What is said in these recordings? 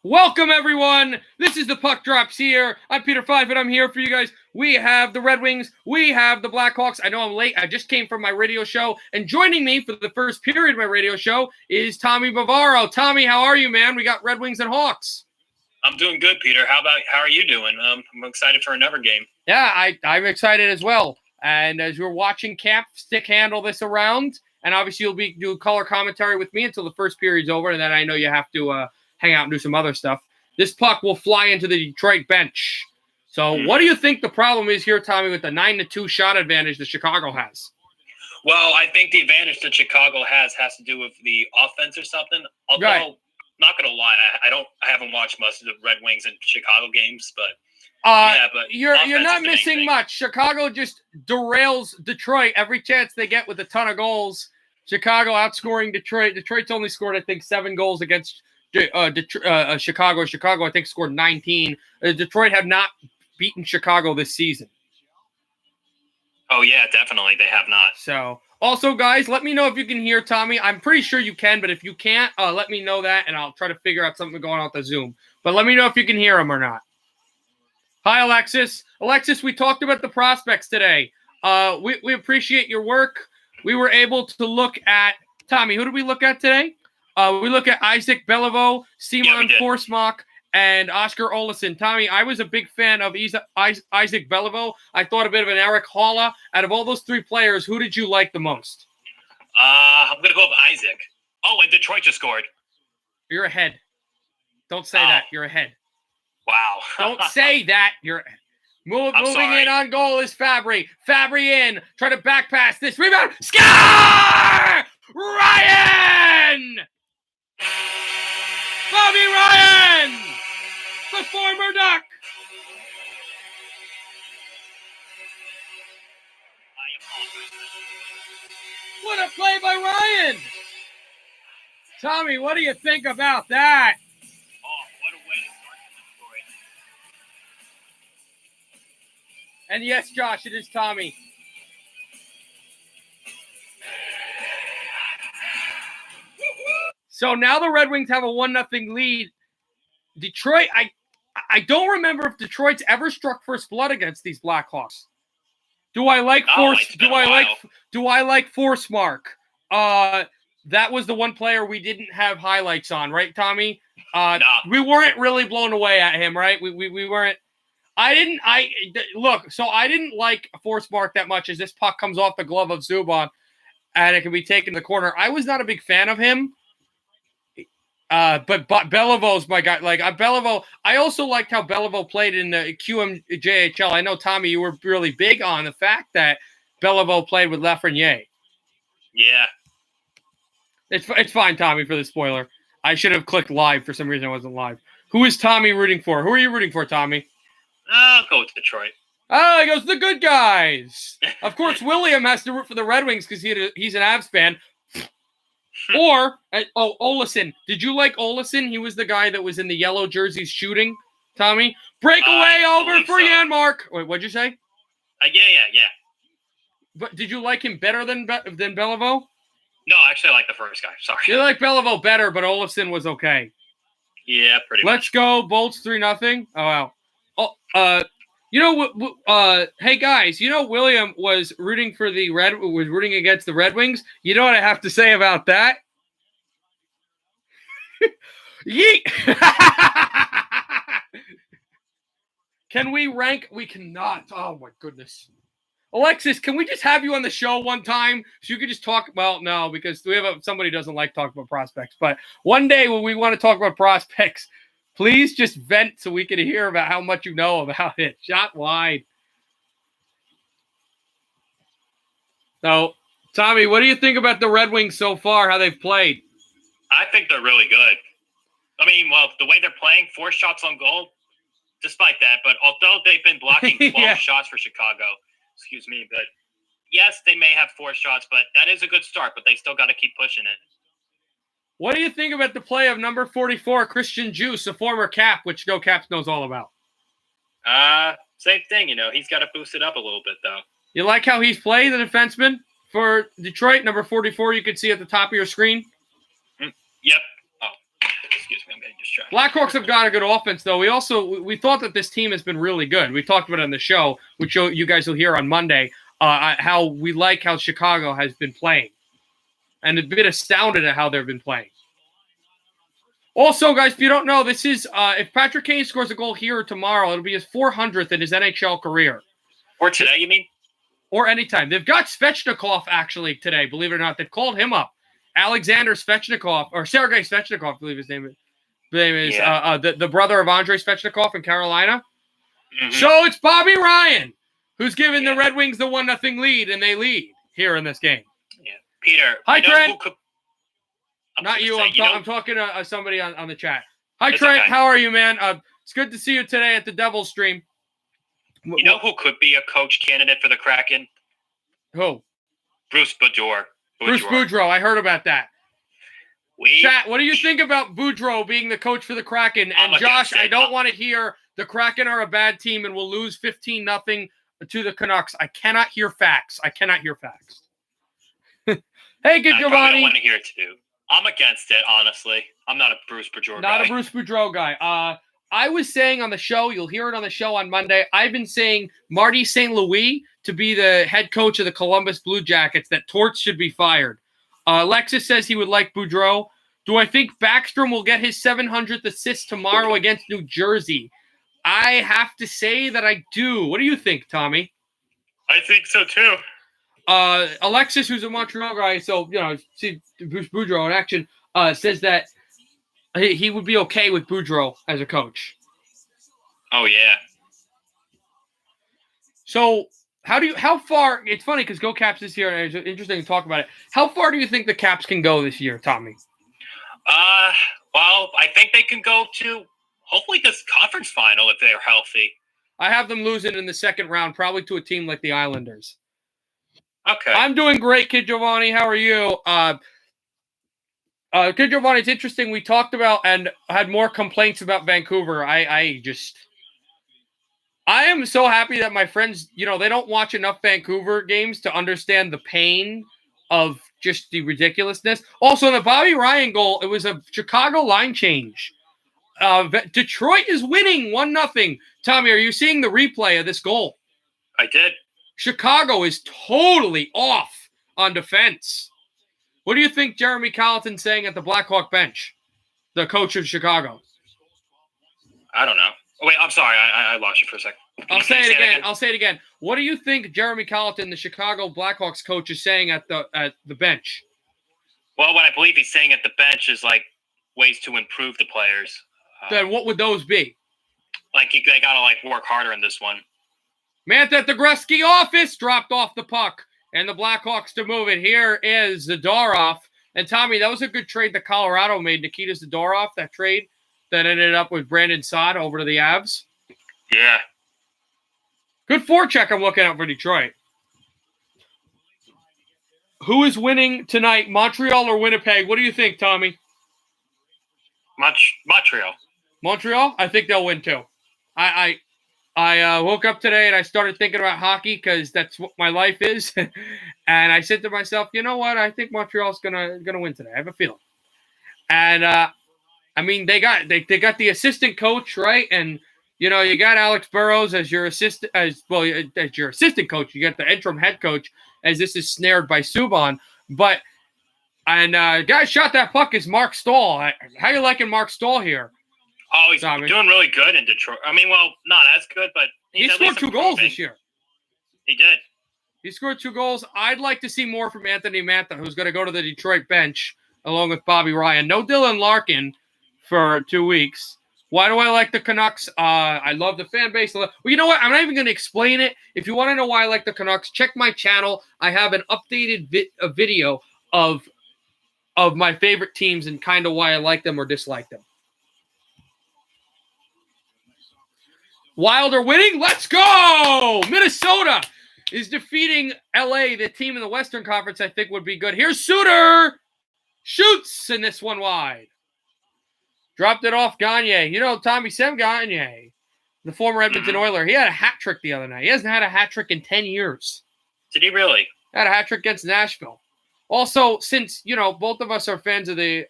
Welcome, everyone. This is the Puck Drops here. I'm Peter Fife, and I'm here for you guys. We have the Red Wings. We have the Blackhawks. I know I'm late. I just came from my radio show, and joining me for the first period of my radio show is Tommy Bavaro. Tommy, how are you, man? We got Red Wings and Hawks. I'm doing good, Peter. How are you doing? I'm excited for another game. Yeah, I'm excited as well. And as you're watching camp, stick handle this around, and obviously you'll be doing color commentary with me until the first period's over, and then I know you have to hang out and do some other stuff. This puck will fly into the Detroit bench. So what do you think the problem is here, Tommy, with the 9-2 shot advantage that Chicago has? Well, I think the advantage that Chicago has to do with the offense or something. Although, right. Not going to lie, I haven't watched most of the Red Wings and Chicago games, but but you're not missing much. Chicago just derails Detroit every chance they get with a ton of goals. Chicago outscoring Detroit. Detroit's only scored, I think, 7 goals against Chicago. Chicago, I think, scored 19. Detroit have not beaten Chicago this season. Oh, yeah, definitely. They have not. So, also, guys, let me know if you can hear Tommy. I'm pretty sure you can, but if you can't, let me know that, and I'll try to figure out something going on with the Zoom. But let me know if you can hear him or not. Hi, Alexis. Alexis, we talked about the prospects today. We appreciate your work. We were able to look at, Tommy, who did we look at today? We look at Isaac Beliveau, Simon Forsmark, and Oscar Olsson. Tommy, I was a big fan of Isaac Beliveau. I thought a bit of an Eric Halla. Out of all those 3 players, who did you like the most? I'm going to go with Isaac. Oh, and Detroit just scored. You're ahead. Don't say that. You're ahead. Wow. Don't say that. You're moving in on goal is Fabry. Fabry in. Try to back pass this. Rebound. Score! Ryan! Bobby Ryan! The former Duck! What a play by Ryan! Tommy, what do you think about that? Oh, what a way to start the story. And yes, Josh, it is Tommy. So now the Red Wings have a 1-0 lead. Detroit, I don't remember if Detroit's ever struck first blood against these Blackhawks. Do I like Forsmark? That was the one player we didn't have highlights on, right, Tommy? No. We weren't really blown away at him, right? We weren't. I didn't like Forsmark that much as this puck comes off the glove of Zubon and it can be taken to the corner. I was not a big fan of him. But Beliveau's my guy. Like Beliveau, I also liked how Beliveau played in the QMJHL. I know, Tommy, you were really big on the fact that Beliveau played with Lafreniere. Yeah. It's fine, Tommy, for the spoiler. I should have clicked live for some reason. I wasn't live. Who is Tommy rooting for? Who are you rooting for, Tommy? I'll go with Detroit. Oh, he goes, the good guys. Of course, William has to root for the Red Wings because he's an Avs fan. Or, Olsson. Did you like Olsson? He was the guy that was in the yellow jerseys shooting, Tommy. Breakaway over for Janmark. Wait, what'd you say? Yeah. But did you like him better than Beliveau? No, actually, I like the first guy. Sorry. You like Beliveau better, but Olsson was okay. Yeah, pretty much. Let's go. Bolts 3-0. Oh, wow. Hey guys, William was rooting against the Red Wings. You know what I have to say about that? Yeet! Can we rank? We cannot. Oh my goodness. Alexis, can we just have you on the show one time so you could just talk? Well, no, because we have somebody who doesn't like talking about prospects. But one day when we want to talk about prospects, please just vent so we can hear about how much you know about it. Shot wide. So, Tommy, what do you think about the Red Wings so far, how they've played? I think they're really good. I mean, well, the way they're playing, 4 shots on goal, despite that, but although they've been blocking 12 shots for Chicago, but yes, they may have 4 shots, but that is a good start, but they still got to keep pushing it. What do you think about the play of number 44, Christian Juice, a former Cap, which No Caps knows all about? Same thing, he's got to boost it up a little bit, though. You like how he's played, the defenseman for Detroit, number 44, you can see at the top of your screen? Yep. Oh, excuse me, I'm getting distracted. Blackhawks have got a good offense, though. We thought that this team has been really good. We talked about it on the show, which you guys will hear on Monday, how we like how Chicago has been playing. And a bit astounded at how they've been playing. Also, guys, if you don't know, this is if Patrick Kane scores a goal here or tomorrow, it'll be his 400th in his NHL career. Or today, you mean? Or anytime. They've got Svechnikov actually today, believe it or not. They've called him up. Alexander Svechnikov, or Sergei Svechnikov, I believe his name is. The brother of Andrei Svechnikov in Carolina. Mm-hmm. So it's Bobby Ryan who's giving the Red Wings the 1-0 lead, and they lead here in this game. Yeah, Peter. Hi, Trent. Not you. I'm talking to somebody on the chat. Hi, Trent. Okay. How are you, man? It's good to see you today at the Devils stream. You know who could be a coach candidate for the Kraken? Who? Bruce Boudreau. Bruce Boudreau. I heard about that. Chat, what do you think about Boudreau being the coach for the Kraken? And Josh, I don't want to hear the Kraken are a bad team and will lose 15-0 to the Canucks. I cannot hear facts. Hey, good Giovanni. I don't want to hear it too. I'm against it, honestly. I'm not a Bruce Boudreau guy. Not a Bruce Boudreau guy. I was saying on the show, you'll hear it on the show on Monday, I've been saying Marty St. Louis to be the head coach of the Columbus Blue Jackets, that Torts should be fired. Alexis says he would like Boudreau. Do I think Backstrom will get his 700th assist tomorrow against New Jersey? I have to say that I do. What do you think, Tommy? I think so, too. Alexis, who's a Montreal guy, so, see Bruce Boudreau in action, says that he would be okay with Boudreau as a coach. Oh, yeah. So, how far, it's funny because Go Caps is here, and it's interesting to talk about it. How far do you think the Caps can go this year, Tommy? Well, I think they can go to, hopefully, this conference final if they're healthy. I have them losing in the second round, probably to a team like the Islanders. Okay. I'm doing great, Kid Giovanni. How are you? Kid Giovanni, it's interesting. We talked about and had more complaints about Vancouver. I am so happy that my friends, they don't watch enough Vancouver games to understand the pain of just the ridiculousness. Also, in the Bobby Ryan goal, it was a Chicago line change. Detroit is winning 1-0. Tommy, are you seeing the replay of this goal? I did. Chicago is totally off on defense. What do you think Jeremy Colleton's saying at the Blackhawk bench, the coach of Chicago? I don't know. Oh, wait, I'm sorry. I lost you for a second. I'll say it again. What do you think Jeremy Colleton, the Chicago Blackhawks coach, is saying at the bench? Well, what I believe he's saying at the bench is like ways to improve the players. Then what would those be? Like they gotta work harder in this one. Mantha at the Gretzky office dropped off the puck, and the Blackhawks to move it. Here is Zadorov. And Tommy, that was a good trade that Colorado made. Nikita Zadorov, that trade that ended up with Brandon Saad over to the Avs. Yeah. Good forecheck I'm looking at for Detroit. Who is winning tonight, Montreal or Winnipeg? What do you think, Tommy? Montreal. Montreal? I think they'll win too. I woke up today and I started thinking about hockey because that's what my life is. And I said to myself, you know what? I think Montreal's gonna win today. I have a feeling. And they got the assistant coach, right? And you got Alex Burrows as your assistant as your assistant coach. You got the interim head coach as this is snared by Subban. But guy shot that puck is Mark Stahl. How you liking Mark Stahl here? Oh, he's doing really good in Detroit. I mean, well, not as good, but he scored 2 goals this year. He did. He scored 2 goals. I'd like to see more from Anthony Mantha, who's going to go to the Detroit bench along with Bobby Ryan. No Dylan Larkin for 2 weeks. Why do I like the Canucks? I love the fan base. Well, you know what? I'm not even going to explain it. If you want to know why I like the Canucks, check my channel. I have an updated video of my favorite teams and kind of why I like them or dislike them. Wild are winning. Let's go! Minnesota is defeating LA, the team in the Western Conference I think would be good. Here's Suter. Shoots in this one wide. Dropped it off Gagne. Tommy Sam Gagne, the former Edmonton Oiler, he had a hat trick the other night. He hasn't had a hat trick in 10 years. Did he really? Had a hat trick against Nashville. Also, since, both of us are fans of the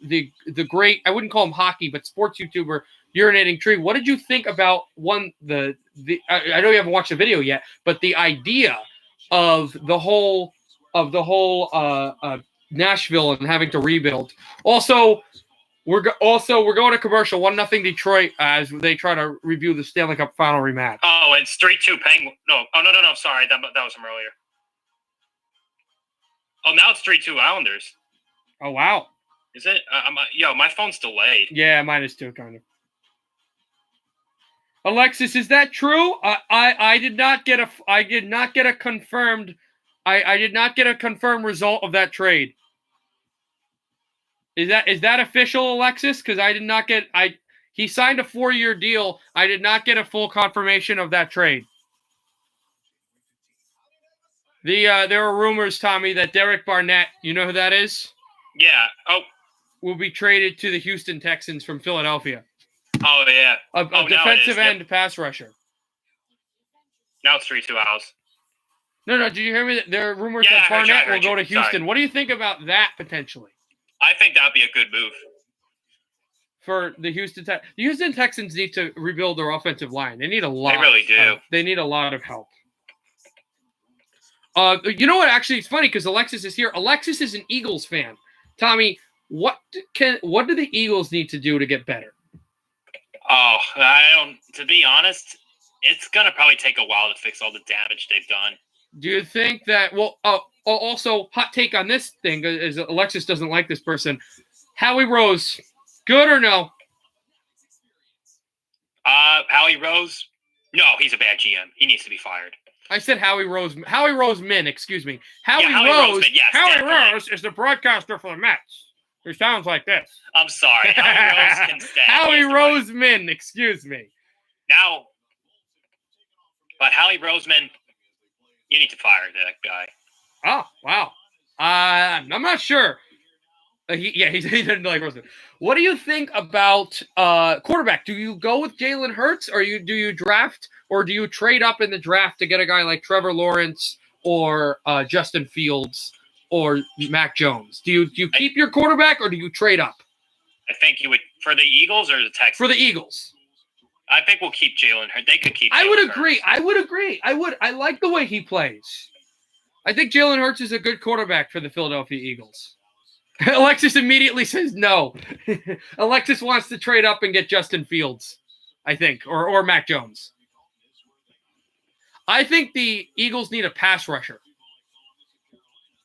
the great, I wouldn't call him hockey, but sports YouTuber Urinating Tree. What did you think about I know you haven't watched the video yet, but the idea of the whole Nashville and having to rebuild. Also, we're going to commercial. 1-0 Detroit as they try to review the Stanley Cup final rematch. Oh, it's 3-2 Penguins. No, no. Sorry, that was from earlier. Oh, now it's 3-2 Islanders. Oh wow, is it? My phone's delayed. Yeah, mine is too, kind of. Alexis, is that true? I did not get a confirmed result of that trade. Is that official, Alexis? Because I did not get he signed a 4-year deal. I did not get a full confirmation of that trade. There are rumors, Tommy, that Derek Barnett, you know who that is? Yeah. Oh. Will be traded to the Houston Texans from Philadelphia. Oh yeah. A defensive end pass rusher. Now it's 3-2 Owls. No. Did you hear me? There are rumors that Barnett will go to Houston. Sorry. What do you think about that potentially? I think that'd be a good move for the Houston Texans. The Houston Texans need to rebuild their offensive line. They need a lot. They really do. They need a lot of help. You know what? Actually, it's funny because Alexis is here. Alexis is an Eagles fan. Tommy, what do the Eagles need to do to get better? Oh, to be honest, it's going to probably take a while to fix all the damage they've done. Do you think that, also, hot take on this thing is Alexis doesn't like this person. Howie Rose, good or no? Howie Rose? No, he's a bad GM. He needs to be fired. I said Howie Roseman, excuse me. Howie Roseman, yes, Howie Rose is the broadcaster for the Mets. He sounds like this. I'm sorry. Howie Rose can stay. Howie Roseman, excuse me. Now, but Howie Roseman, you need to fire that guy. Oh, wow. I'm not sure. He didn't like Roseman. What do you think about quarterback? Do you go with Jalen Hurts, or do you draft, or do you trade up in the draft to get a guy like Trevor Lawrence or Justin Fields or Mac Jones? Do you keep your quarterback, or do you trade up? I think you would for the Eagles or the Texans. For the Eagles. I think we'll keep Jalen Hurts. They could keep. I would agree. I like the way he plays. I think Jalen Hurts is a good quarterback for the Philadelphia Eagles. Alexis immediately says no. Alexis wants to trade up and get Justin Fields, I think, or Mac Jones. I think the Eagles need a pass rusher.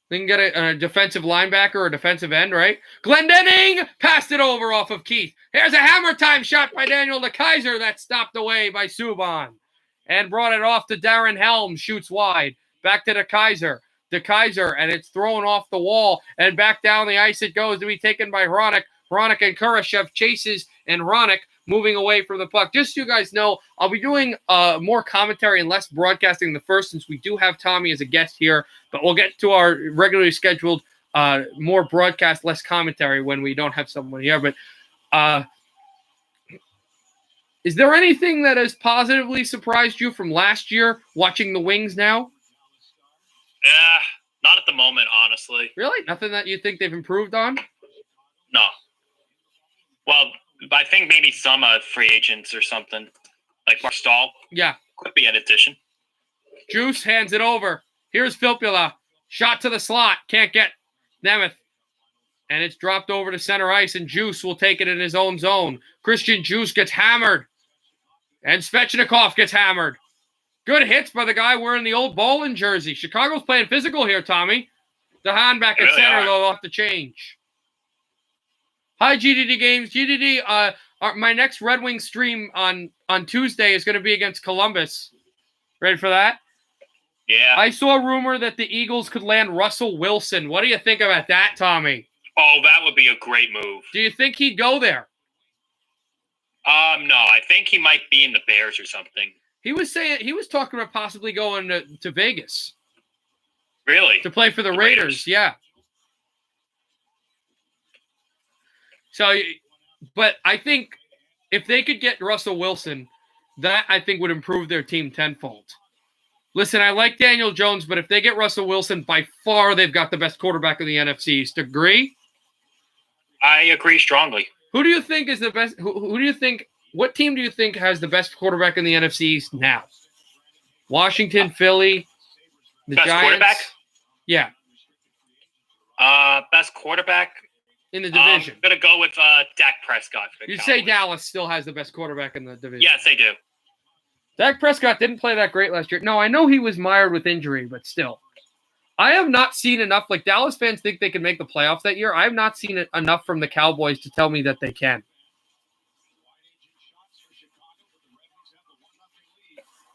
They can get a defensive linebacker or a defensive end, right? Glendening passed it over off of Keith. Here's a hammer time shot by Daniel DeKaiser that's stopped away by Subban. And brought it off to Darren Helms, shoots wide. Back to DeKaiser. And it's thrown off the wall. And back down the ice it goes to be taken by Hronek. Hronek and Kurashev chases, and Hronek moving away from the puck. Just so you guys know, I'll be doing more commentary and less broadcasting the first, since we do have Tommy as a guest here. But we'll get to our regularly scheduled more broadcast, less commentary when we don't have someone here. But is there anything that has positively surprised you from last year watching the Wings now? Yeah, not at the moment, honestly. Really? Nothing that you think they've improved on? No. Well, I think maybe some free agents or something, like Mark Stahl. Yeah. Could be an addition. Juice hands it over. Here's Filppula. Shot to the slot. Can't get Nemeth. And it's dropped over to center ice, and Juice will take it in his own zone. Christian Juice gets hammered. And Svechnikov gets hammered. Good hits by the guy wearing the old bowling jersey. Chicago's playing physical here, Tommy. DeHaan back at center, though, off the change. Hi, GDD Games. GDD, my next Red Wings stream on Tuesday is going to be against Columbus. Ready for that? Yeah. I saw a rumor that the Eagles could land Russell Wilson. What do you think about that, Tommy? Oh, that would be a great move. Do you think he'd go there? No. I think he might be in the Bears or something. He was talking about possibly going to Vegas. Really? To play for the Raiders, yeah. So, but I think if they could get Russell Wilson, that I think would improve their team tenfold. Listen, I like Daniel Jones, but if they get Russell Wilson, by far they've got the best quarterback in the NFC East. Agree? I agree strongly. Who do you think is the best? Who do you think? What team do you think has the best quarterback in the NFC East now? Washington, Philly, the best Giants. Quarterback? Yeah. Best quarterback in the division. I'm gonna go with Dak Prescott. You'd say Dallas still has the best quarterback in the division. Yes, they do. Dak Prescott didn't play that great last year. No, I know he was mired with injury, but still. I have not seen enough. Like, Dallas fans think they can make the playoffs that year. I have not seen enough from the Cowboys to tell me that they can.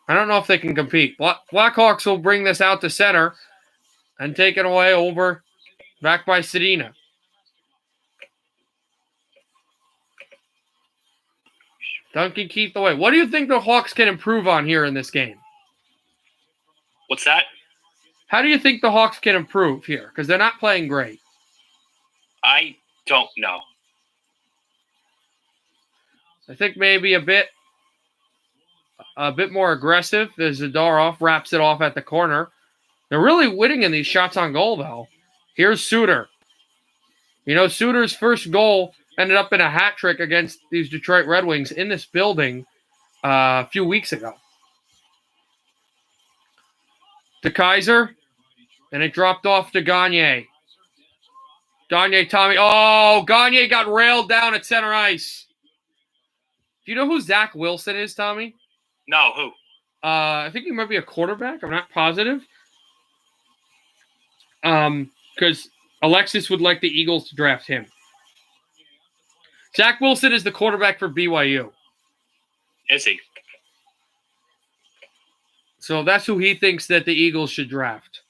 I don't know if they can compete. Blackhawks will bring this out to center and take it away over back by Sedina. Duncan Keith away. What do you think the Hawks can improve on here in this game? What's that? How do you think the Hawks can improve here? Because they're not playing great. I don't know. I think maybe a bit more aggressive. As Zadorov wraps it off at the corner. They're really winning in these shots on goal, though. Here's Suter. You know, Suter's first goal ended up in a hat trick against these Detroit Red Wings in this building a few weeks ago. To Kaiser, and it dropped off to Gagne. Gagne, Tommy. Oh, Gagne got railed down at center ice. Do you know who Zach Wilson is, Tommy? No, who? I think he might be a quarterback. I'm not positive. Because Alexis would like the Eagles to draft him. Zach Wilson is the quarterback for BYU. Is he? So that's who he thinks that the Eagles should draft.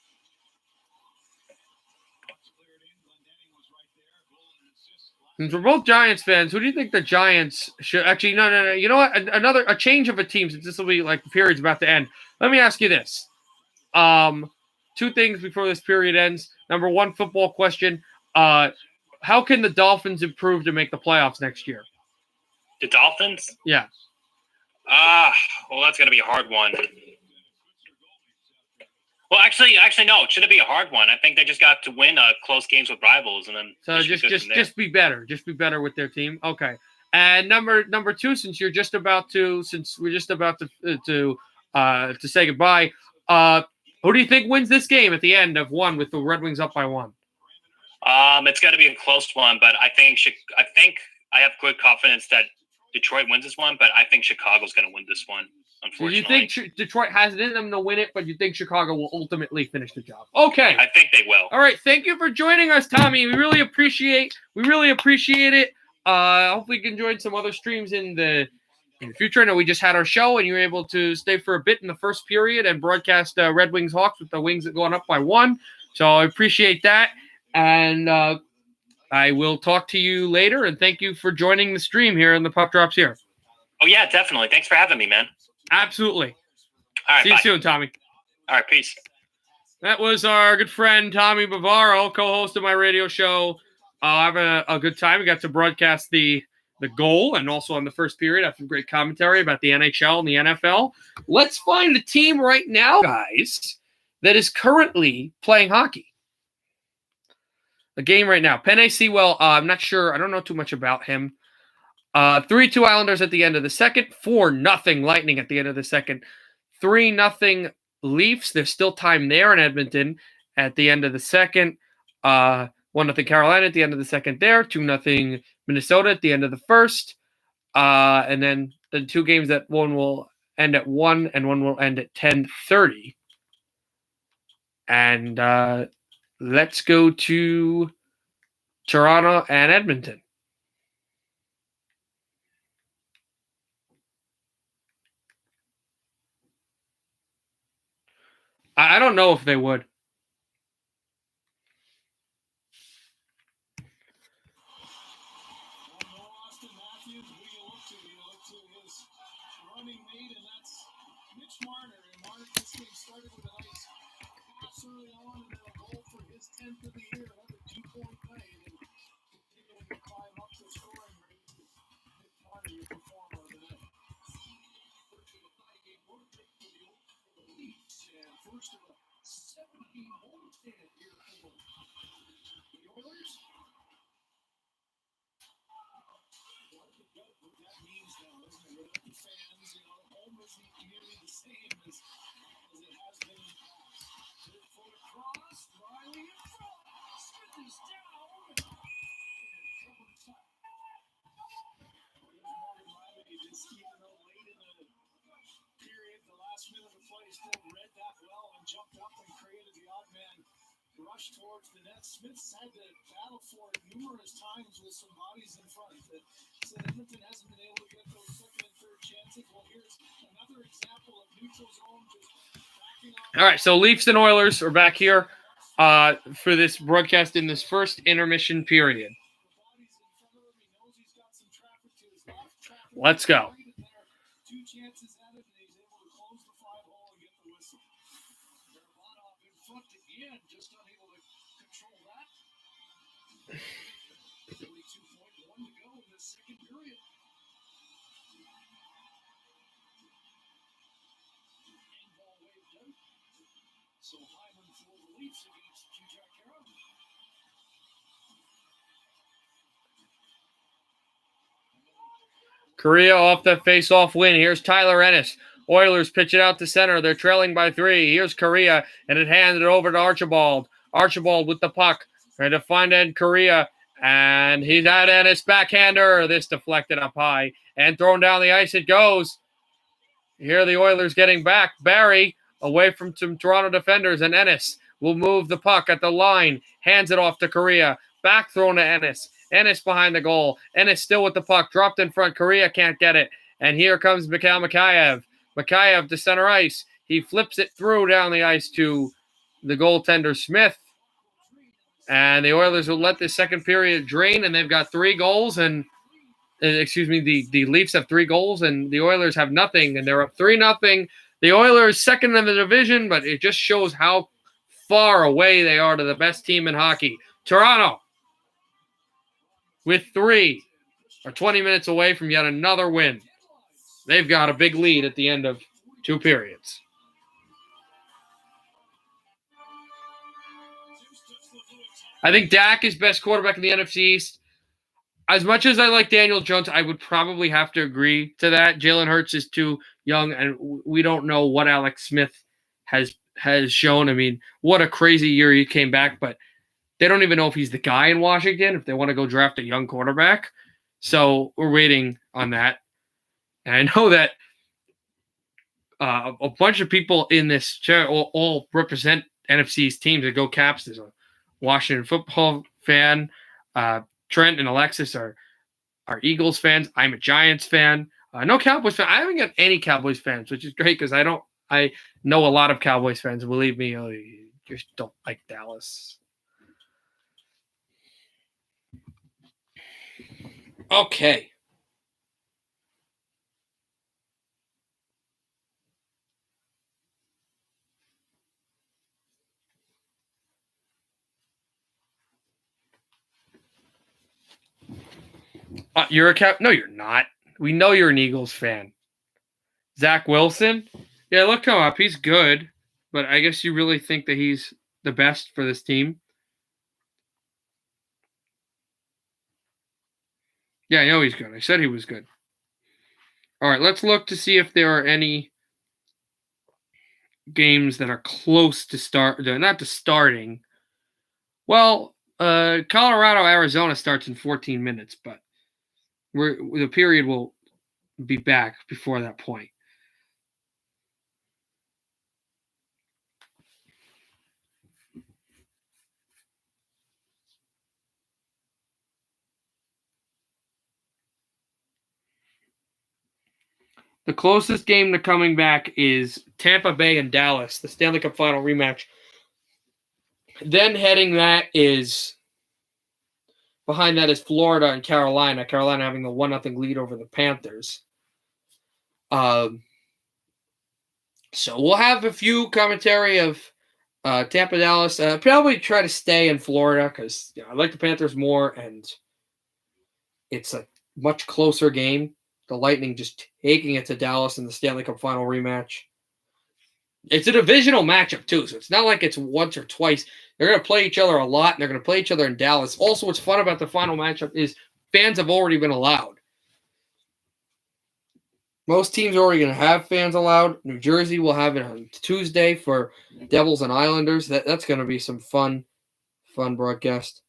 And for both Giants fans, who do you think the Giants should... Actually, no. You know what? A change of a team, since this will be like the period's about to end. Let me ask you this. Two things before this period ends. Number one, football question. How can the Dolphins improve to make the playoffs next year? The Dolphins? Yeah. Well, that's going to be a hard one. Well, actually, no. It shouldn't be a hard one. I think they just got to win close games with rivals, and then so just be better. Just be better with their team. Okay. And number two, since we're just about to say goodbye, who do you think wins this game at the end of one with the Red Wings up by one? It's got to be a close one, but I think I have good confidence that Detroit wins this one, but I think Chicago's going to win this one, unfortunately. So you think Detroit has it in them to win it, but you think Chicago will ultimately finish the job? Okay. I think they will. All right. Thank you for joining us, Tommy. We really appreciate it. Hopefully you can join some other streams in the future. I know we just had our show, and you were able to stay for a bit in the first period and broadcast Red Wings Hawks with the Wings going up by one. So I appreciate that. And I will talk to you later, and thank you for joining the stream here in the Puck Drops here. Oh, yeah, definitely. Thanks for having me, man. Absolutely. All right, see you soon, Tommy. All right, peace. That was our good friend Tommy Bavaro, co-host of my radio show. Having a good time. We got to broadcast the goal, and also on the first period, have some great commentary about the NHL and the NFL. Let's find the team right now, guys, that is currently playing hockey. The game right now. Penny Sewell, I'm not sure. I don't know too much about him. 3-2 Islanders at the end of the second. 4-0 Lightning at the end of the second. 3-0 Leafs. There's still time there in Edmonton at the end of the second. 1-0 Carolina at the end of the second there. 2-0 Minnesota at the end of the first. And then the two games that one will end at 1 and one will end at 10:30. And let's go to Toronto and Edmonton. I don't know if they would. towards the net. Smith's had to battle for it numerous times with some bodies in front. But said Edmonton hasn't been able to get those second and third chances. Well, here's another example of neutral zone just backing off. All right, so Leafs and Oilers are back here for this broadcast in this first intermission period. Let's go. Two chances at it, and he's able to close the 5-hole and get the whistle. Barabanov in front again, just unable to control that. 42.1 to go in the second period. Handball waved out. So Hyman for the Leafs against Jack Carroll. Korea off the face-off win. Here's Tyler Ennis. Oilers pitch it out to center. They're trailing by 3. Here's Korea, and it handed over to Archibald. Archibald with the puck. Trying to find Ed Korea, and he's at Ennis. Backhander. This deflected up high and thrown down the ice. It goes. Here the Oilers getting back. Barry away from some Toronto defenders, and Ennis will move the puck at the line. Hands it off to Korea. Back thrown to Ennis. Ennis behind the goal. Ennis still with the puck. Dropped in front. Korea can't get it. And here comes Mikhail Mikheyev. Mikheyev to center ice. He flips it through down the ice to the goaltender Smith. And the Oilers will let the second period drain, and they've got 3 goals. And the Leafs have 3 goals, and the Oilers have nothing, and they're up 3-0. The Oilers second in the division, but it just shows how far away they are to the best team in hockey. Toronto with 3 are 20 minutes away from yet another win. They've got a big lead at the end of 2 periods. I think Dak is best quarterback in the NFC East. As much as I like Daniel Jones, I would probably have to agree to that. Jalen Hurts is too young, and we don't know what Alex Smith has shown. I mean, what a crazy year he came back, but they don't even know if he's the guy in Washington, if they want to go draft a young quarterback. So we're waiting on that. And I know that a bunch of people in this chair all represent NFC's teams that go Caps. There's a Washington football fan. Trent and Alexis are Eagles fans. I'm a Giants fan. No Cowboys fan. I haven't got any Cowboys fans, which is great because I know a lot of Cowboys fans. Believe me, you just don't like Dallas. Okay. You're a Cap? No, you're not. We know you're an Eagles fan. Zach Wilson? Yeah, look him up. He's good, but I guess you really think that he's the best for this team. Yeah, I know he's good. I said he was good. All right, let's look to see if there are any games that are close to not to starting. Well, Colorado, Arizona starts in 14 minutes, but the period will be back before that point. The closest game to coming back is Tampa Bay and Dallas, the Stanley Cup Final rematch. Then heading that is behind that is Florida and Carolina. Carolina having the 1-0 lead over the Panthers. So we'll have a few commentary of Tampa, Dallas. Probably try to stay in Florida because I like the Panthers more, and it's a much closer game. The Lightning just taking it to Dallas in the Stanley Cup Final rematch. It's a divisional matchup, too, so it's not like it's once or twice. They're going to play each other a lot, and they're going to play each other in Dallas. Also, what's fun about the final matchup is fans have already been allowed. Most teams are already going to have fans allowed. New Jersey will have it on Tuesday for Devils and Islanders. That's going to be some fun broadcast.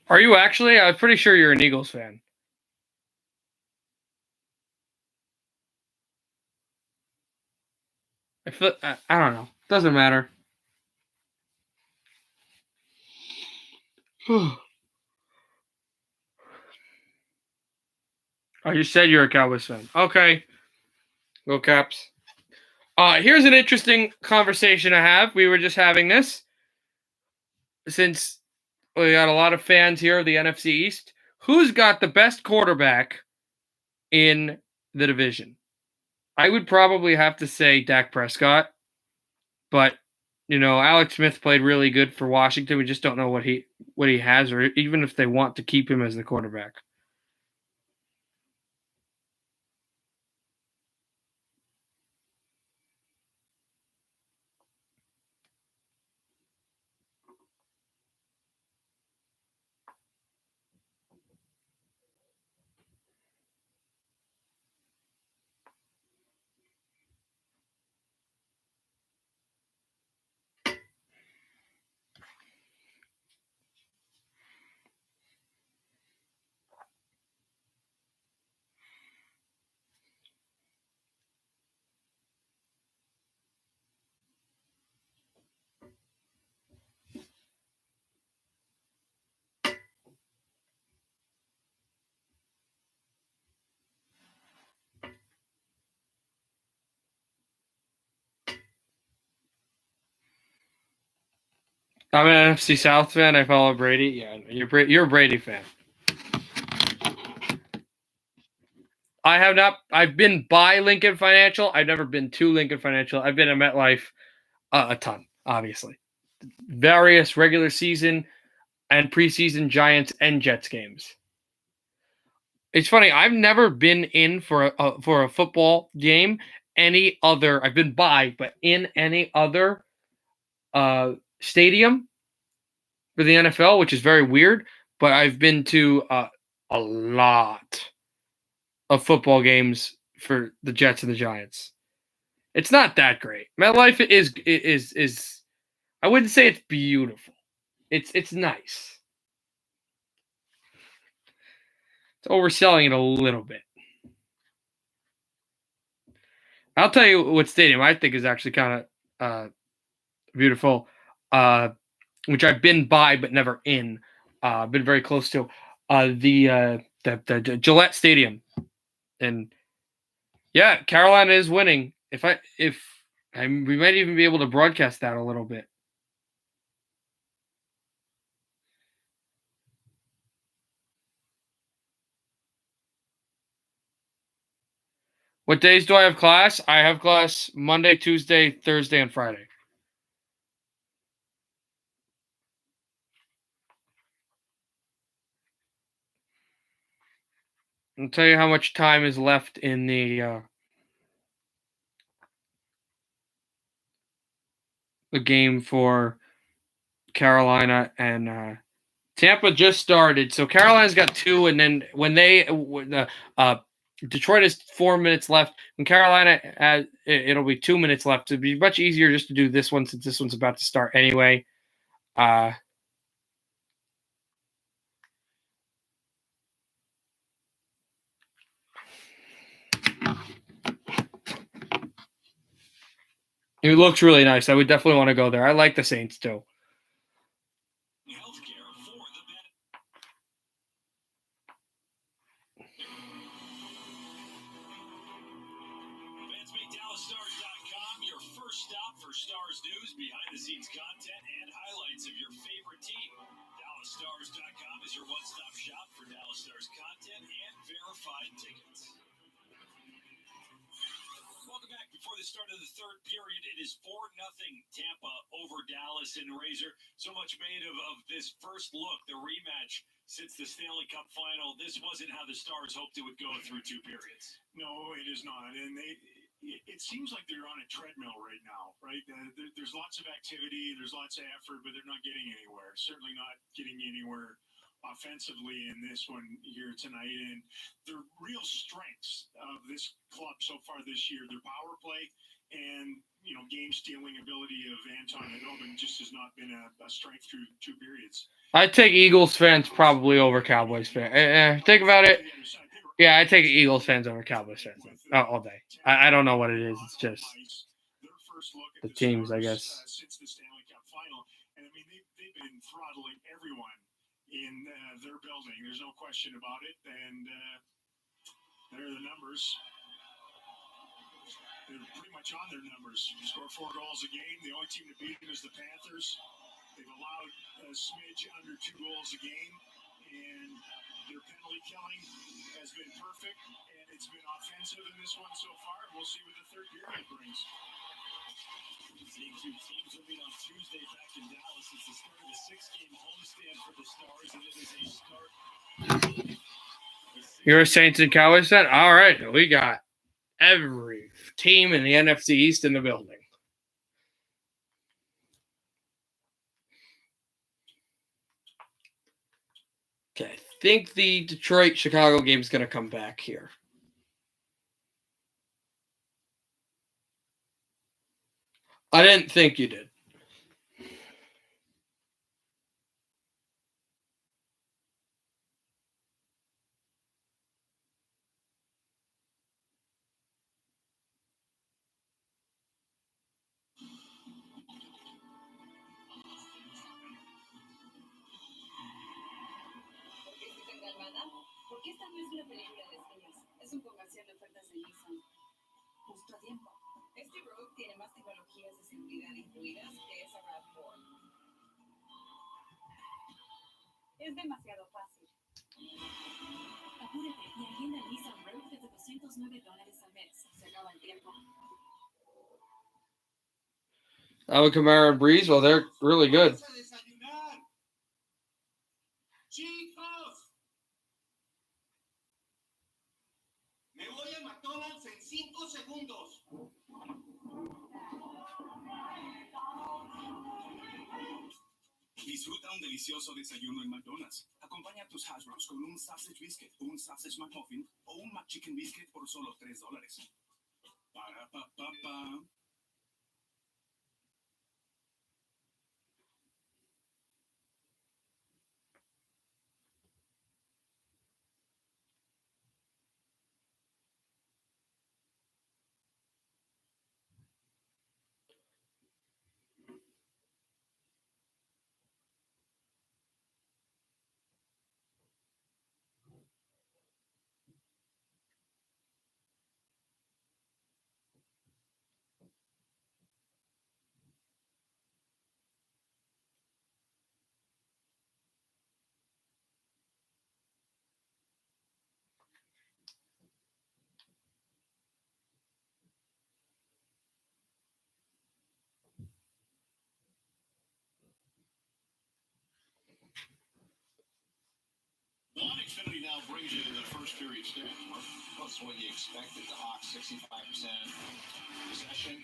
Are you actually? I'm pretty sure you're an Eagles fan. I don't know. Doesn't matter. Oh, you said you're a Cowboys fan. Okay. Go Caps. Here's an interesting conversation I have. We were just having this since we got a lot of fans here of the NFC East. Who's got the best quarterback in the division? I would probably have to say Dak Prescott, but Alex Smith played really good for Washington. We just don't know what he has, or even if they want to keep him as the quarterback. I'm an NFC South fan. I follow Brady. Yeah, you're a Brady fan. I have not. I've been by Lincoln Financial. I've never been to Lincoln Financial. I've been at MetLife a ton, obviously. Various regular season and preseason Giants and Jets games. It's funny. I've never been in for a football game. I've been by, but in any other stadium for the NFL, which is very weird. But I've been to a lot of football games for the Jets and the Giants. It's not that great. MetLife is I wouldn't say it's beautiful. It's nice. It's overselling it a little bit. I'll tell you what stadium I think is actually kind of beautiful, which I've been by but never in. Been very close to the Gillette Stadium, and yeah, Carolina is winning. We might even be able to broadcast that a little bit. What days do I have class? I have class Monday, Tuesday, Thursday, and Friday. I'll tell you how much time is left in the game for Carolina and Tampa just started. So Carolina's got 2, and then when Detroit has 4 minutes left. When Carolina has, it'll be 2 minutes left. It'd be much easier just to do this one since this one's about to start anyway. It looks really nice. I would definitely want to go there. I like the Saints too. Stars news, behind-the-scenes content, and highlights of your favorite team. DallasStars.com is your one-stop shop for Dallas Stars content and verified tickets. Welcome back. Before the start of the third period, it is 4-0 Tampa over Dallas in Razor. So much made of this first look, the rematch since the Stanley Cup final. This wasn't how the Stars hoped it would go through 2 periods. No, it is not. And it seems like they're on a treadmill right now, right? There's lots of activity, there's lots of effort, but they're not getting anywhere. Certainly not getting anywhere offensively in this one here tonight. And the real strengths of this club so far this year, their power play and game stealing ability of Anton Khudobin just has not been a strength through 2 periods. I'd take Eagles fans probably over Cowboys fans. Think about it. Yeah, I take Eagles fans over Cowboys fans all day. I don't know what it is. It's just the teams, I guess. Since the Stanley Cup final, and I mean they've been throttling everyone in their building. There's no question about it, and there are the numbers. They're pretty much on their numbers. Score 4 goals a game. The only team to beat them is the Panthers. They've allowed a smidge under 2 goals a game, and their penalty killing has been perfect, and it's been offensive in this one so far. We'll see what the third period brings. Seeing 2 teams will meet on Tuesday back in Dallas. It's the start of the 6-game homestand for the Stars, and it is a start. You're a Saints and Cowboys fan? All right, we got every team in the NFC East in the building. Okay, I think the Detroit-Chicago game is going to come back here. I didn't think you did. Porque esta no es una película de cines, es un comercial de ofertas de Nissan. Justo a tiempo. Este Rogue tiene más tecnologías de seguridad incluidas que esa RAV4. Es demasiado fácil. Apúrate y agenda el Nissan Rogue desde $209 al mes. Se acaba el tiempo. Alvin Kamara and Breeze, well, they're really good. Me voy a McDonald's en 5 segundos. Disfruta un delicioso desayuno en McDonald's. Acompaña tus hash browns con un sausage biscuit, un sausage McMuffin o un McChicken biscuit por solo $3. Para pa pa pa. Xfinity now brings you to the first period stats. That's what you expected. The Hawks 65% possession.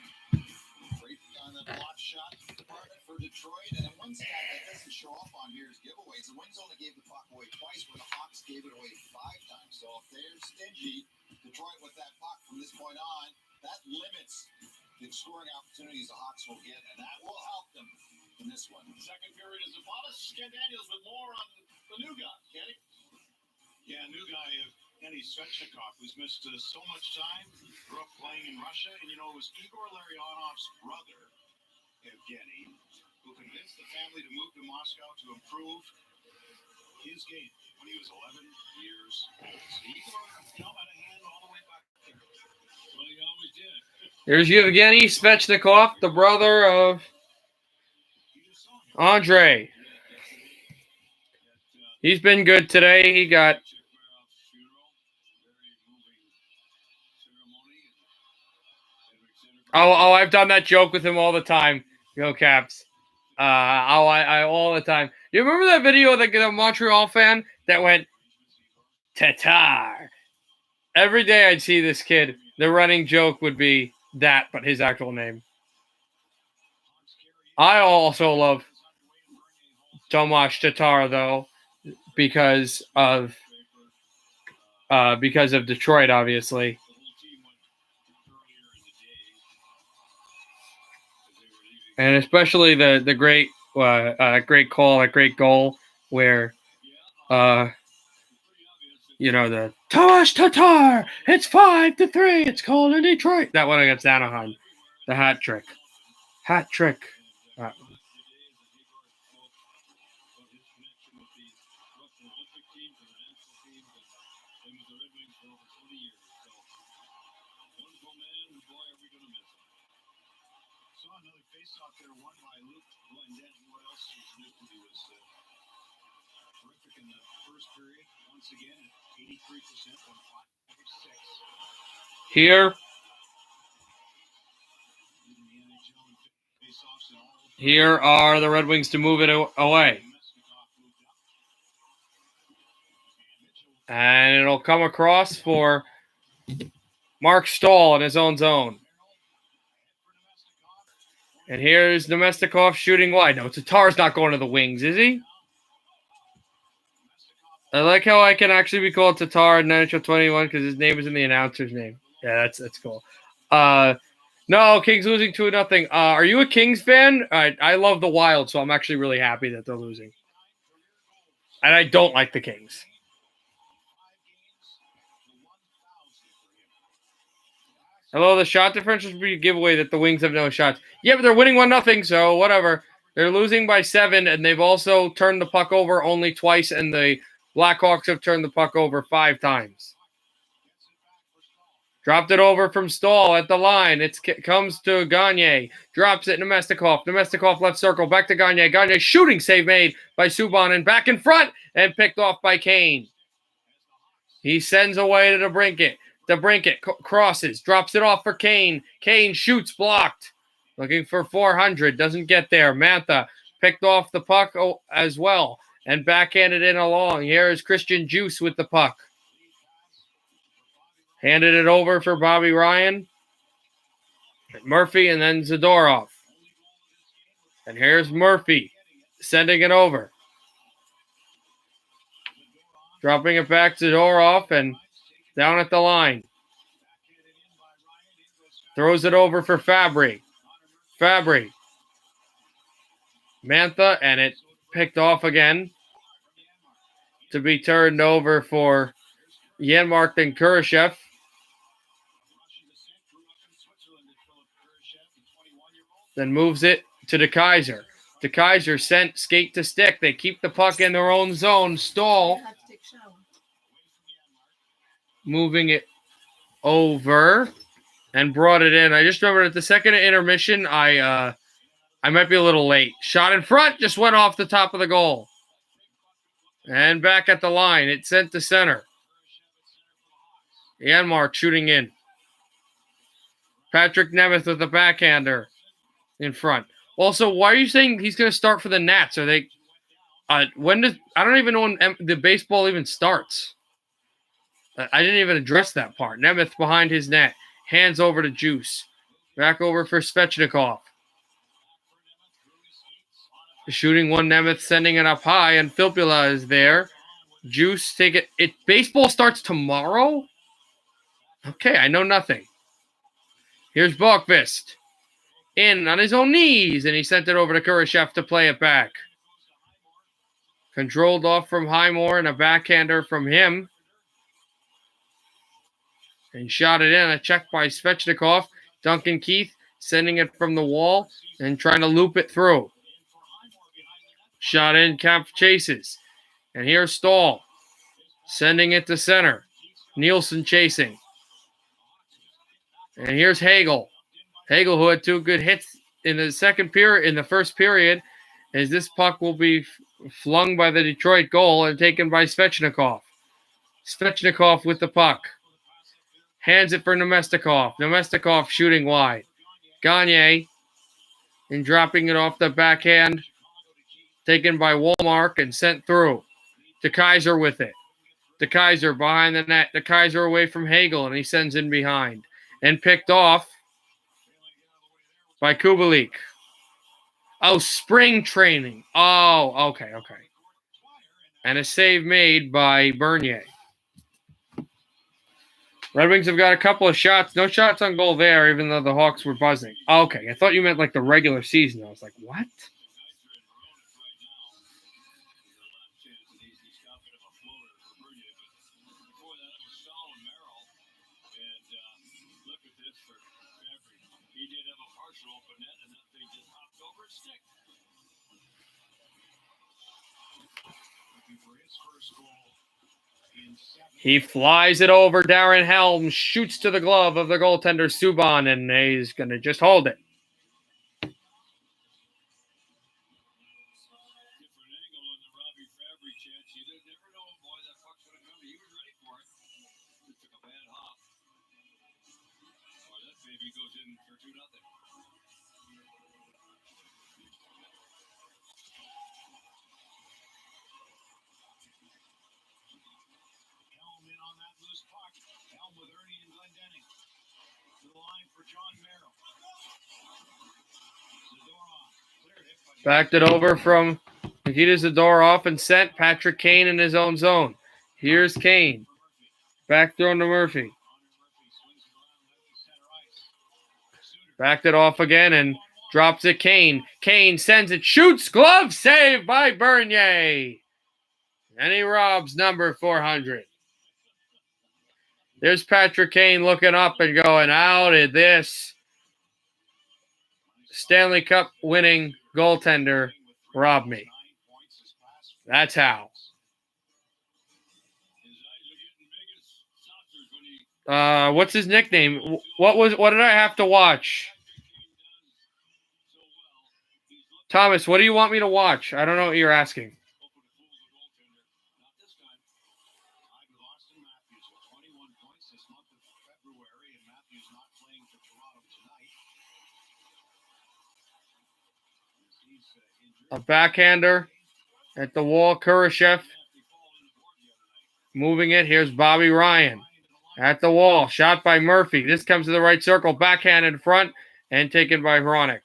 Great on the block shot department for Detroit. And one stat that doesn't show up on here is giveaways. The Wings only gave the puck away twice, where the Hawks gave it away 5 times. So if they're stingy, Detroit with that puck from this point on, that limits the scoring opportunities the Hawks will get, and that will help them in this one. Second period is upon us. Ken Daniels with more on the new guy, Kenny. Yeah, new guy, Kenny Svechnikov, who's missed so much time, grew up playing in Russia, and, you know, it was Igor Larionov's brother, Evgeny, who convinced the family to move to Moscow to improve his game when he was 11 years old. So Igor, you know, had a hand all the way back there. Well, he always did. Here's Evgeny Svechnikov, the brother of Andre. He's been good today. He got... Oh, I've done that joke with him all the time. Go Caps. I all the time. You remember that video of the Montreal fan that went Tatar? Every day I'd see this kid. The running joke would be that, but his actual name. I also love Tomas Tatar though, because of Detroit, obviously. And especially the great call, a great goal where, the Tomasz Tatar, it's 5-3, it's called in Detroit. That one against Anaheim, the hat trick. Saw another face-off there won by Luke Lundin. What else was new? He was terrific in the first period. Once again, at 83%, 5-6. Here are the Red Wings to move it away. And it'll come across for Mark Stahl in his own zone. And here's Nemestikov shooting wide. No, Tatar's not going to the Wings, is he? I like how I can actually be called Tatar in NHL 21 because his name is in the announcer's name. Yeah, that's cool. No, Kings losing 2-0. Are you a Kings fan? I love the Wild, so I'm actually really happy that they're losing. And I don't like the Kings. Hello, the shot differential should be a giveaway that the Wings have no shots. Yeah, but they're winning 1-0, so whatever. They're losing by 7, and they've also turned the puck over only twice, and the Blackhawks have turned the puck over 5 times. Dropped it over from Stahl at the line. It comes to Gagne. Drops it, Nemestikov. Nemestikov left circle. Back to Gagne. Gagne shooting save made by Subban, and back in front, and picked off by Kane. He sends away to DeBrincat. DeBrincat crosses, drops it off for Kane. Kane shoots, blocked. Looking for 400, doesn't get there. Mantha picked off the puck as well and backhanded in along. Here is Christian Juice with the puck. Handed it over for Bobby Ryan. Murphy and then Zadorov. And here's Murphy sending it over. Dropping it back to Zadorov and down at the line. Throws it over for Fabry. Fabry. Mantha, and it picked off again to be turned over for Janmark and Kurashev. Then moves it to DeKaiser. DeKaiser sent skate to stick. They keep the puck in their own zone. Stahl moving it over and brought it in. I just remembered at the second intermission, I might be a little late. Shot in front, just went off the top of the goal. And back at the line, it sent to center. Janmark shooting in. Patrick Nemeth with the backhander in front. Also, why are you saying he's going to start for the Nats? Are they? I don't even know when the baseball even starts. I didn't even address that part. Nemeth behind his net. Hands over to Juice. Back over for Svechnikov. Shooting one Nemeth, sending it up high, and Filppula is there. Juice, take it. Baseball starts tomorrow? Okay, I know nothing. Here's Bokvist. In on his own knees, and he sent it over to Kurashev to play it back. Controlled off from Highmore and a backhander from him. And shot it in. A check by Svechnikov. Duncan Keith sending it from the wall and trying to loop it through. Shot in, Kemp chases. And here's Stahl. Sending it to center. Nielsen chasing. And here's Hagel. Hagel, who had 2 good hits in the first period, as this puck will be flung by the Detroit goal and taken by Svechnikov. Svechnikov with the puck. Hands it for Nemestikov. Nemestikov shooting wide. Gagne and dropping it off the backhand. Taken by Walmark and sent through. DeKaiser with it. DeKaiser behind the net. DeKaiser away from Hagel, and he sends in behind. And picked off by Kubalik. Oh, spring training. Oh, okay. And a save made by Bernier. Red Wings have got a couple of shots. No shots on goal there, even though the Hawks were buzzing. Okay, I thought you meant like the regular season. I was like, what? He flies it over. Darren Helms shoots to the glove of the goaltender Subban, and he's going to just hold it. Backed it over from Nikita Zadorov and sent Patrick Kane in his own zone. Here's Kane. Back thrown to Murphy. Backed it off again and drops it. Kane. Kane sends it. Shoots. Glove save by Bernier. And he robs number 400. There's Patrick Kane looking up and going, how did this Stanley Cup winning goaltender rob me? That's how. What's his nickname? What did I have to watch? Thomas, what do you want me to watch? I don't know what you're asking. A backhander at the wall. Kurashev moving it. Here's Bobby Ryan at the wall. Shot by Murphy. This comes to the right circle. Backhand in front and taken by Hronik.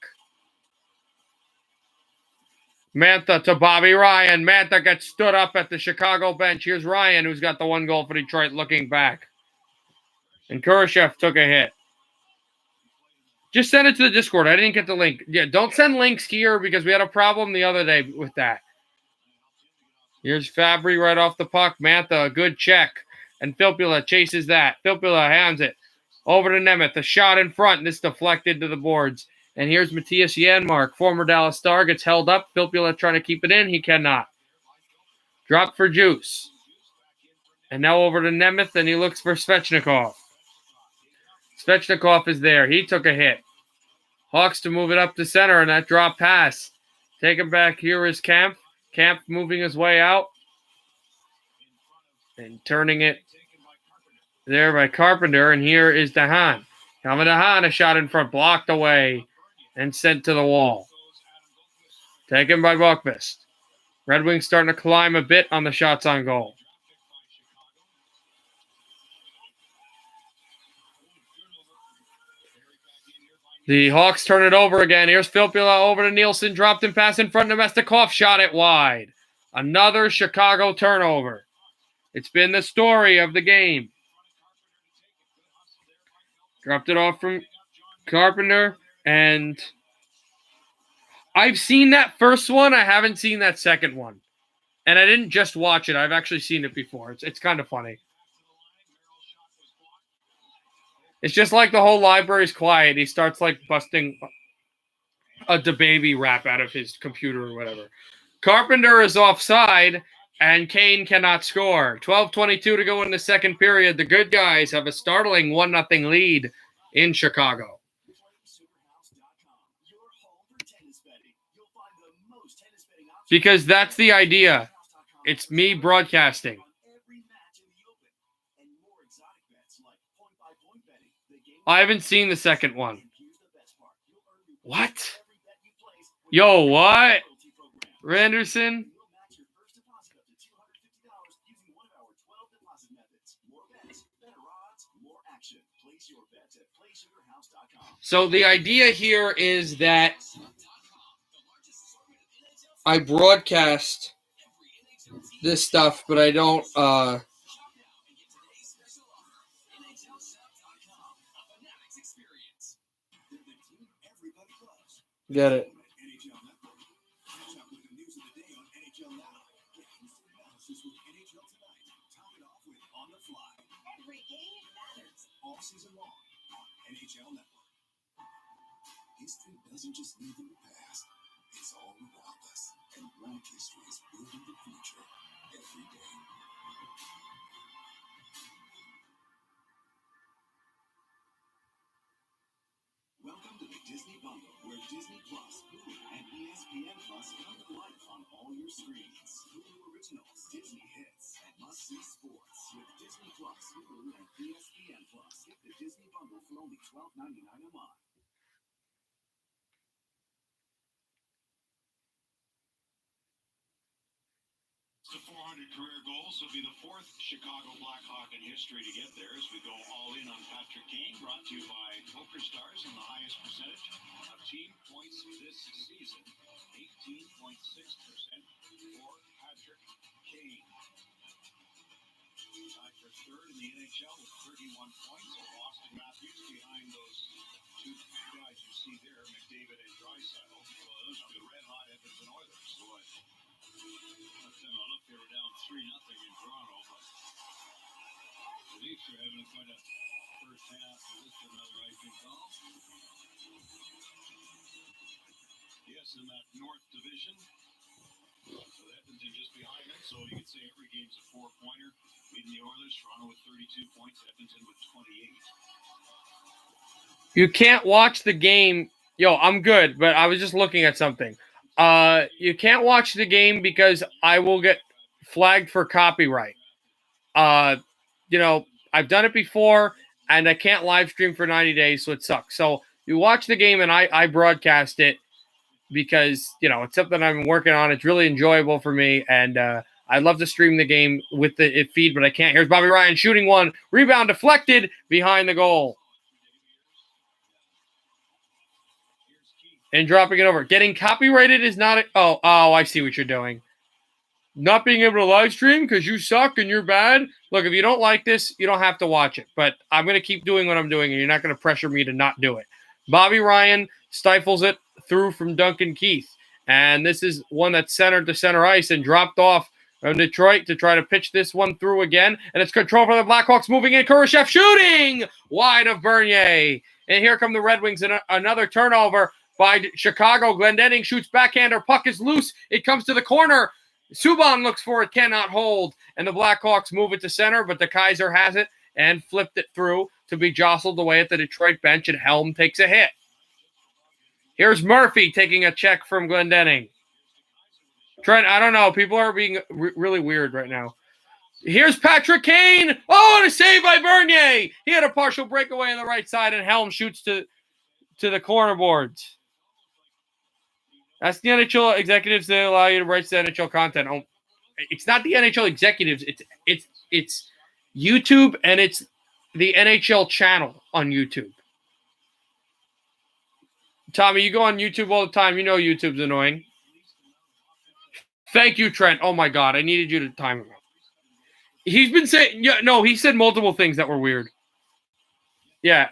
Mantha to Bobby Ryan. Mantha gets stood up at the Chicago bench. Here's Ryan, who's got the one goal for Detroit, looking back. And Kurashev took a hit. Just send it to the Discord. I didn't get the link. Yeah, don't send links here because we had a problem the other day with that. Here's Fabry right off the puck. Mantha, a good check. And Filppula chases that. Filppula hands it over to Nemeth. A shot in front. And this deflected to the boards. And here's Matthias Janmark, former Dallas Star, gets held up. Filppula trying to keep it in. He cannot. Drop for Juice. And now over to Nemeth, and he looks for Svechnikov. Svechnikov is there. He took a hit. Hawks to move it up to center, and that drop pass. Taken back. Here is Kampf. Kampf moving his way out. And turning it there by Carpenter, and here is DeHaan. Calvin DeHaan, a shot in front, blocked away and sent to the wall. Taken by Buckfist. Red Wings starting to climb a bit on the shots on goal. The Hawks turn it over again. Here's Filppula over to Nielsen. Dropped and pass in front. Nemestikov shot it wide. Another Chicago turnover. It's been the story of the game. Dropped it off from Carpenter. And I've seen that first one. I haven't seen that second one. And I didn't just watch it. I've actually seen it before. It's kind of funny. It's just like the whole library's quiet. He starts like busting a DaBaby rap out of his computer or whatever. Carpenter is offside, and Kane cannot score. 12:22 to go in the second period. The good guys have a startling 1-0 lead in Chicago. Because that's the idea. It's me broadcasting. I haven't seen the second one. What? Yo, what? Randerson? So the idea here is that I broadcast this stuff, but I don't get it. History doesn't just live in the past, it's all around us. And black history is building the future. every day. Welcome to the Disney Bundle, where Disney Plus, Hulu, and ESPN Plus come to life on all your screens. Hulu originals, Disney hits, and must-see sports with Disney Plus, Hulu, and ESPN Plus. Get the Disney Bundle for only $12.99 a month. To 400 career goals, will be the fourth Chicago Blackhawk in history to get there as we go all in on Patrick Kane, brought to you by Poker Stars and the highest percentage of team points this season, 18.6% for Patrick Kane. Tied for third in the NHL with 31 points. Austin Matthews behind those two guys you see there, McDavid and Draisaitl. Well, those are the red-hot Edmonton Oilers. Boy. Look, they were down 3-0 in Toronto, but the Leafs are having quite a first half. This is another icing call. Yes, in that North Division. So Edmonton just behind them, so you could say every game's a 4-pointer. Leading the Oilers, Toronto with 32 points, Edmonton with 28. You can't watch the game. Yo, I'm good, but I was just looking at something. You can't watch the game because I will get flagged for copyright. I've done it before, and I can't live stream for 90 days, so it sucks. So you watch the game, and I broadcast it because, it's something I've been working on. It's really enjoyable for me, and I'd love to stream the game with the feed, but I can't. Here's Bobby Ryan shooting one. Rebound deflected behind the goal. And dropping it over. Getting copyrighted is not oh, I see what you're doing. Not being able to live stream because you suck and you're bad. Look, if you don't like this, you don't have to watch it. But I'm going to keep doing what I'm doing, and you're not going to pressure me to not do it. Bobby Ryan stifles it through from Duncan Keith. And this is one that's centered to center ice and dropped off from Detroit to try to pitch this one through again. And it's controlled for the Blackhawks moving in. Kurashev shooting wide of Bernier. And here come the Red Wings and another turnover by Chicago. Glendening shoots backhander. Puck is loose. It comes to the corner. Subban looks for it, cannot hold. And the Blackhawks move it to center, but the Kaiser has it and flipped it through to be jostled away at the Detroit bench, and Helm takes a hit. Here's Murphy taking a check from Glendening. Trent, I don't know. People are being really weird right now. Here's Patrick Kane. Oh, and a save by Bernier. He had a partial breakaway on the right side, and Helm shoots to the corner boards. That's the NHL executives that allow you to write the NHL content. Oh, it's not the NHL executives. It's YouTube, and it's the NHL channel on YouTube. Tommy, you go on YouTube all the time. You know YouTube's annoying. Thank you, Trent. Oh, my God. I needed you to time him out. He's been saying... Yeah, no, he said multiple things that were weird. Yeah.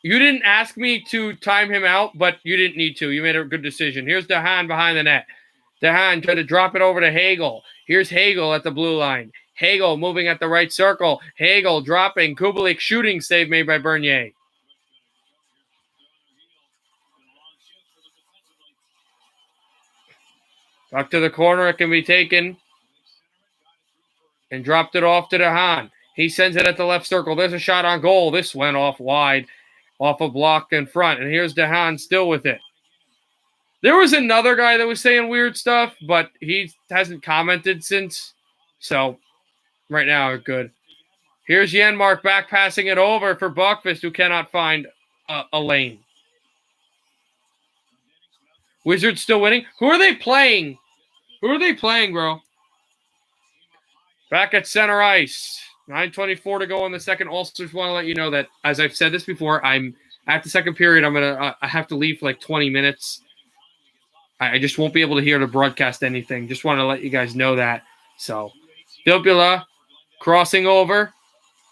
You didn't ask me to time him out, but you didn't need to. You made a good decision. Here's DeHaan behind the net. DeHaan tried to drop it over to Hagel. Here's Hagel at the blue line. Hagel moving at the right circle. Hagel dropping. Kubalik shooting, save made by Bernier. Back to the corner. It can be taken. And dropped it off to DeHaan. He sends it at the left circle. There's a shot on goal. This went off wide. Off a block in front. And here's DeHaan still with it. There was another guy that was saying weird stuff, but he hasn't commented since. So, right now, good. Here's Janmark back passing it over for Buckfist, who cannot find a lane. Wizards still winning? Who are they playing? Who are they playing, bro? Back at center ice. 9:24 to go in the second. Also, just want to let you know that, as I've said this before, I'm at the second period. I have to leave for like 20 minutes. I just won't be able to hear to broadcast anything. Just want to let you guys know that. So, Filppula crossing over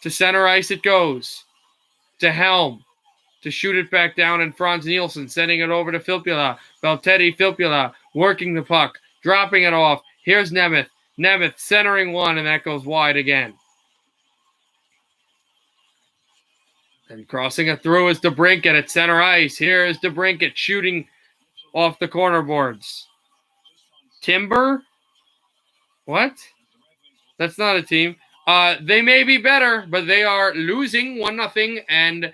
to center ice. It goes to Helm to shoot it back down, and Franz Nielsen sending it over to Filppula. Valtteri Filppula working the puck, dropping it off. Here's Nemeth. Nemeth centering one, and that goes wide again. And crossing it through is DeBrincat at center ice. Here is DeBrincat shooting off the corner boards. Timber? What? That's not a team. They may be better, but they are losing 1-0, and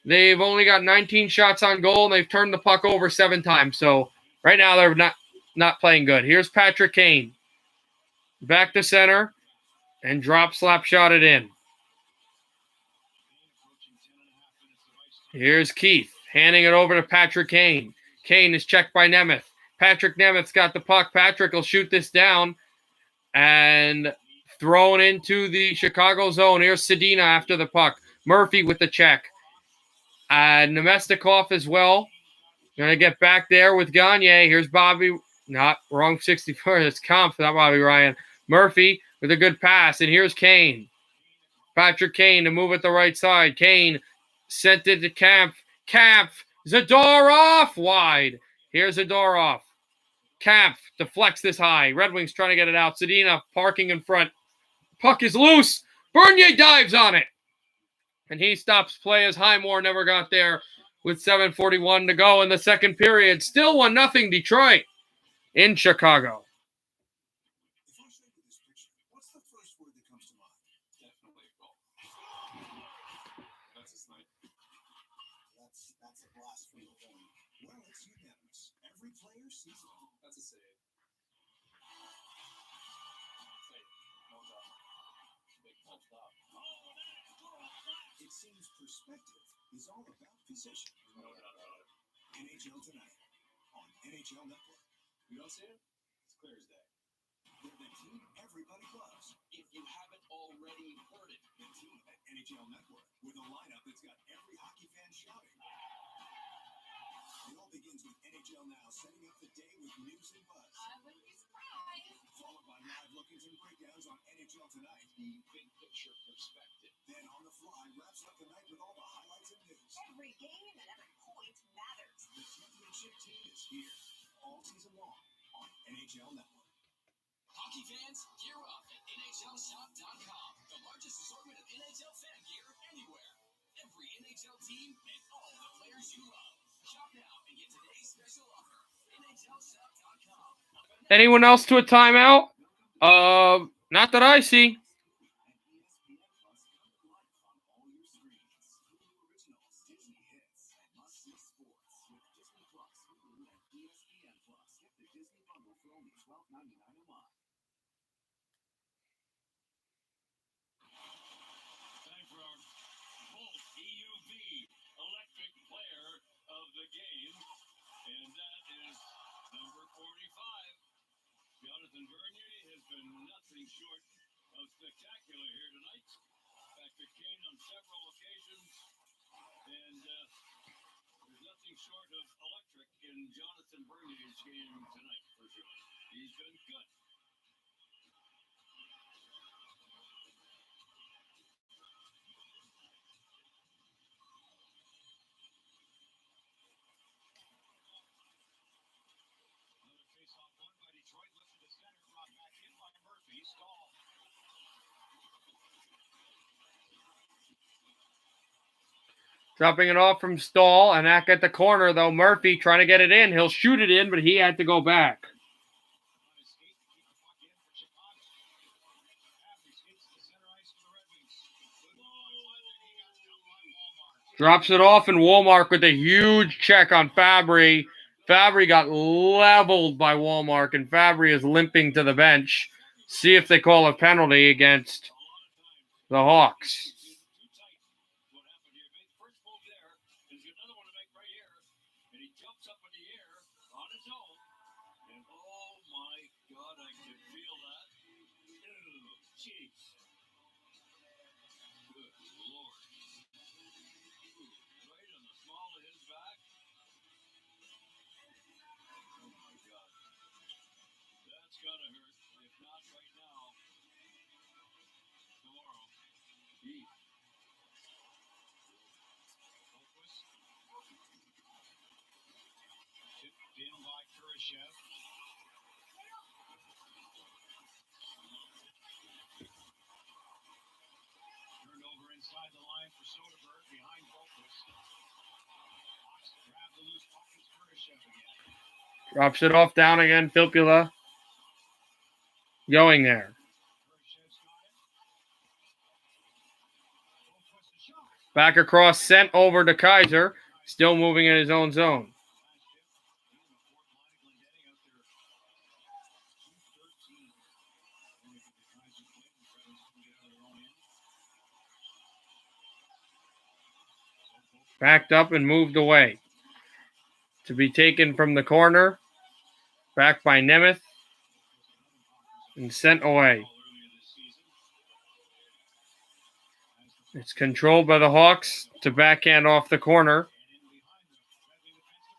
they've only got 19 shots on goal, and they've turned the puck over 7 times. So right now they're not playing good. Here's Patrick Kane. Back to center, and drop slap shot it in. Here's Keith, handing it over to Patrick Kane. Kane is checked by Nemeth. Patrick Nemeth's got the puck. Patrick will shoot this down, and thrown into the Chicago zone. Here's Sedina after the puck. Murphy with the check. Nemestikov as well. Going to get back there with Gagne. Here's Bobby. Not wrong 64. It's Kampf, not Bobby Ryan. Murphy with a good pass. And here's Kane. Patrick Kane to move at the right side. Kane sent it to Kampf. Kampf. Zadorov wide. Here's Zadorov. Kampf deflects this high. Red Wings trying to get it out. Sedina parking in front. Puck is loose. Bernier dives on it. And he stops play as Highmore never got there with 7:41 to go in the second period. Still 1-0 Detroit in Chicago. If I show you this picture, what's the first word that comes to mind? Definitely a goal. That's a snipe. That's a blast from the point. Well, it's unanimous. Every player sees it. That's a save. No doubt. Big punched up. It seems perspective is all about position. No doubt about it. NHL Tonight on NHL Network. You don't see it? It's clear as day. They're the team everybody loves. If you haven't already heard it, The team at NHL Network with a lineup that's got every hockey fan shouting. It all begins with NHL Now setting up the day with news and buzz. I wouldn't be surprised. Followed by live look-ins and breakdowns on NHL Tonight. the big picture perspective. Then on the fly wraps up the night with all the highlights and news. Every game and every point matters. The championship team is here all season long on NHL Network. Hockey fans, gear up at NHLShop.com. The largest assortment of NHL fan gear anywhere. Every NHL team and all the players you love. Shop now and get today's special offer. NHLShop.com. Anyone else to a timeout? Not that I see. Time for our Volt EUV electric player of the game, and that is number 45. Jonathan Bernier has been nothing short of spectacular here tonight. Patrick Kane on several occasions, and there's nothing short of electric in Jonathan Bernier's game tonight for sure. He's been good. Another face-off won by Detroit, lifted to center, brought back in by Murphy. Stall. Dropping it off from Stahl, and back at the corner, though. Murphy trying to get it in. He'll shoot it in, but he had to go back. On his skate to keep the puck in for Chicago. Avery skates to center ice for the Red Wings. Oh, I think he got jumped by Walmart. Drops it off, and Walmart with a huge check on Fabry. Fabry got leveled by Walmart, and Fabry is limping to the bench. See if they call a penalty against the Hawks. Too tight. What happened here? Big first move there. He's got another one to make right here. And he jumps up in the air on his own. And oh my God, I can feel that. Ew, jeez. Good Lord. Right on the small of his back. Oh my God. That's gotta hurt. If not right now, tomorrow. Gee. Hopeless. Tipped in by Kurashev. Turned over inside the line for Soderberg behind Boquist. Hawks grab the loose puck. It's Kurashev again. Drops it off down again. Filppula going there. Kurashev's got Back across, sent over to Kaiser. Still moving in his own zone. Backed up and moved away. To be taken from the corner. Back by Nemeth. And sent away. It's controlled by the Hawks to backhand off the corner.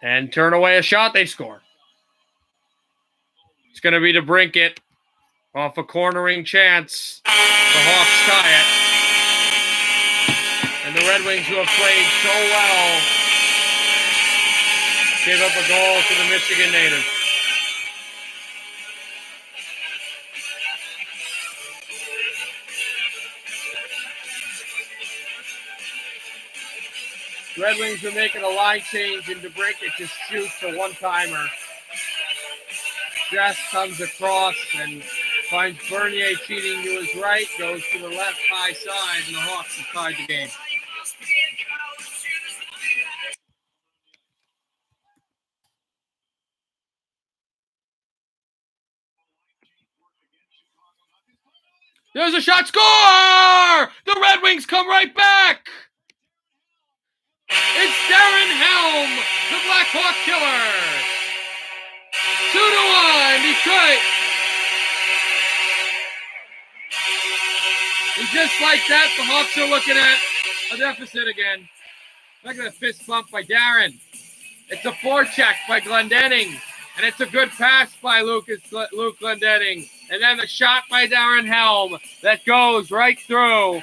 And turn away a shot, they score. It's going to be to Brinkett. Off a cornering chance. The Hawks tie it. And the Red Wings, who have played so well, gave up a goal to the Michigan native. Red Wings are making a line change, and DeBrincat just shoots a one-timer. Jess comes across and finds Bernier cheating to his right, goes to the left high side, and the Hawks have tied the game. There's a shot, score! The Red Wings come right back! It's Darren Helm, the Black Hawk killer. 2-1, Detroit. And just like that, the Hawks are looking at a deficit again. Look at a fist bump by Darren. It's a forecheck by Glendening. And it's a good pass by Luke Glendening. And then the shot by Darren Helm that goes right through.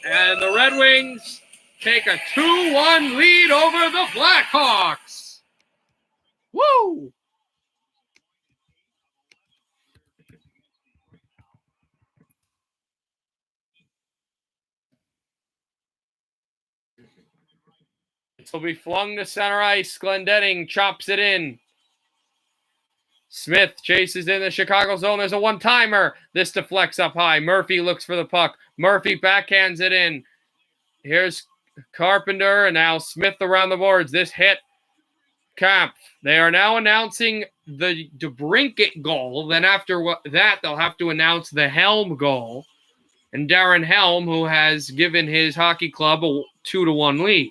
And the Red Wings take a 2-1 lead over the Blackhawks. Woo! This will be flung to center ice. Glendening chops it in. Smith chases in the Chicago zone. There's a one-timer. This deflects up high. Murphy looks for the puck. Murphy backhands it in. Here's Carpenter, and now Smith around the boards. This hit Kampf. They are now announcing the DeBrincat goal. Then after that, they'll have to announce the Helm goal. And Darren Helm, who has given his hockey club a 2-1 lead.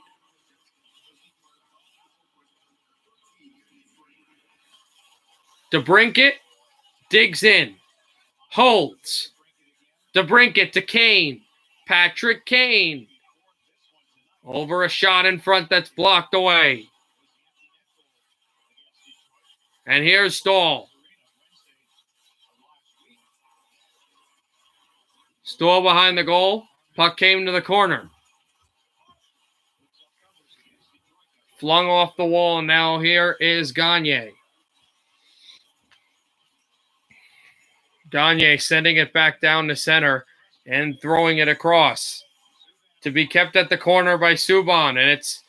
DeBrincat digs in. Holds. DeBrincat to Kane. Patrick Kane. Over a shot in front that's blocked away. And here's Stahl. Stahl behind the goal. Puck came to the corner. Flung off the wall. Now here is Gagne. Gagne sending it back down to center and throwing it across. To be kept at the corner by Subban. And it's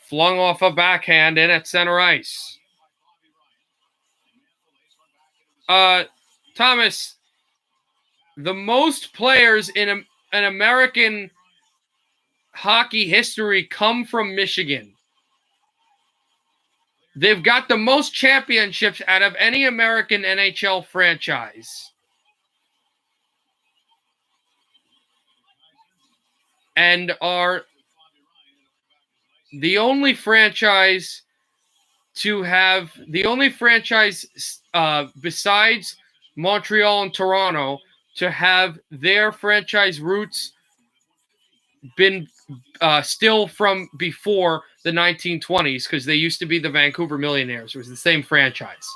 flung off a backhand in at center ice. Thomas, the most players in an American hockey history come from Michigan. They've got the most championships out of any American NHL franchise. And are the only franchise besides Montreal and Toronto to have their franchise roots been still from before the 1920s, because they used to be the Vancouver Millionaires. It was the same franchise.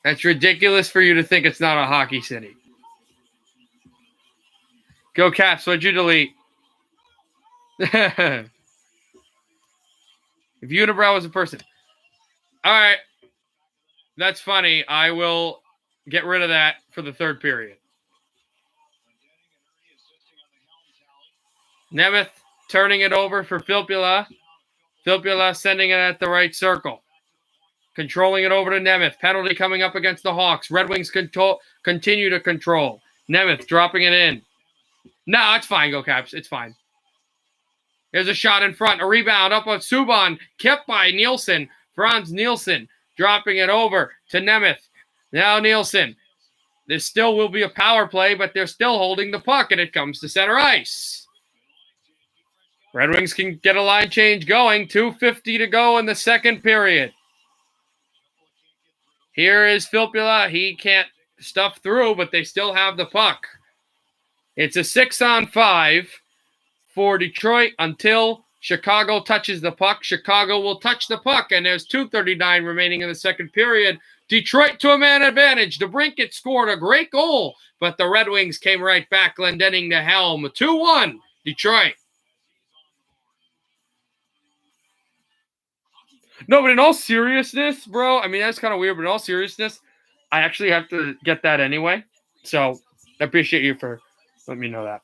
That's ridiculous for you to think it's not a hockey city. Go Caps, what'd you delete? If Unibrow was a person. All right. That's funny. I will get rid of that for the third period. Nemeth turning it over for Filppula. Filppula sending it at the right circle. Controlling it over to Nemeth. Penalty coming up against the Hawks. Red Wings continue to control. Nemeth dropping it in. No, it's fine. Go Caps. It's fine. Here's a shot in front. A rebound up on Subban. Kept by Nielsen. Franz Nielsen dropping it over to Nemeth. Now Nielsen. There still will be a power play, but they're still holding the puck, and it comes to center ice. Red Wings can get a line change going. 2:50 to go in the second period. Here is Filppula. He can't stuff through, but they still have the puck. It's a 6-on-5 for Detroit until Chicago touches the puck. Chicago will touch the puck, and there's 2:39 remaining in the second period. Detroit to a man advantage. DeBrincat scored a great goal, but the Red Wings came right back, Glendening the helm. 2-1, Detroit. No, but in all seriousness, bro, I mean, that's kind of weird, but in all seriousness, I actually have to get that anyway. So I appreciate you for letting me know that.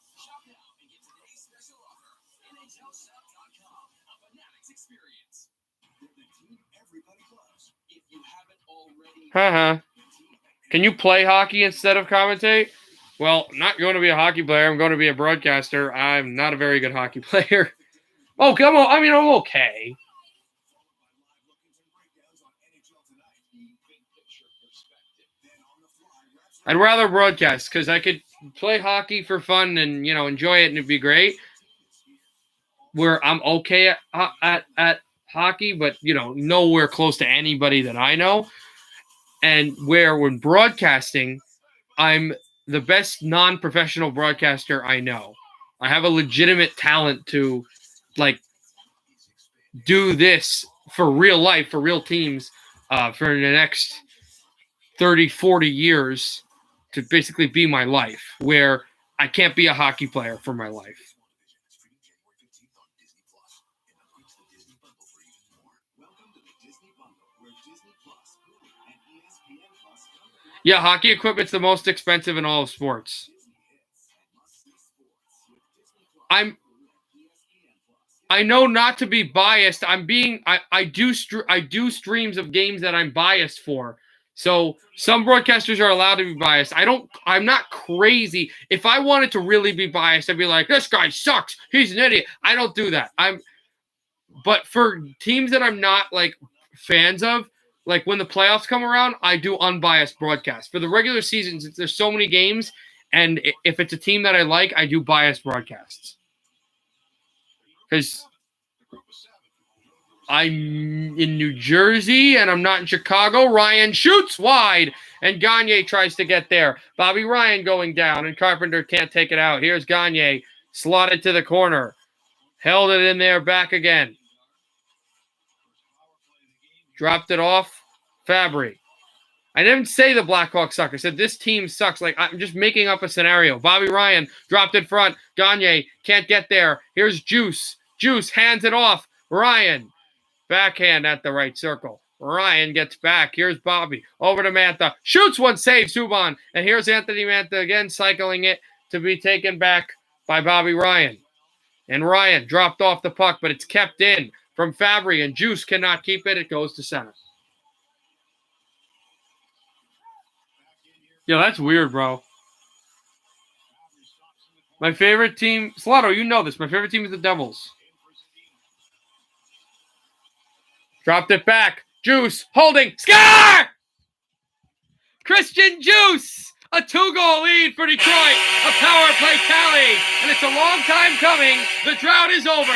Can you play hockey instead of commentate? Well, I'm not going to be a hockey player. I'm going to be a broadcaster. I'm not a very good hockey player. Oh, come on. I mean, I'm okay. I'd rather broadcast because I could play hockey for fun and, you know, enjoy it and it'd be great. Where I'm okay at hockey, but, you know, nowhere close to anybody that I know. And where when broadcasting, I'm the best non-professional broadcaster I know. I have a legitimate talent to, like, do this for real life, for real teams, for the next 30, 40 years to basically be my life, where I can't be a hockey player for my life. Yeah, hockey equipment's the most expensive in all of sports. I know not to be biased. I do streams of games that I'm biased for. So some broadcasters are allowed to be biased. I'm not crazy. If I wanted to really be biased, I'd be like, this guy sucks. He's an idiot. I don't do that. But for teams that I'm not like fans of, like when the playoffs come around, I do unbiased broadcast. For the regular season, since there's so many games, and if it's a team that I like, I do biased broadcasts. Because I'm in New Jersey and I'm not in Chicago. Ryan shoots wide, and Gagne tries to get there. Bobby Ryan going down, and Carpenter can't take it out. Here's Gagne, slotted to the corner. Held it in there, back again. Dropped it off. Fabry. I didn't say the Blackhawks suck. I said this team sucks. Like, I'm just making up a scenario. Bobby Ryan dropped it front. Gagne can't get there. Here's Juice. Juice hands it off. Ryan. Backhand at the right circle. Ryan gets back. Here's Bobby. Over to Mantha. Shoots one, save Subban. And here's Anthony Mantha again, cycling it to be taken back by Bobby Ryan. And Ryan dropped off the puck, but it's kept in from Fabry, and Juice cannot keep it. It goes to center. Yo, that's weird, bro. My favorite team, Slaughter, you know this. My favorite team is the Devils. Dropped it back. Juice holding. Score! Christian Juice! A 2-goal lead for Detroit. A power play tally. And it's a long time coming. The drought is over.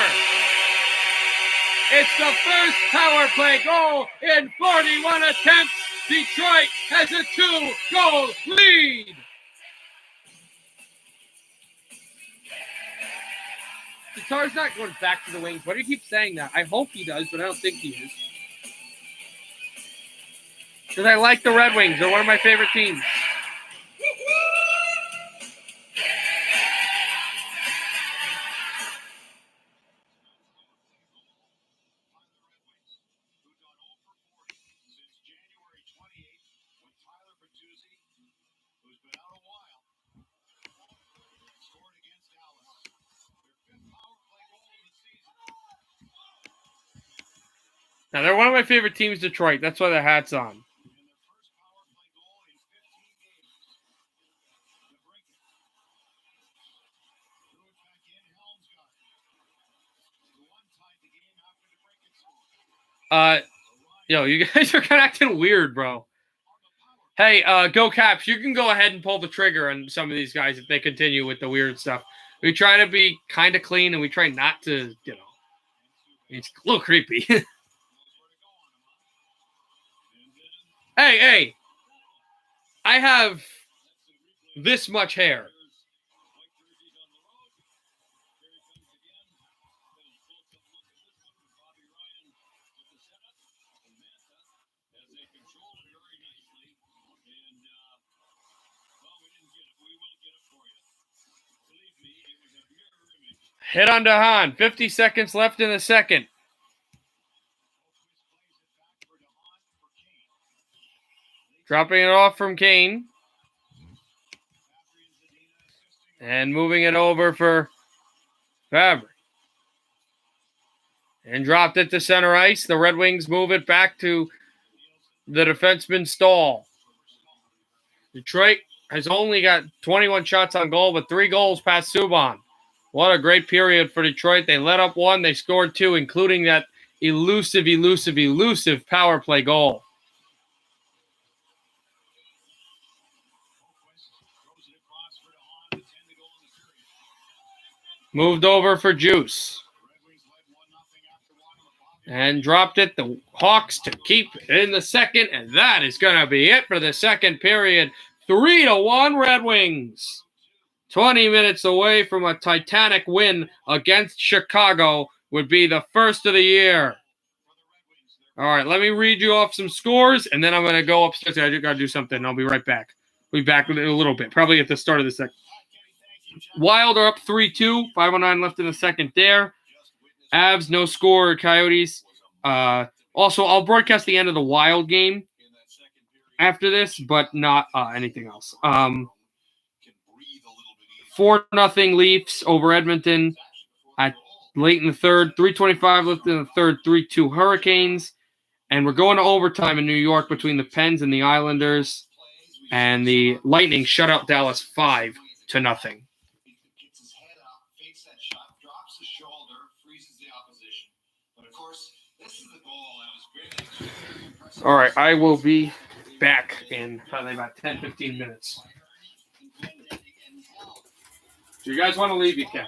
It's the first power play goal in 41 attempts. Detroit has a 2-goal lead. Tatar's not going back to the Wings. Why do you keep saying that? I hope he does, but I don't think he is. Because I like the Red Wings. They're one of my favorite teams. Now, they're one of my favorite teams, Detroit. That's why the hat's on. Yo, you guys are kind of acting weird, bro. Hey, go Caps. You can go ahead and pull the trigger on some of these guys if they continue with the weird stuff. We try to be kind of clean, and we try not to, it's a little creepy. Hey, I have this much hair. Hit on Dahan. 50 seconds left in the second. Dropping it off from Kane. And moving it over for Fabry. And dropped it to center ice. The Red Wings move it back to the defenseman Stahl. Detroit has only got 21 shots on goal, but 3 goals past Subban. What a great period for Detroit. They let up 1. They scored 2, including that elusive power play goal. Moved over for Juice. And dropped it. The Hawks to keep in the second. And that is going to be it for the second period. 3-1 Red Wings. 20 minutes away from a titanic win against Chicago would be the first of the year. All right, let me read you off some scores, and then I'm going to go upstairs. I got to do something. I'll be right back. We'll be back in a little bit, probably at the start of the second. Wild are up 3-2. 5:09 left in the second there. Avs, no score. Coyotes. Also, I'll broadcast the end of the Wild game after this, but not anything else. 4-0 Leafs over Edmonton at late in the third. 3:25 left in the third. 3-2 Hurricanes. And we're going to overtime in New York between the Pens and the Islanders. And the Lightning shut out Dallas 5-0. All right, I will be back in probably about 10-15 minutes. Do you guys want to leave? You can.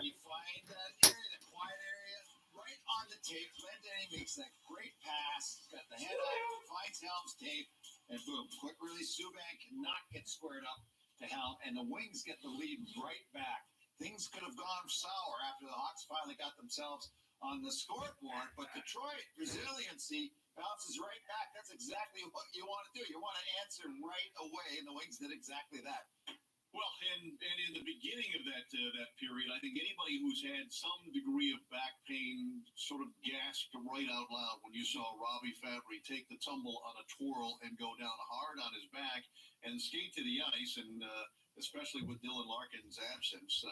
And boom, quick release. Subban cannot get squared up to Helm, and the Wings get the lead right back. Things could have gone sour after the Hawks finally got themselves on the scoreboard, but Detroit resiliency bounces right back. That's exactly what you want to do. You want to answer right away, and the Wings did exactly that. Well, and in the beginning of that period, I think anybody who's had some degree of back pain sort of gasped right out loud when you saw Robbie Fabry take the tumble on a twirl and go down hard on his back and skate to the ice. And especially with Dylan Larkin's absence,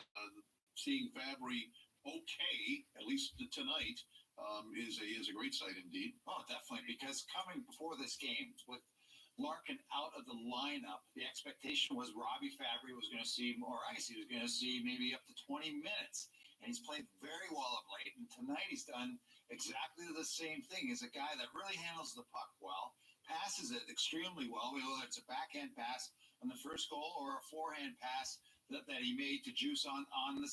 seeing Fabry okay, at least tonight, is a great sight indeed. Oh, definitely, because coming before this game with Larkin out of the lineup, the expectation was Robbie Fabry was going to see more ice. He was going to see maybe up to 20 minutes. And he's played very well of late. And tonight he's done exactly the same thing. He's a guy that really handles the puck well, passes it extremely well, whether it's a backhand pass on the first goal or a forehand pass that he made to Juice on the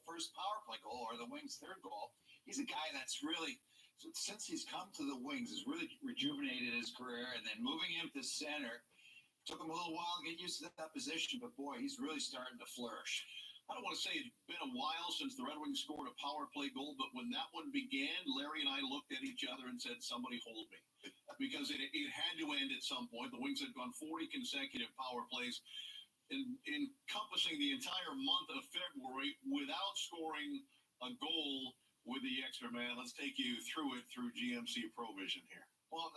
first power play goal or the Wings' third goal. He's a guy that's really, since he's come to the Wings, has really rejuvenated his career, and then moving him to center took him a little while to get used to that position, but boy, he's really starting to flourish. I don't want to say it's been a while since the Red Wings scored a power play goal, but when that one began, Larry and I looked at each other and said, somebody hold me. Because it had to end at some point. The Wings had gone 40 consecutive power plays, encompassing the entire month of February without scoring a goal with the extra man. Let's take you through it through GMC Provision here. Well,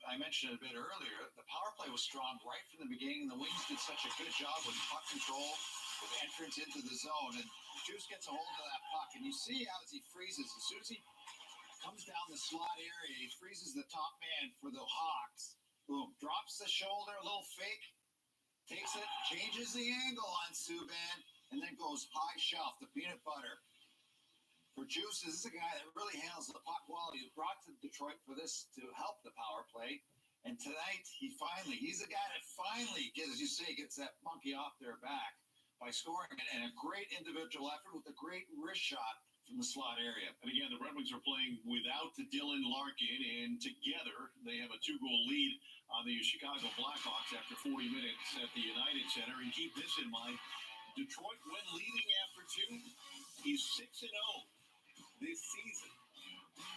I mentioned it a bit earlier. The power play was strong right from the beginning. The Wings did such a good job with puck control, with entrance into the zone, and Juice gets a hold of that puck, and you see how as he freezes, as soon as he Comes down the slot area. He freezes the top man for the Hawks. Boom. Drops the shoulder, a little fake. Takes it, changes the angle on Subban, and then goes high shelf, the peanut butter. For Juice, this is a guy that really handles the puck well. He was brought to Detroit for this to help the power play. And tonight, he's the guy that finally gets, as you say, gets that monkey off their back by scoring and a great individual effort with a great wrist shot from the slot area. And again, the Red Wings are playing without Dylan Larkin, and together they have a 2-goal lead on the Chicago Blackhawks after 40 minutes at the United Center. And keep this in mind, Detroit, when leading after 2, is 6-0 this season.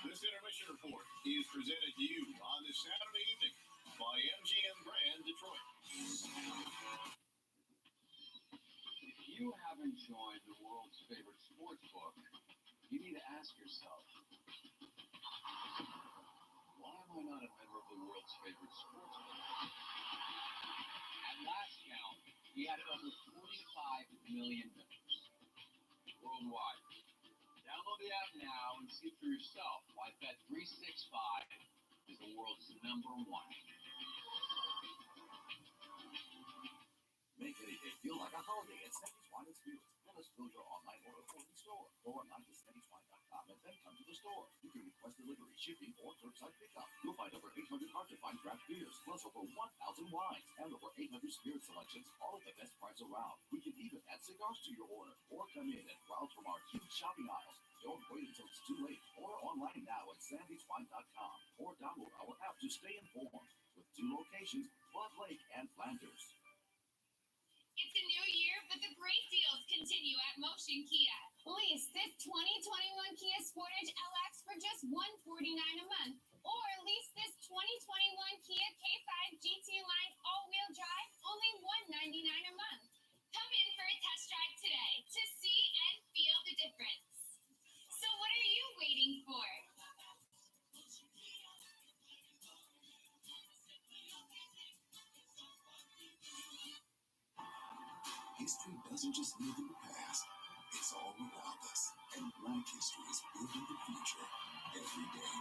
This intermission report is presented to you on this Saturday evening by MGM Grand Detroit. If you haven't joined the world's favorite sports book, you need to ask yourself, why am I not a member of the world's favorite sports book? At last count, we had over 45 million members worldwide. Download the app now and see for yourself why Bet365 is the world's #1. Make any day feel like a holiday at Sandy's Wine and Spirits. Let us fill your online order for the store. Go online to sandyswine.com and then come to the store. You can request delivery, shipping, or curbside pickup. You'll find over 800 hard-to-find craft beers, plus over 1,000 wines, and over 800 spirit selections, all at the best price around. We can even add cigars to your order, or come in and browse from our huge shopping aisles. Don't wait until it's too late. Order online now at sandyswine.com, or download our app to stay informed. With 2 locations, Blood Lake and Flanders. It's a new year, but the great deals continue at Motion Kia. Lease this 2021 Kia Sportage LX for just $149 a month. Or lease this 2021 Kia K5 GT Line all-wheel drive, only $199 a month. Come in for a test drive today to see and feel the difference. So what are you waiting for? History doesn't just live in the past, it's all around us. And Black history is building the future every day.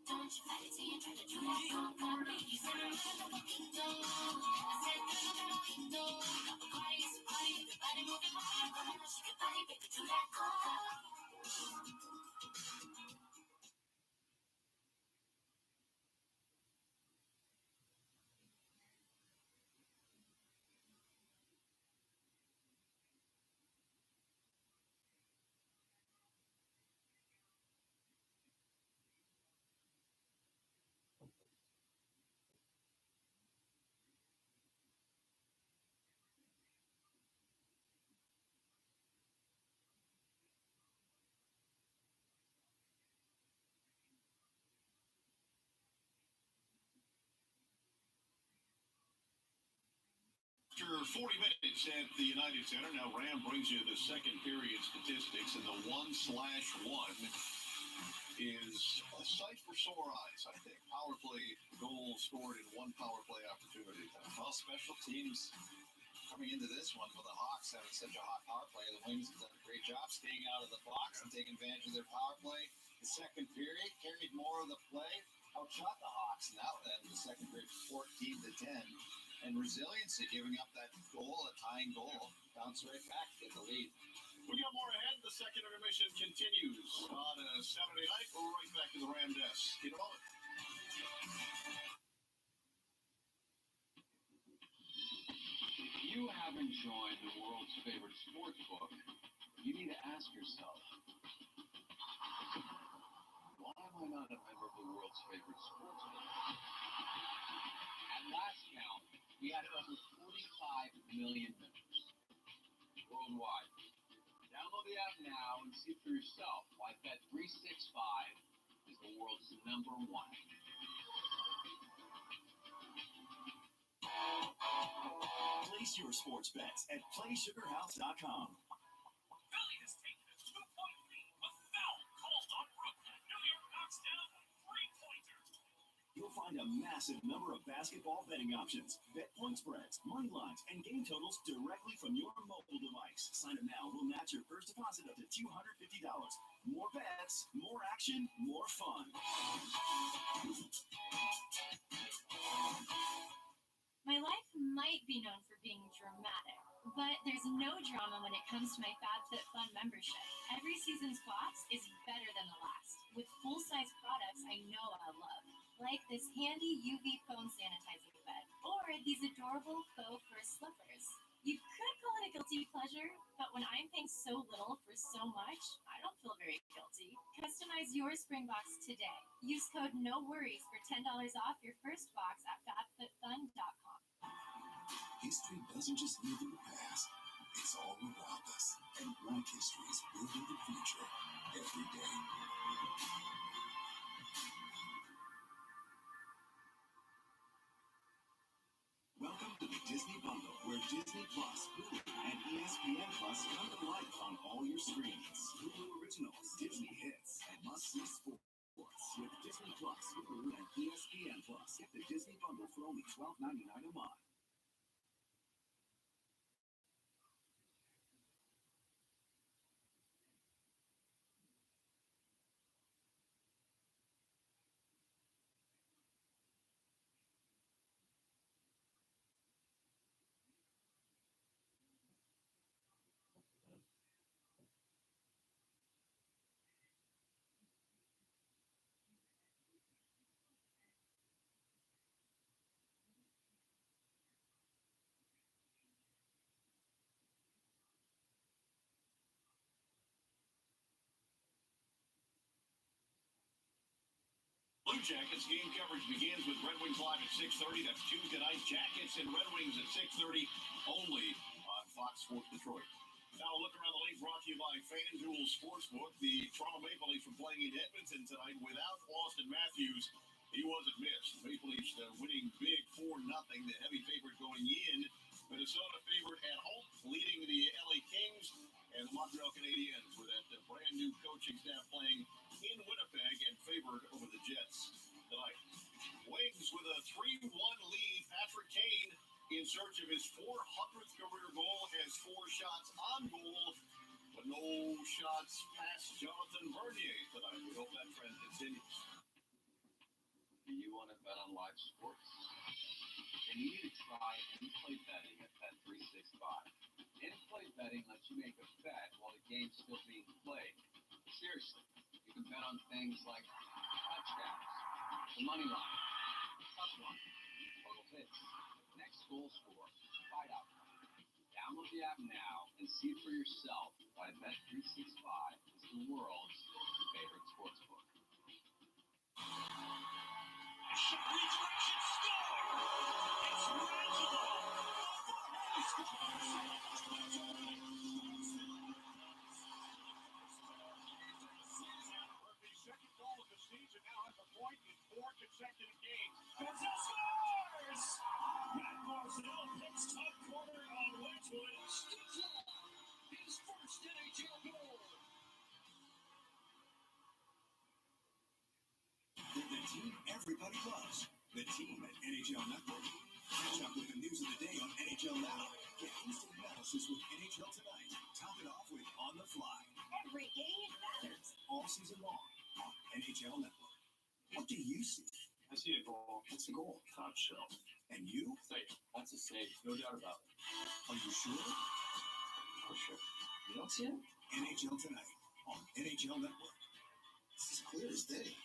Don't you fight it till you try to do that. You said I'm not a poquito. I said no, poquito. The party is a party, everybody moving on. Come on, shake your body, baby, do that. After 40 minutes at the United Center, now Ram brings you the second period statistics, and the 1/1 is a sight for sore eyes, I think. Power play goal scored in 1 power play opportunity. Well, special teams coming into this one with the Hawks having such a hot power play. The Wings have done a great job staying out of the box and taking advantage of their power play. The second period carried more of the play, outshot the Hawks. Now then, the second period 14-10. And resiliency, giving up that goal, a tying goal, bounce right back, get the lead. We got more ahead. The second intermission continues on a Saturday night. We're right back to the Ram desk in a moment. If you haven't joined the world's favorite sports book, you need to ask yourself, why am I not a member of the world's favorite sports book? At last count, we had over 45 million members worldwide. Download the app now and see for yourself why Bet365 is the world's #1. Place your sports bets at PlaySugarHouse.com. Philly has taken a 2-point lead. A foul called on Brooklyn. New York knocks down a 3-pointer. You'll find find a massive number of basketball betting options. Bet point spreads, money lines, and game totals directly from your mobile device. Sign up now. We'll match your first deposit up to $250. More bets, more action, more fun. My life might be known for being dramatic, but there's no drama when it comes to my FabFitFun membership. Every season's box is better than the last, with full-size products I know I'll love, like this handy UV phone sanitizing bed, or these adorable faux fur slippers. You could call it a guilty pleasure, but when I'm paying so little for so much, I don't feel very guilty. Customize your spring box today. Use code NOWORRIES for $10 off your first box at FabFitFun.com. History doesn't just live in the past, it's all around us. And Black history is building the future every day. Welcome to the Disney Bundle, where Disney Plus, Hulu, and ESPN Plus come to life on all your screens. Hulu Originals, Disney Hits, and must-see sports. With Disney Plus, Hulu, and ESPN Plus, get the Disney Bundle for only $12.99 a month. Blue Jackets game coverage begins with Red Wings live at 6:30. That's Tuesday night. Jackets and Red Wings at 6:30 only on Fox Sports Detroit. Now a look around the league brought to you by FanDuel Sportsbook. The Toronto Maple Leafs are playing in Edmonton tonight without Austin Matthews. He wasn't missed. Maple Leafs winning big 4-0. The heavy favorite going in. Minnesota favorite at home, leading the LA Kings and the Montreal Canadiens with that brand new coaching staff playing in Winnipeg and favored over the Jets tonight. Wings with a 3-1 lead. Patrick Kane in search of his 400th career goal has 4 shots on goal, but no shots past Jonathan Bernier tonight. We hope that trend continues. Do you want to bet on live sports? Then you need to try in-play betting at Bet365. In-play betting lets you make a bet while the game's still being played. Seriously, you can bet on things like touchdowns, the money line, touch line, total hits, next goal score, fight outcome. Download the app now and see for yourself why Bet365 is the world's favorite sportsbook. Shot redirection, score! It's Rangelo! Murphy's second goal of the season now has a point in 4 consecutive games. Barzal scores! Matt Barzal hits top corner on Wedgwood. His first NHL goal. The team everybody loves. The team at NHL Network. Catch up with the news of the day on NHL Now. Get instant analysis with NHL Tonight. Top it off with On the Fly. Every game matters. All season long on NHL Network. What do you see? I see a goal. What's the goal? Top shelf. And you? Safe. That's a safe. No doubt about it. Are you sure? For sure. You don't see it? NHL Tonight on NHL Network. It's as clear as day.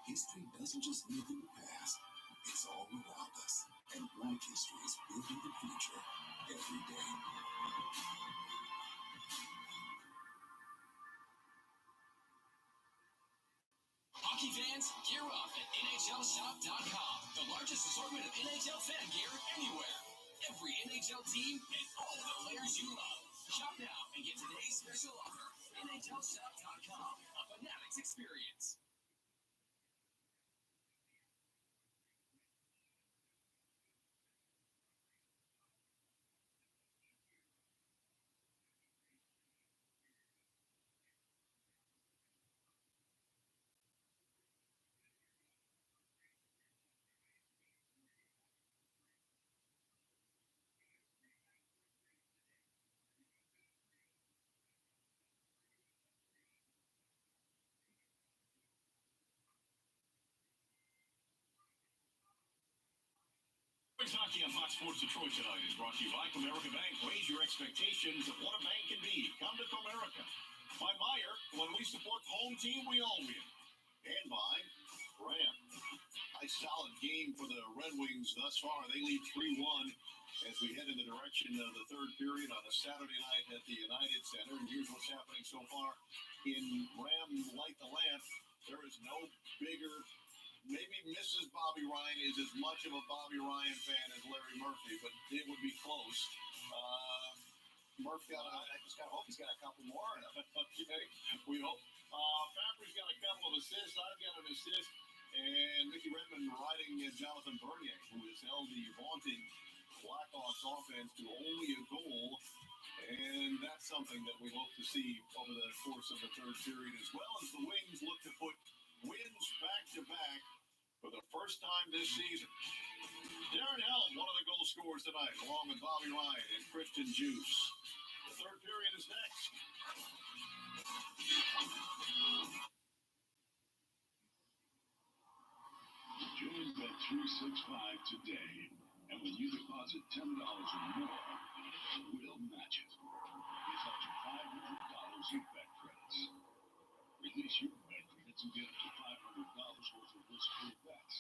History doesn't just live in the past, it's all around us. And Black history is building the future every day. Hockey fans, gear up at NHLShop.com. The largest assortment of NHL fan gear anywhere. Every NHL team and all the players you love. Shop now and get today's special offer. NHLShop.com, a Fanatics experience. Hockey on Fox Sports Detroit tonight is brought to you by Comerica Bank. Raise your expectations of what a bank can be. Come to Comerica. By Meyer, when we support the home team, we all win. And by Ram. Nice solid game for the Red Wings thus far. They lead 3-1 as we head in the direction of the third period on a Saturday night at the United Center. And here's what's happening so far in Ram Light the Lamp. There is no bigger, maybe Mrs. Bobby Ryan is as much of a Bobby Ryan fan as Larry Murphy, but it would be close. Murphy I just got to hope he's got a couple more. Okay, we hope. Fabry's got a couple of assists. I've got an assist. And Mickey Redmond riding Jonathan Bernier, who has held the vaunted Blackhawks offense to only a goal. And that's something that we hope to see over the course of the third period, as well as the Wings look to put wins back-to-back for the first time this season. Darren Helm, one of the goal scorers tonight, along with Bobby Ryan and Christian Juice. The third period is next. Join Bet365 today, and when you deposit $10 or more, we'll match it. It's up to $500 in bet credits. Release your bet credits and get up to $500 worth of risk-free bets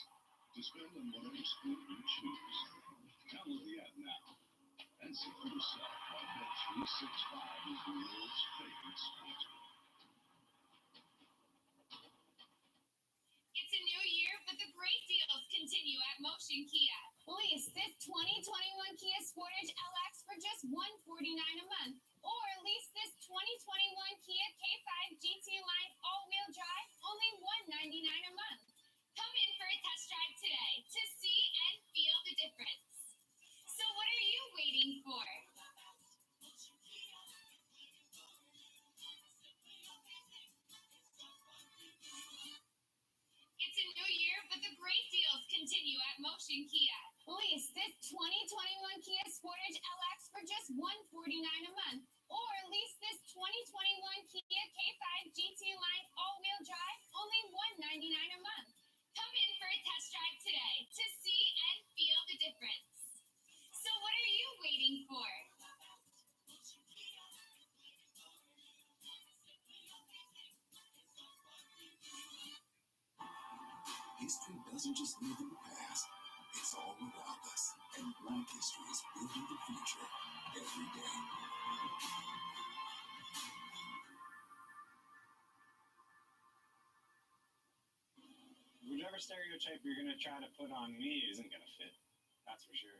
to spend on whatever sport you choose. Download the app now and see for yourself why Bet365 is the world's favorite sportsbook. It's a new year, but the great deals continue at Motion Kia. Lease this 2021 Kia Sportage LX for just $149 a month. Or lease this 2021 Kia K5 GT Line all-wheel drive, only $199 a month. Come in for a test drive today to see and feel the difference. So what are you waiting for? It's a new year, but the great deals continue at Motion Kia. Lease this 2021 Kia Sportage LX for just $149 a month. Or lease this 2021 Kia K5 GT Line all-wheel drive, only $199 a month. Come in for a test drive today to see and feel the difference. So what are you waiting for? History doesn't just live in the past, it's all around us. And Black history is building the future every day. Whatever stereotype you're going to try to put on me isn't going to fit. That's for sure.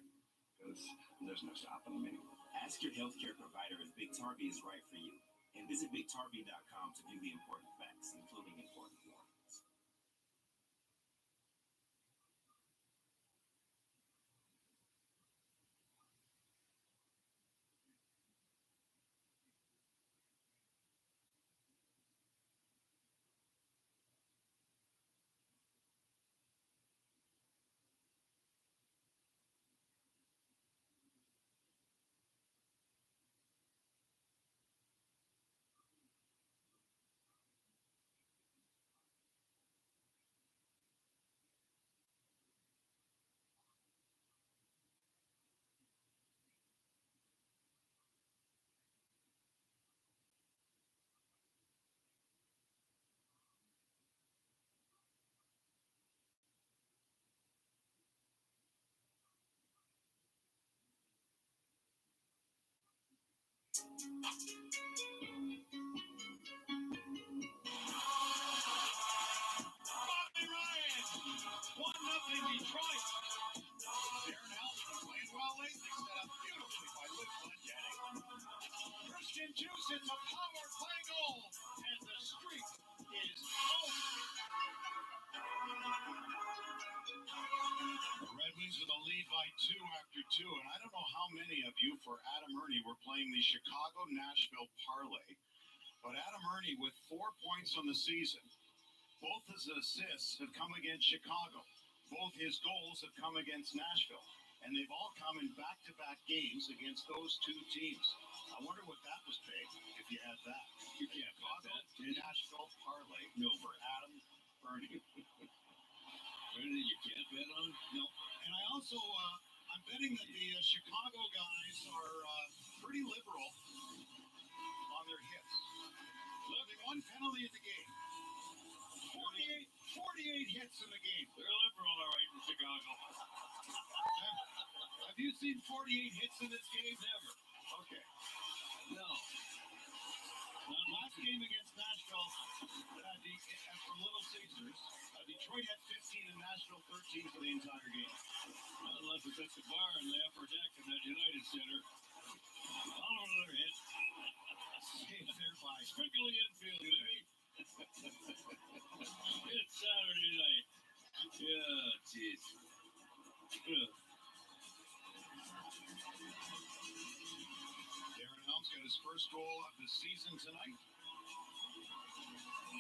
Because there's no stopping them anymore. Ask your healthcare provider if Big Tarby is right for you. And visit BigTarby.com to view the important facts, including important warnings. Bobby Ryan, 1-0 Detroit. Darren Helm playing well lately, set up beautifully by Luke Glendening. Christian Juice, it's a power play goal, and the streak is over. The Red Wings with a lead by 2 after 2, and I don't know how many of you for Adam Ernie were playing the Chicago-Nashville parlay, but Adam Ernie with 4 points on the season. Both his assists have come against Chicago. Both his goals have come against Nashville. And they've all come in back-to-back games against those two teams. I wonder what that was paid, if you had that. You can't bet that. Nashville parlay. No, for Adam Ernie. You can't bet on? No. And I also, I'm betting that the Chicago guys are pretty liberal on their hits. Only one penalty in the game. 48 hits in the game. They're liberal, all right, in Chicago. Have you seen 48 hits in this game? Never. Okay. No. Last game against Nashville, for Little Caesars, Detroit had 15 and Nashville 13 for the entire game. Unless it's at the bar in the upper deck in that United Center. All over their hit. Saved there by Sprinkle the infield, baby. It's Saturday night. Yeah, jeez. Darren Helms got his first goal of the season tonight.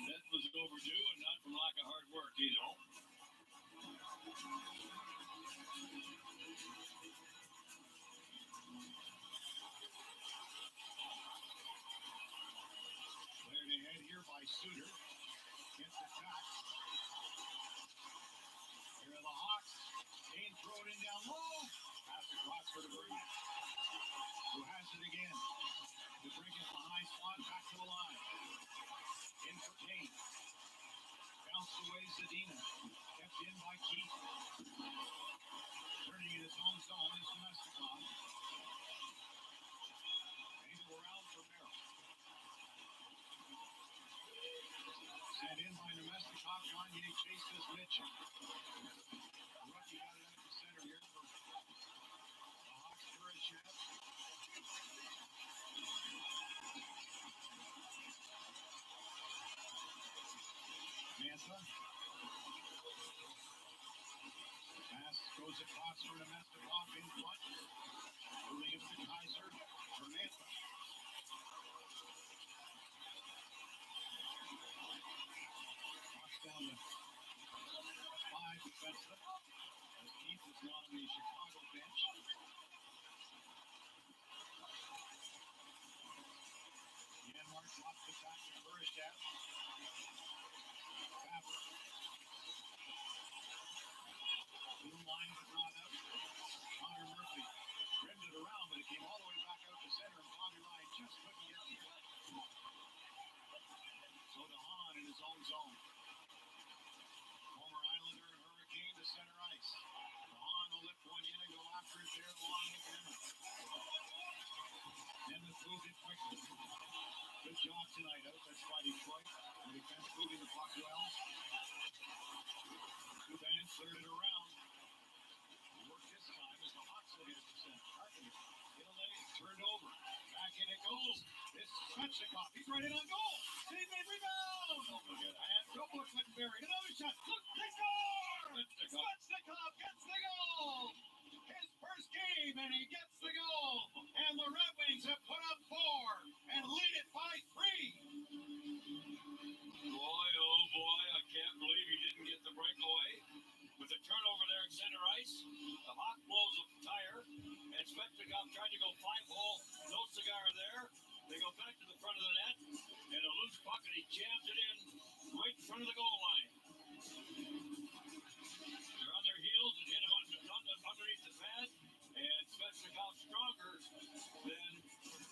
That was overdue and not from lack of hard work either. Cleared ahead here by Suter. Gets attacked. Here are the Hawks. Kane throw it in down low. Pass across for DeBrey. Who has it again? DeBrey gets the high spot back to the line. In for Kane. Bounced away Zadina. Kept in by Keith. Turning in his own zone is Domestikov. Angle around for Merrill. Sent in by Domestikov. Gagne chases Mitchell. Rookie got it at the center here for the Hawks. Kurashev. Mantha. Pass goes across for Domestikov in front. Moving it to Kaiser for Mantha. Hawks down to 5 defensemen. As Keith is on the Chicago bench. Janmark drops it back to Kurashev. Paffer. Blue line is brought up. Connor Murphy rimmed it around, but it came all the way back out to center, and Bobby Ryan just couldn't get to it. So DeHaan in his own zone. Former Islander and Hurricane to center ice. DeHaan will lift one in and go after it there along with Nemeth. Nemeth moved it quickly. Good job tonight out there by Detroit. The defense moving the puck well. Subban cleared it around. Worked this time as the Hawks will get it to center. Carpenter. Turned over. Back in it goes. This is Svechnikov. He's right in on goal. Save made rebound. Oh, look at that. Don't look like buried. Another shot. Look, they score! Svechnikov gets the goal. His first game, and he gets the goal. And the Red Wings have put up 4 and lead it by 3. Boy, oh boy, I can't believe he didn't get the breakaway. With the turnover there at center ice, the Hawk blows a tire, and Svechnikov tried to go 5-hole, no cigar there. They go back to the front of the net, and a loose puck, and he jams it in right in front of the goal line. They're on their heels and hit him underneath the pad, and Svechnikov stronger than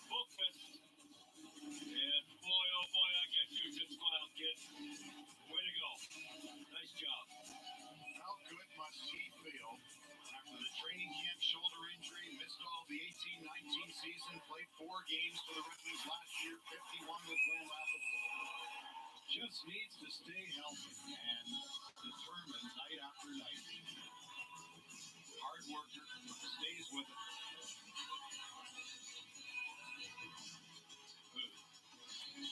Bookfist. And boy, oh boy, I get you, just smile, kid. Way to go. Nice job. How good must he feel after the training camp shoulder injury, missed all the 18-19 season, played 4 games for the Red Wings last year, 51 with Grand Rapids. Just needs to stay healthy and determined night after night. Hard worker, stays with it.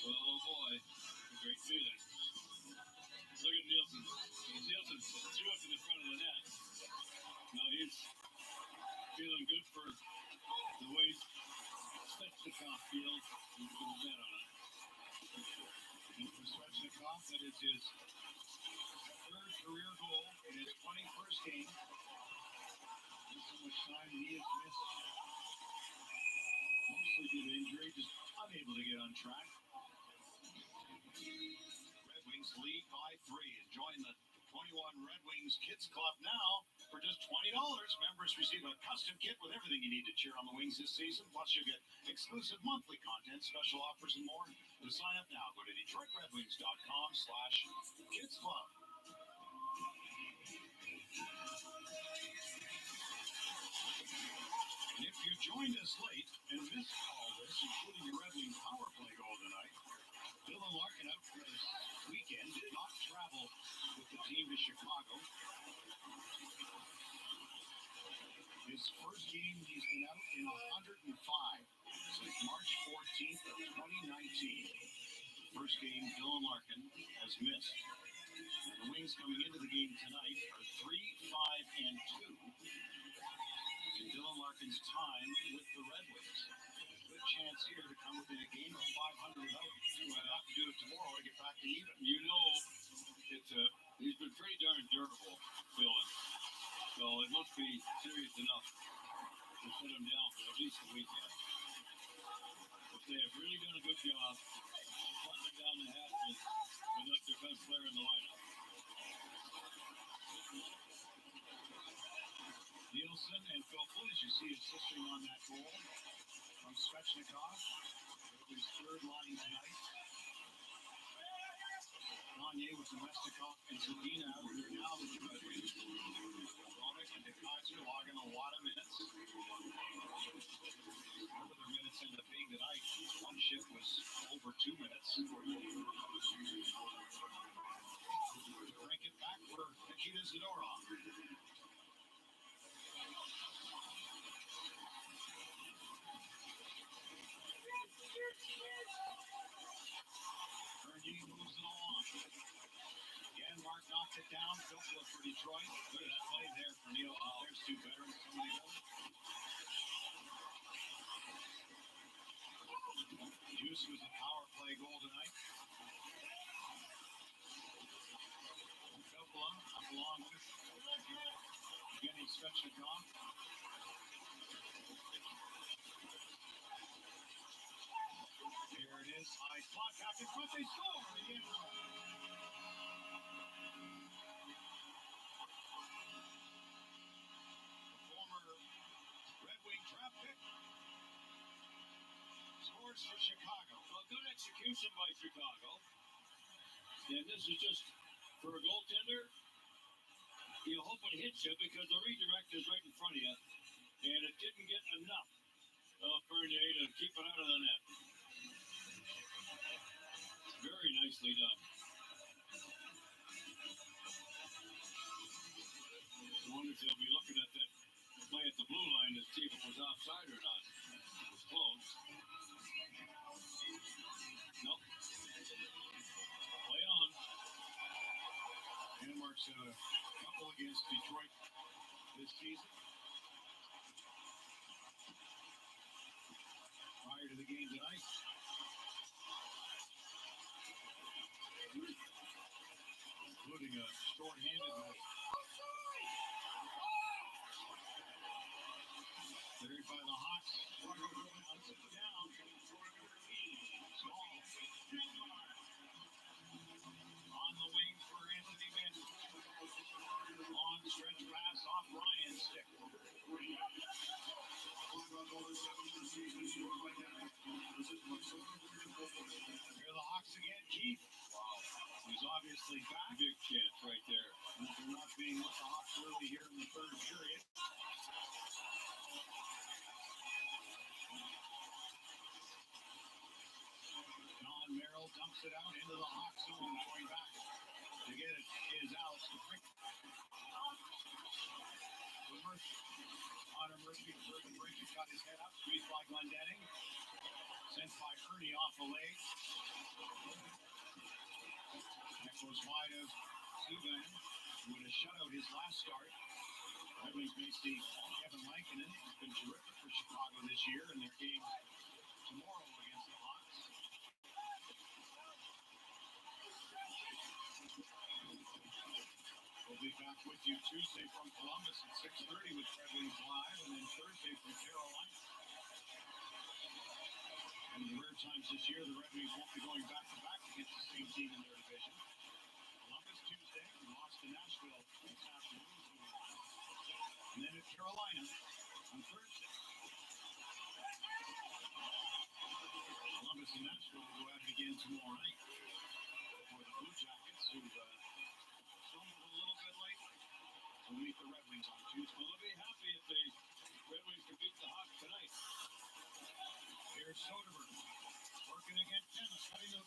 Oh boy, a great feeling. Look at Nielsen. Nielsen threw it to the front of the net. Now he's feeling good for the way Svechnikov feels. He's put his net on it. And for Svechnikov, that is his 3rd career goal in his 21st game. Just so much time he has missed. Mostly due to injury, just unable to get on track. Red Wings lead by 3 and join the 21 Red Wings Kids Club now For just $20, members receive a custom kit with everything you need to cheer on the Wings this season. Plus, you'll get exclusive monthly content, special offers, and more. To sign up now, go to DetroitRedWings.com/KidsClub. And if you joined us late and missed all this, including your Red Wing power play goal tonight, Dylan Larkin out for this weekend did not travel with the team to Chicago. His first game he's been out in 105 since March 14th of 2019. First game Dylan Larkin has missed. And the Wings coming into the game tonight are 3-5-2. In Dylan Larkin's time with the Red Wings. Good chance here to come within a game of 500 out. He'll have to do it tomorrow to get back to even. You know, he's been pretty darn durable, Dylan. So it must be serious enough to set him down for at least a weekend. But they have really done a good job of buttoning down the hatches without their best player in the lineup. Nielsen and Phil Foote, you see, assisting on that goal from Svechnikov. His third line tonight. Gagne with Domestikov and Zadina out there now. The two veterans. Romick and Nikaiser logging a lot of minutes. Over their minutes in the league tonight. One shift was over 2 minutes. Break it back for Nikita Zadorov. Bernier moves it along. Again, Mark knocked it down. Filtler for Detroit. Look at that play there for Neil. There's two veterans coming together. Juice was a power play goal tonight. Filtler up along with Evgeny Svechnikov. Here it is. High slot back in front. They score again. The former Red Wing draft pick scores for Chicago. Well, good execution by Chicago. And this is just for a goaltender. You hope it hits you because the redirect is right in front of you. And it didn't get enough of Bernier to keep it out of the net. Very nicely done. I wonder if they'll be looking at that play at the blue line to see if it was offside or not. It was close. Nope. Play on. Denmark's had a couple against Detroit this season. Prior to the game tonight. Including a short-handed one. Carried by the Hawks. Down. Small. On the wing for Anthony Benson. Long stretch pass off Ryan's stick. Here are the Hawks again. Keith. Wow. He's obviously back. Big chance right there. After not being with the Hawks early here in the third period. John Merrill dumps it out into the Hawk zone. Going back to get it is Alex DeBrink. Connor Murphy, third and break. He's got his head up. Squeezed by Glendening. Sent by Ernie off a leg. That goes wide of Subban, who would have shut out his last start. Red Wings basically Kevin Lankinen has been terrific for Chicago this year in their game tomorrow against the Hawks. We'll be back with you Tuesday from Columbus at 6:30 with Red Wings Live, and then Thursday from Carolina. And in rare times this year, the Red Wings won't be going back-to-back against the same team in their division. Columbus Tuesday, and lost to Nashville this afternoon.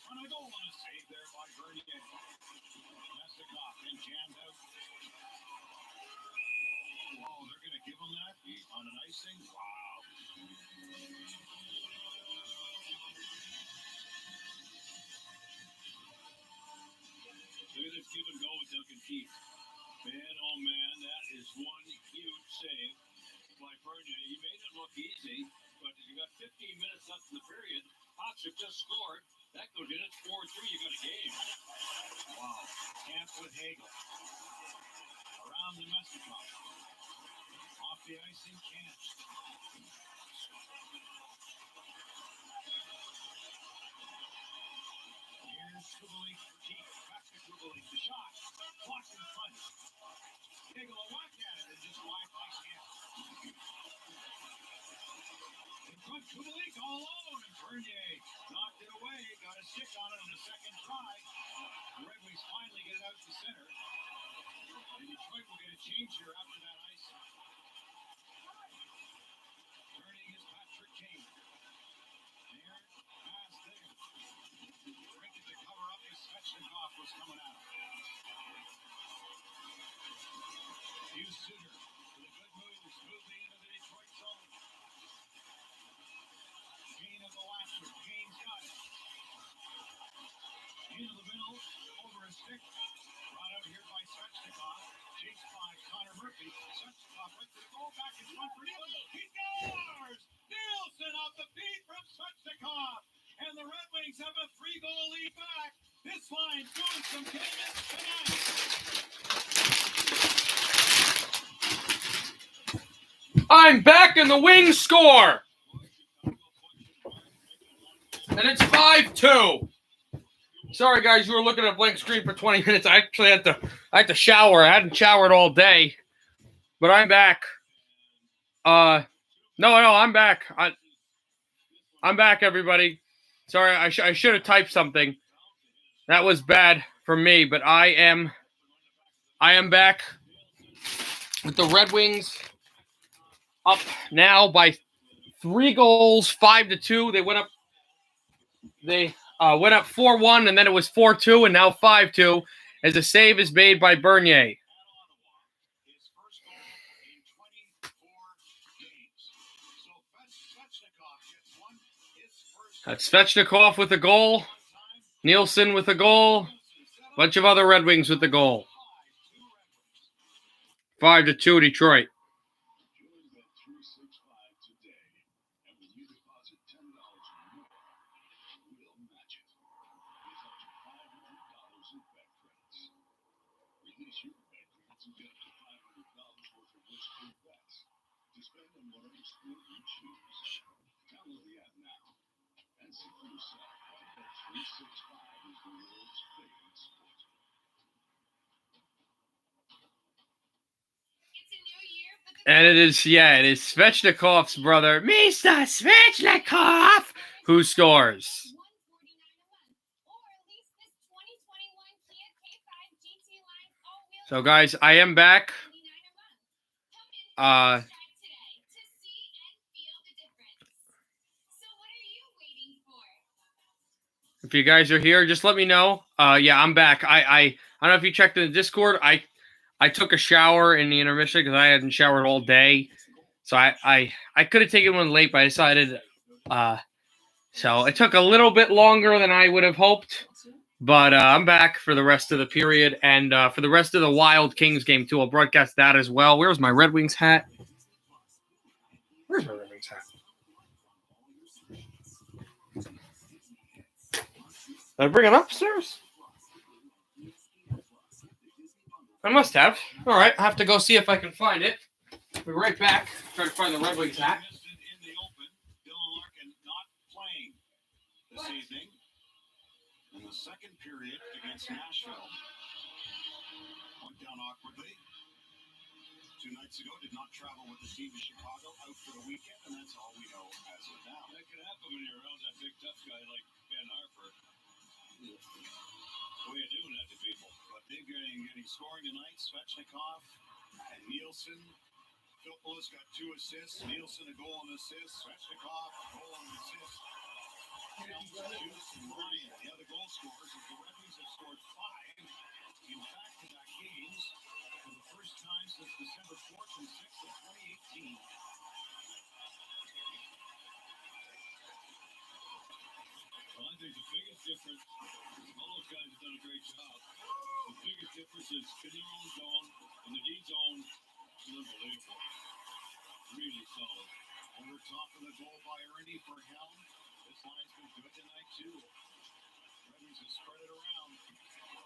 On a goal and a save there by Bernier. Mestikov and jammed out. Oh, they're going to give him that on an icing? Wow. Look at this give and go with Duncan Keith. Man, oh man, that is one huge save by Bernier. He made it look easy, but you got 15 minutes left in the period. Hawks have just scored. That goes in. It's 4-3. You got a game. Wow. Camp with Hagel. Around the Mestikov. Off the icing, Camp. Here's Kubalik for Keith. Back to Kubalik. The shot. Blocked in front. Hagel a whack at it and just wide by Camp. In front, Kubalik all alone. And Bernier knocked it away. Got a stick on it on the second try. The Red Wings finally get it out to center. And Detroit will get a change here after that ice. Turning is Patrick Kane. There, pass there. Drinking to cover up as Svechnikov was coming out. Hughes Suter with a good move, smoothly into the Detroit zone. Kane of the Lasher. Kane's got it. Into the middle, over a stick. Brought out here by Svechnikov. Chased by Connor Murphy. Svechnikov right to the goal, back in front for Nielsen. He scores! Nielsen off the feet from Svechnikov. And the Red Wings have a 3-goal lead back. This line's doing some damage tonight. I'm back and the Wings score. And it's 5-2. Sorry, guys, you were looking at a blank screen for 20 minutes. I actually had to shower. I hadn't showered all day, but I'm back. No, I'm back. I'm back, everybody. Sorry, I should have typed something. That was bad for me, but I am back with the Red Wings up now by 3 goals, 5-2. They went up. They went up 4-1, and then it was 4-2, and now 5-2 as a save is made by Bernier. That's Svechnikov with a goal. Nielsen with a goal. Bunch of other Red Wings with the goal. 5-2 Detroit. And it is Svechnikov's brother, Mr. Svechnikov, who scores. So, guys, I am back. If you guys are here, just let me know. Yeah, I'm back. I don't know if you checked in the Discord. I took a shower in the intermission because I hadn't showered all day. So I could have taken one late, but I decided. So it took a little bit longer than I would have hoped. But I'm back for the rest of the period and for the rest of the Wild Kings game, too. I'll broadcast that as well. Where's my Red Wings hat? Where's my Red Wings hat? Did I bring it upstairs? I must have. All right, I have to go see if I can find it. Be right back. Try to find the Red Wings hat. In the open, Dylan Larkin not playing this evening in the second period against Nashville. Went down awkwardly. 2 nights ago, did not travel with the team to Chicago, out for the weekend, and that's all we know as of now. That could happen when you're around that big tough guy like Ben Harper. The way of doing that to people. But they're getting scoring tonight. Svechnikov and Nielsen. Filppula's got 2 assists. Nielsen a goal and assist. Svechnikov a goal and assist. The goal scorers as the Red Wings have scored 5 in back-to-back games for the first time since December 4th and 6th of 2018. Well, I think the biggest difference, all those guys have done a great job. The biggest difference is in their own zone, in the D zone, it's unbelievable. Really solid. Over top of the goal by Ernie for Helm. This line's been good tonight, too. Red Wings have spread it around.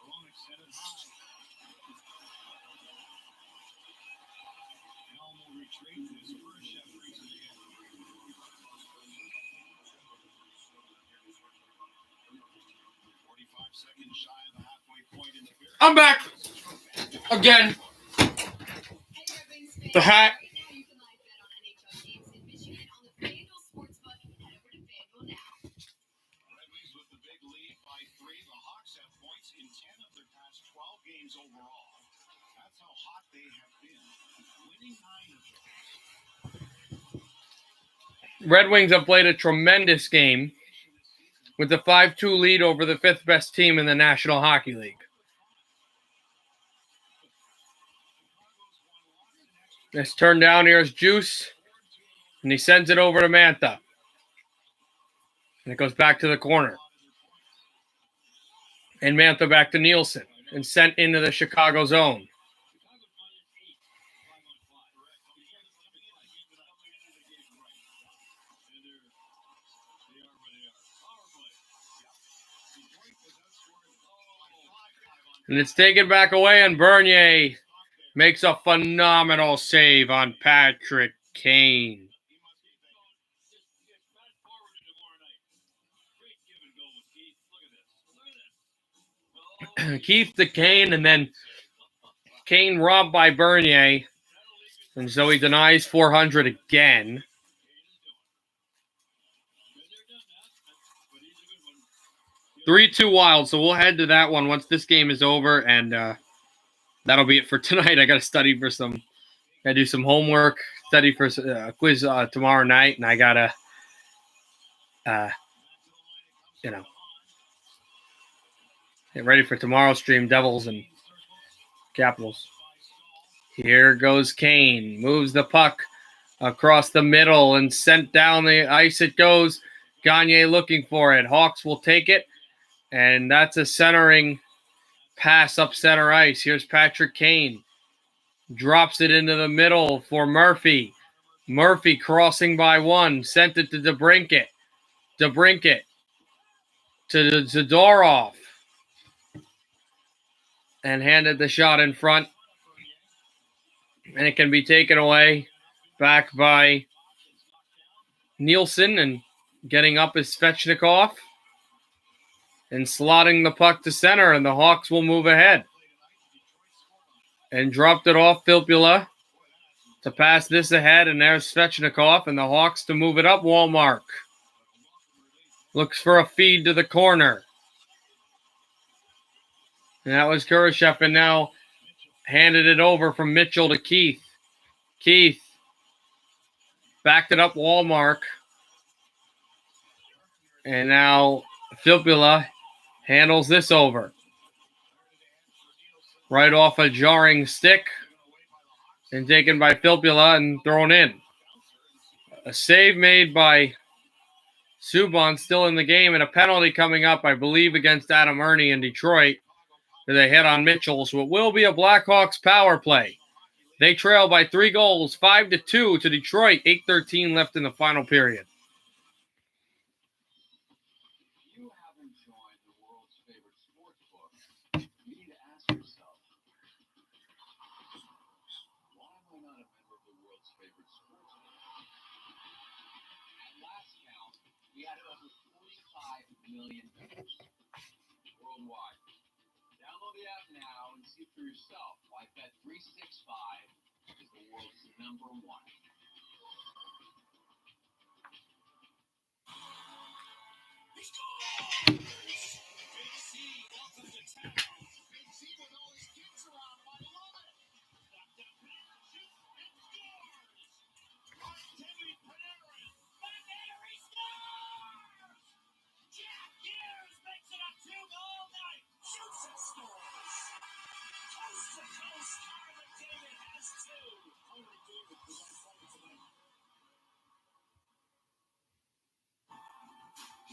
Hronek sent it high. Helm will retreat. This first shot brings it in. 45 seconds shy of the halfway point in the period. I'm back again. The hat. Overall. That's how hot they have been. Winning 9 of them. Red Wings have played a tremendous game with a 5-2 lead over the 5th best team in the National Hockey League. It's turned down. Here's Juice, and he sends it over to Mantha. And it goes back to the corner. And Mantha back to Nielsen and sent into the Chicago zone. And it's taken back away, and Bernier makes a phenomenal save on Patrick Kane. Keith to Kane, and then Kane robbed by Bernier. And so he denies 400 again. 3-2 Wild, so we'll head to that one once this game is over, and that'll be it for tonight. I got to study for some, got to do some homework, study for a quiz tomorrow night, and I got to, get ready for tomorrow's stream, Devils and Capitals. Here goes Kane, moves the puck across the middle and sent down the ice it goes. Gagne looking for it. Hawks will take it, and that's a centering pass up center ice. Here's Patrick Kane. Drops it into the middle for Murphy. Murphy crossing by one. Sent it to DeBrincat. DeBrincat to Zadorov. And handed the shot in front. And it can be taken away. Back by Nielsen, and getting up is Svechnikov. And slotting the puck to center, and the Hawks will move ahead. And dropped it off Filppula to pass this ahead, and there's Svechnikov, and the Hawks to move it up. Wallmark looks for a feed to the corner. And that was Kurashev, and now handed it over from Mitchell to Keith. Keith backed it up Wallmark. And now Filppula handles this over. Right off a jarring stick. And taken by Filppula and thrown in. A save made by Subban, still in the game, and a penalty coming up, I believe, against Adam Ernie in Detroit. They hit on Mitchell, so it will be a Blackhawks power play. They trail by 3 goals, 5-2 to Detroit. 8:13 left in the final period. You haven't joined the world's favorite sports book. You need to ask yourself, why am I not a member of the world's favorite sports book? At last count, we had over 45 million members worldwide. Download the app now and see for yourself why Bet365 is the world's #1.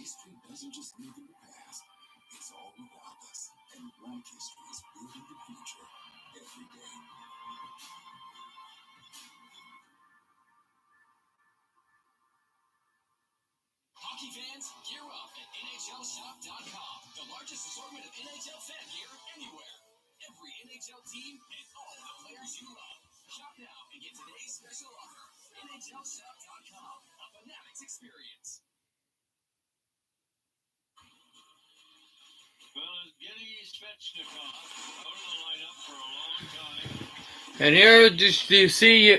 History doesn't just live in the past, it's all around us. And Black history is building the future every day. Hockey fans, gear up at NHLShop.com. The largest assortment of NHL fan gear anywhere. Every NHL team and all the players you love. Shop now and get today's special offer. NHLShop.com, a Fanatics experience. Well, Evgeny Svechnikov out of the lineup for a long time. And here, just you see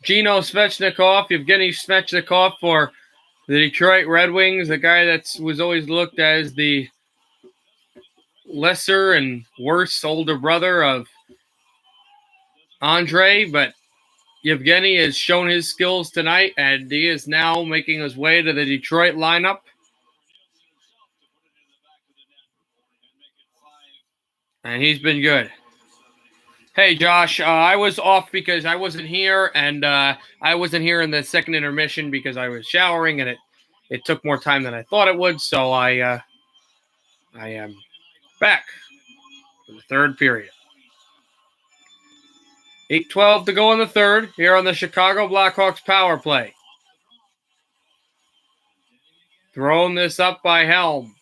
Gino Svechnikov, Evgeny Svechnikov for the Detroit Red Wings, a guy that was always looked as the lesser and worse older brother of Andre, but Evgeny has shown his skills tonight, and he is now making his way to the Detroit lineup. And he's been good. Hey, Josh, I was off because I wasn't here, and I wasn't here in the second intermission because I was showering, and it took more time than I thought it would, so I am back for the third period. 8:12 to go in the third here on the Chicago Blackhawks power play. Throwing this up by Helm.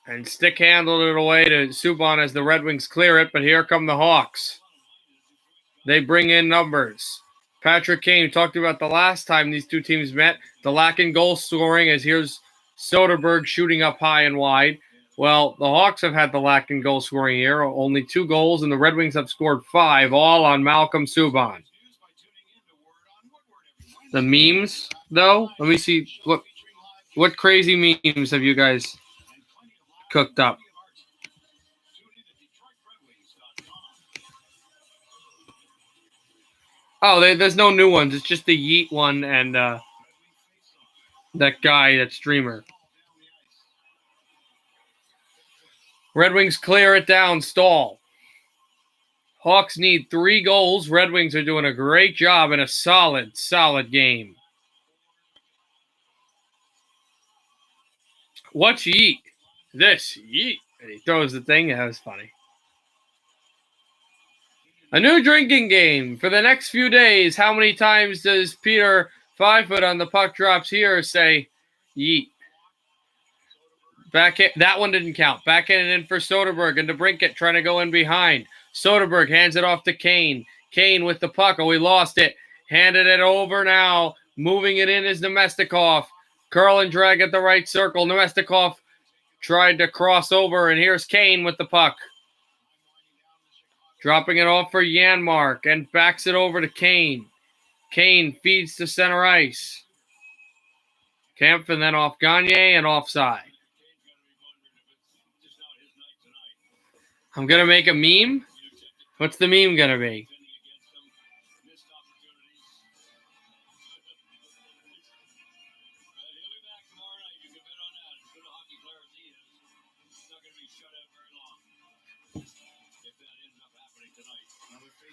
And stick handled it away to Subban as the Red Wings clear it, but here come the Hawks. They bring in numbers. Patrick Kane talked about the last time these two teams met, the lack in goal scoring, as here's Soderberg shooting up high and wide. Well, the Hawks have had the lack in goal scoring here, only 2 goals, and the Red Wings have scored 5, all on Malcolm Subban. The memes, though, let me see, what crazy memes have you guys cooked up? Oh, there's no new ones. It's just the Yeet one and that guy, that streamer. Red Wings clear it down, Stahl. Hawks need 3 goals. Red Wings are doing a great job in a solid game. What's Yeet? This, Yeet. And he throws the thing. That was funny. A new drinking game for the next few days. How many times does Peter 5-foot on the puck drops here say Yeet? That one didn't count. Backhand in for Soderberg and DeBrincat trying to go in behind. Soderberg hands it off to Kane. Kane with the puck. Oh, he lost it. Handed it over now. Moving it in is Nemestikov. Curl and drag at the right circle. Nemestikov tried to cross over, and here's Kane with the puck. Dropping it off for Janmark and backs it over to Kane. Kane feeds to center ice. Kempf and then off Gagne and offside. I'm going to make a meme. What's the meme going to be?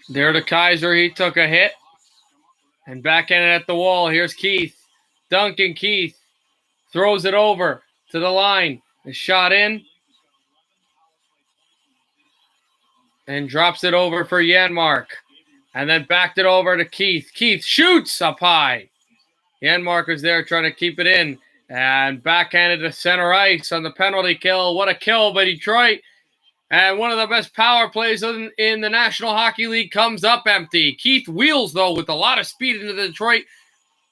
There to Kaiser. He took a hit. And backhanded at the wall. Here's Keith. Duncan Keith throws it over to the line. A shot in. And drops it over for Janmark. And then backed it over to Keith. Keith shoots up high. Janmark is there trying to keep it in. And backhanded to center ice on the penalty kill. What a kill by Detroit. And one of the best power plays in the National Hockey League comes up empty. Keith wheels, though, with a lot of speed into the Detroit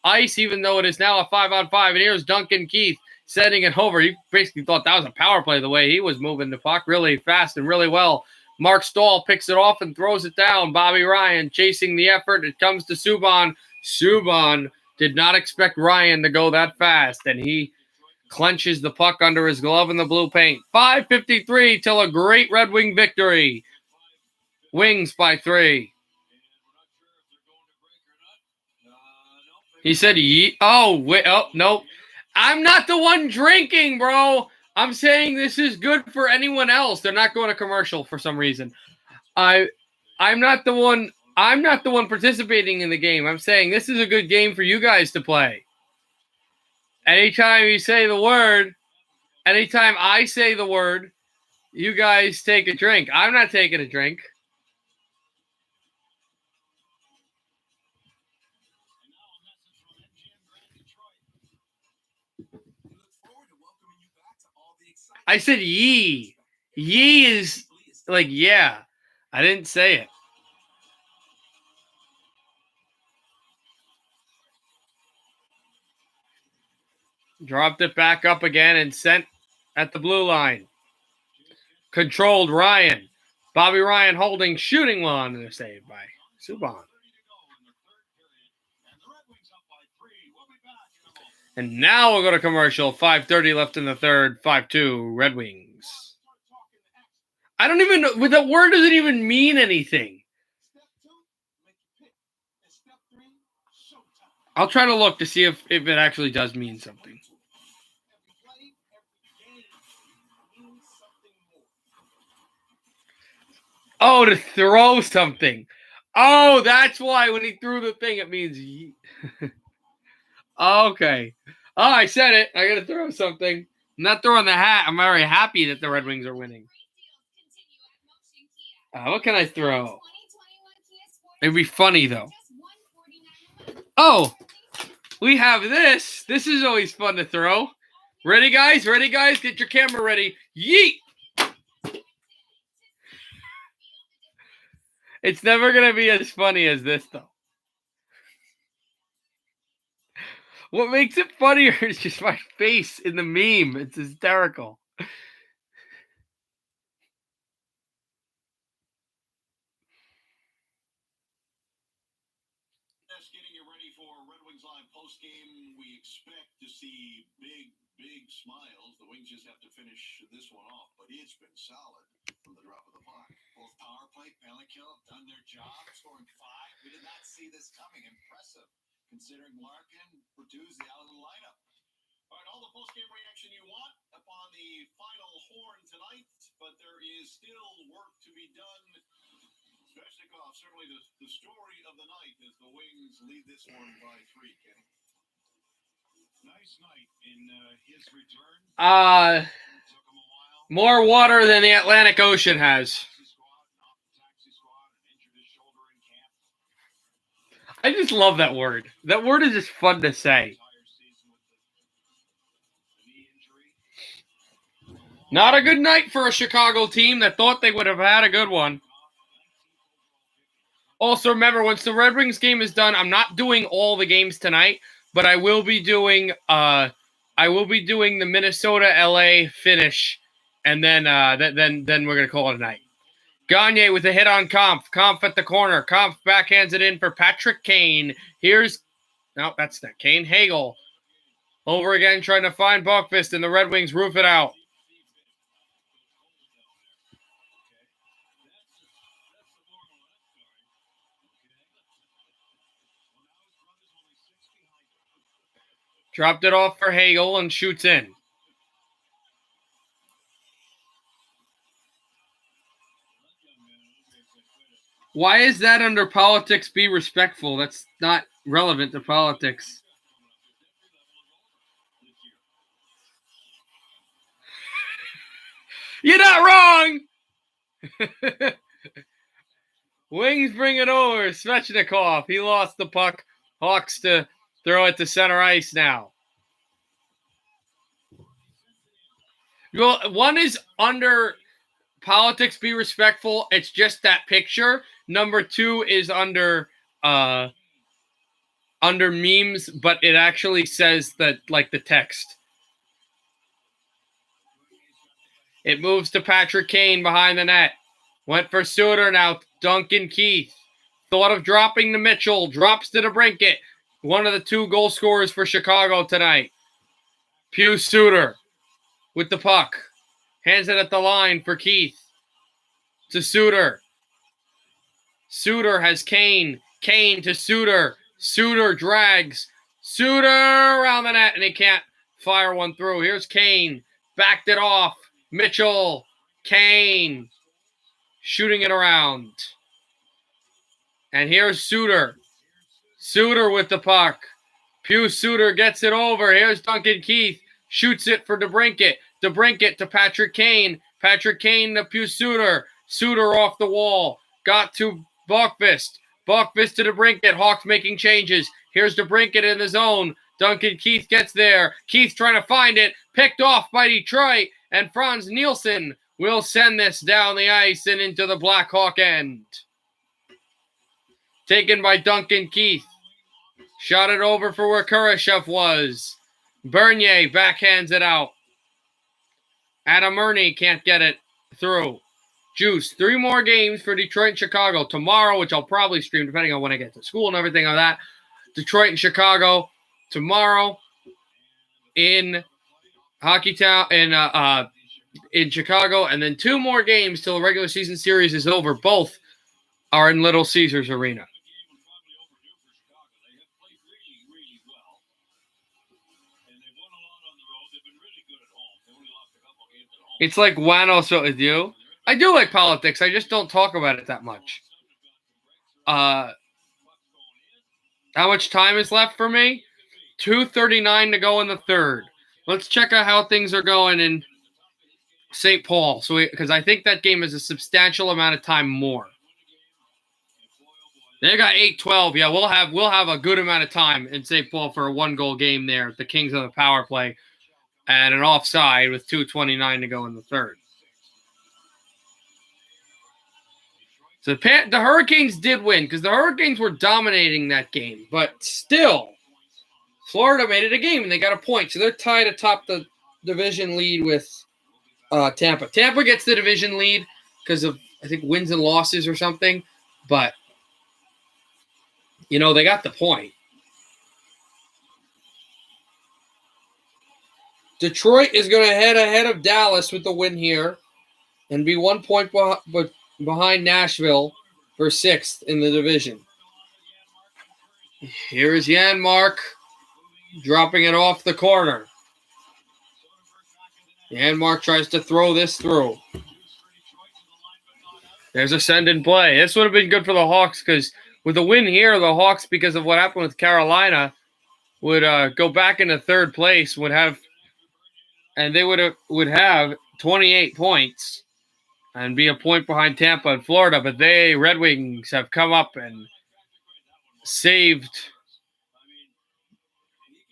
ice, even though it is now a 5-on-5. And here's Duncan Keith sending it over. He basically thought that was a power play the way he was moving the puck really fast and really well. Mark Stahl picks it off and throws it down. Bobby Ryan chasing the effort. It comes to Subban. Subban did not expect Ryan to go that fast, and he clenches the puck under his glove in the blue paint. 5:53 till a great Red Wing victory. Wings by 3. He said, oh, wait, oh, no. I'm not the one drinking, bro. I'm saying this is good for anyone else. They're not going to commercial for some reason. I'm not the one participating in the game. I'm saying this is a good game for you guys to play. Anytime you say the word, anytime I say the word, you guys take a drink. I'm not taking a drink. I said ye. Ye is like yeah. I didn't say it. Dropped it back up again and sent at the blue line. Controlled Ryan. Bobby Ryan holding, shooting one, and a save by Subban. And now we'll go to commercial. 5:30 left in the third. 5-2 Red Wings. I don't even know. That word doesn't even mean anything. I'll try to look to see if it actually does mean something. Oh, to throw something. Oh, that's why when he threw the thing, it means okay. Oh, I said it. I got to throw something. I'm not throwing the hat. I'm very happy that the Red Wings are winning. What can I throw? It'd be funny, though. Oh, we have this. This is always fun to throw. Ready, guys? Ready, guys? Get your camera ready. Yeet! It's never going to be as funny as this, though. What makes it funnier is just my face in the meme. It's hysterical. Just getting you ready for Red Wings Live postgame. We expect to see big smiles. The Wings just have to finish this one off, but it's been solid from the drop of the puck. Both power play, penalty kill have done their job, scoring 5. We did not see this coming. Impressive, considering Larkin, Bertuzzi out of the lineup. All right, all the postgame reaction you want up on the final horn tonight, but there is still work to be done. Svechnikov, certainly the story of the night as the Wings lead this one by 3, Kenny. Nice night in his return. More water than the Atlantic Ocean has. I just love that word. That word is just fun to say. Not a good night for a Chicago team that thought they would have had a good one. Also, remember, once the Red Wings game is done, I'm not doing all the games tonight, but I will be doing the Minnesota-LA finish, and then we're gonna call it a night. Gagne with a hit on Kampf. Kampf at the corner. Kampf backhands it in for Patrick Kane. No, that's not Kane. Hagel over again trying to find Buckfist, and the Red Wings roof it out. Dropped it off for Hagel and shoots in. Why is that under politics? Be respectful. That's not relevant to politics. You're not wrong! Wings bring it over. Svechnikov. He lost the puck. Hawks to throw it to center ice now. Well, one is under politics, be respectful. It's just that picture. Number 2 is under memes, but it actually says that, like, the text. It moves to Patrick Kane behind the net. Went for Suter now. Duncan Keith. Thought of dropping to Mitchell. Drops to DeBrincat. One of the 2 goal scorers for Chicago tonight. Pius Suter with the puck. Hands it at the line for Keith. To Suter. Suter has Kane. Kane to Suter. Suter drags. Suter around the net, and he can't fire one through. Here's Kane. Backed it off. Mitchell. Kane. Shooting it around. And here's Suter. Suter with the puck. Pius Suter gets it over. Here's Duncan Keith. Shoots it for DeBrincat. DeBrincat to Patrick Kane. Patrick Kane to Pius Suter. Suter off the wall. Got to Buckfist. Buckfist to DeBrincat. Hawks making changes. Here's DeBrincat in the zone. Duncan Keith gets there. Keith trying to find it. Picked off by Detroit. And Franz Nielsen will send this down the ice and into the Blackhawk end. Taken by Duncan Keith. Shot it over for where Kurashev was. Bernier backhands it out. Adam Murney can't get it through. Juice. 3 more games for Detroit and Chicago. Tomorrow, which I'll probably stream depending on when I get to school and everything like that. Detroit and Chicago. Tomorrow in Hockey Town in Chicago. And then 2 more games till the regular season series is over. Both are in Little Caesars Arena. It's like Juanos with you. I do like politics. I just don't talk about it that much. How much time is left for me? 2:39 to go in the third. Let's check out how things are going in St. Paul. Because I think that game is a substantial amount of time more. They got 8-12. Yeah, we'll have a good amount of time in St. Paul for a 1-goal game there. The Kings on the power play. And an offside with 2:29 to go in the third. So the Hurricanes did win because the Hurricanes were dominating that game. But still, Florida made it a game and they got a point. So they're tied atop the division lead with Tampa. Tampa gets the division lead because of, I think, wins and losses or something. But, they got the point. Detroit is going to head ahead of Dallas with the win here and be 1 point behind Nashville for 6th in the division. Here is Janmark dropping it off the corner. Janmark tries to throw this through. There's a send and play. This would have been good for the Hawks because with the win here, the Hawks, because of what happened with Carolina, would go back into third place, and they would have 28 points and be a point behind Tampa and Florida. But Red Wings have come up and saved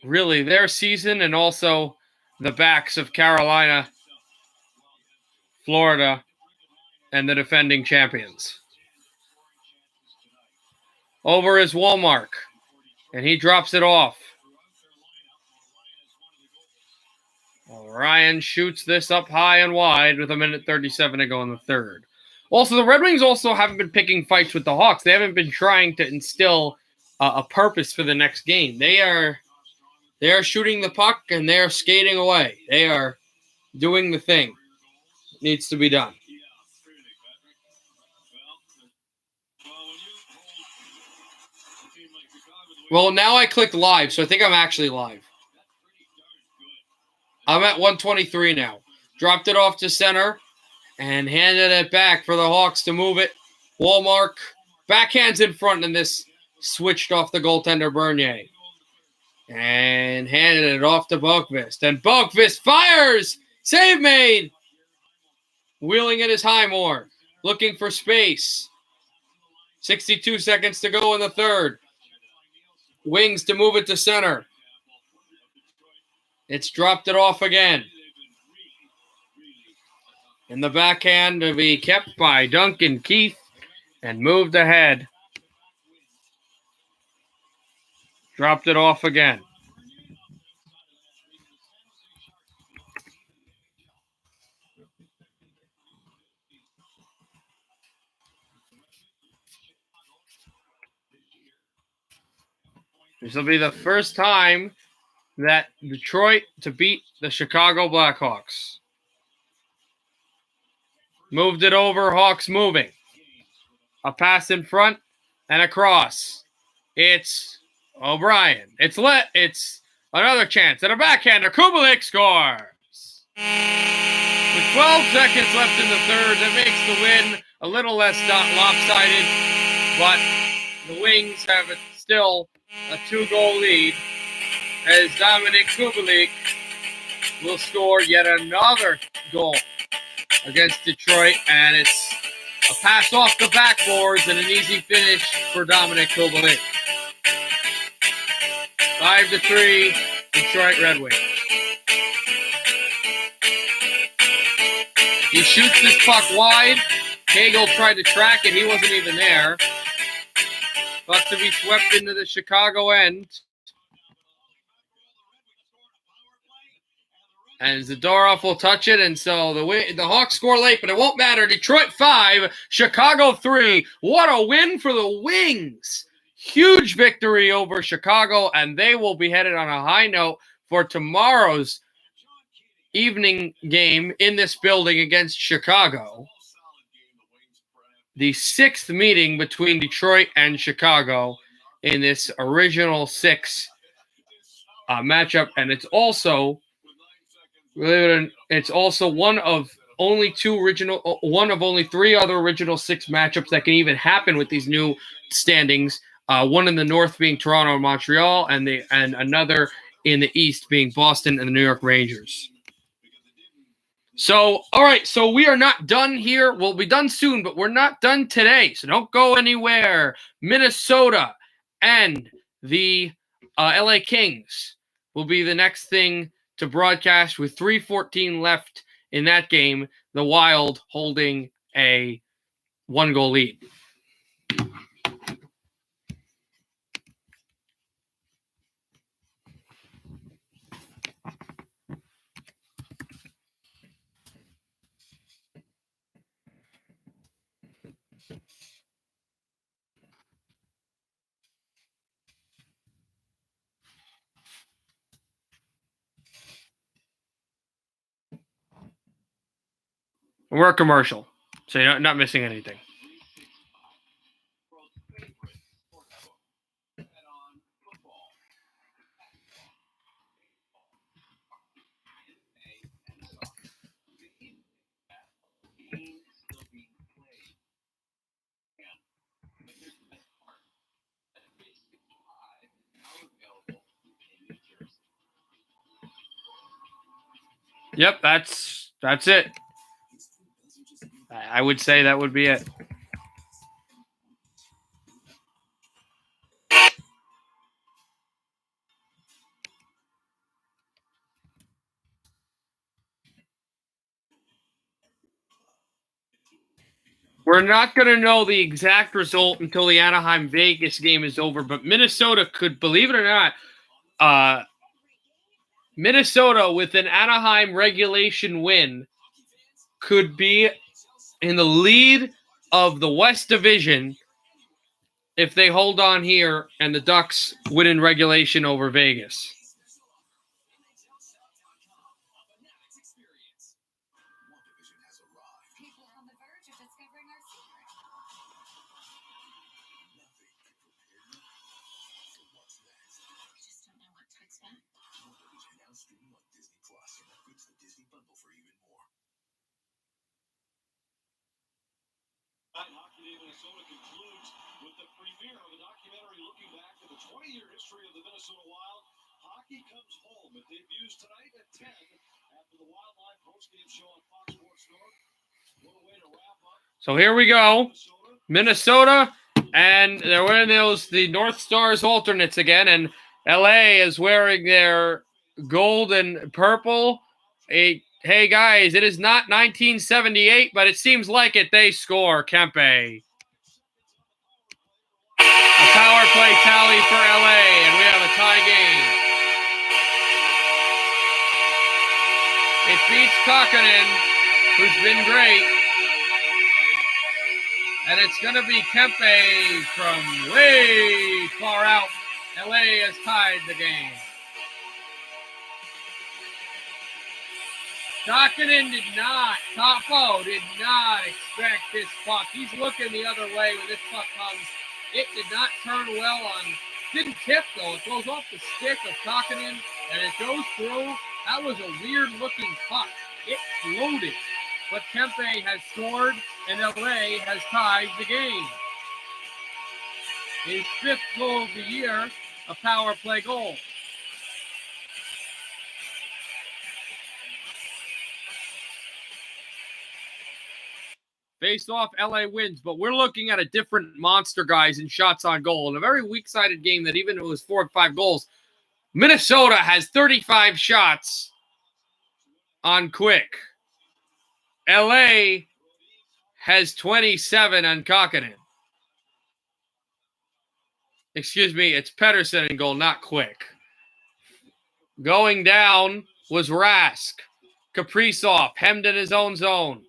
really their season and also the backs of Carolina, Florida, and the defending champions. Over is Walmark, and he drops it off. Ryan shoots this up high and wide with 1:37 to go in the third. Also, the Red Wings also haven't been picking fights with the Hawks. They haven't been trying to instill a purpose for the next game. They are shooting the puck and they are skating away. They are doing the thing that needs to be done. Well, now I clicked live, so I think I'm actually live. I'm at 123 now. Dropped it off to center and handed it back for the Hawks to move it. Walmark backhands in front, and this switched off the goaltender Bernier. And handed it off to Buckfist. And Buckfist fires! Save made! Wheeling it is Highmore. Looking for space. 62 seconds to go in the third. Wings to move it to center. It's dropped it off again. And the backhand to be kept by Duncan Keith and moved ahead. Dropped it off again. This will be the first time that Detroit to beat the Chicago Blackhawks. Moved it over, Hawks moving. A pass in front and across. It's O'Brien. It's another chance. And a backhander. Kubalik scores. With 12 seconds left in the third, that makes the win a little less lopsided. But the Wings have still a 2-goal lead. as Dominic Kubalik will score yet another goal against Detroit, and it's a pass off the backboards and an easy finish for Dominic Kubalik. 5-3, Detroit Red Wings. He shoots this puck wide. Hagel tried to track it. He wasn't even there. Puck to be swept into the Chicago end. And Zadorov will touch it, and so the Hawks score late, but it won't matter. Detroit 5, Chicago 3. What a win for the Wings. Huge victory over Chicago, and they will be headed on a high note for tomorrow's evening game in this building against Chicago. The 6th meeting between Detroit and Chicago in this original 6 matchup, and it's also one of only 3 other original 6 matchups that can even happen with these new standings. One in the north being Toronto and Montreal, and another in the east being Boston and the New York Rangers. So, all right, so we are not done here. We'll be done soon, but we're not done today, so don't go anywhere. Minnesota and the LA Kings will be the next thing to broadcast with 3:14 left in that game, the Wild holding a 1-goal lead. We're a commercial, so you're not missing anything. Yep, that's it. I would say that would be it. We're not going to know the exact result until the Anaheim-Vegas game is over, but Minnesota could, believe it or not, Minnesota with an Anaheim regulation win could be in the lead of the West Division if they hold on here and the Ducks win in regulation over Vegas. Hockey Day Minnesota concludes with the premiere of a documentary looking back at the 20-year history of the Minnesota Wild. Hockey Comes Home. It debuts tonight at 10 after the Wildlife postgame show on Fox Sports North. What a way to wrap up. So here we go. Minnesota, and they're wearing the North Stars alternates again, and LA is wearing their gold and purple. Hey, guys, it is not 1978, but it seems like it. They score, Kempe. A power play tally for LA, and we have a tie game. It beats Kakkonen, who's been great. And it's going to be Kempe from way far out. LA has tied the game. Kakkonen did not expect this puck. He's looking the other way when this puck comes. It did not turn well on. Didn't tip, though. It goes off the stick of Kakkonen, and it goes through. That was a weird-looking puck. It floated. But Kempe has scored, and LA has tied the game. His 5th goal of the year, a power play goal. Face off, LA wins, but we're looking at a different monster, guys, in shots on goal. In a very weak-sided game that even if it was 4 or 5 goals, Minnesota has 35 shots on quick. LA has 27 on Kokkonen. Excuse me, it's Pedersen in goal, not Quick. Going down was Rask. Kaprizov hemmed in his own zone.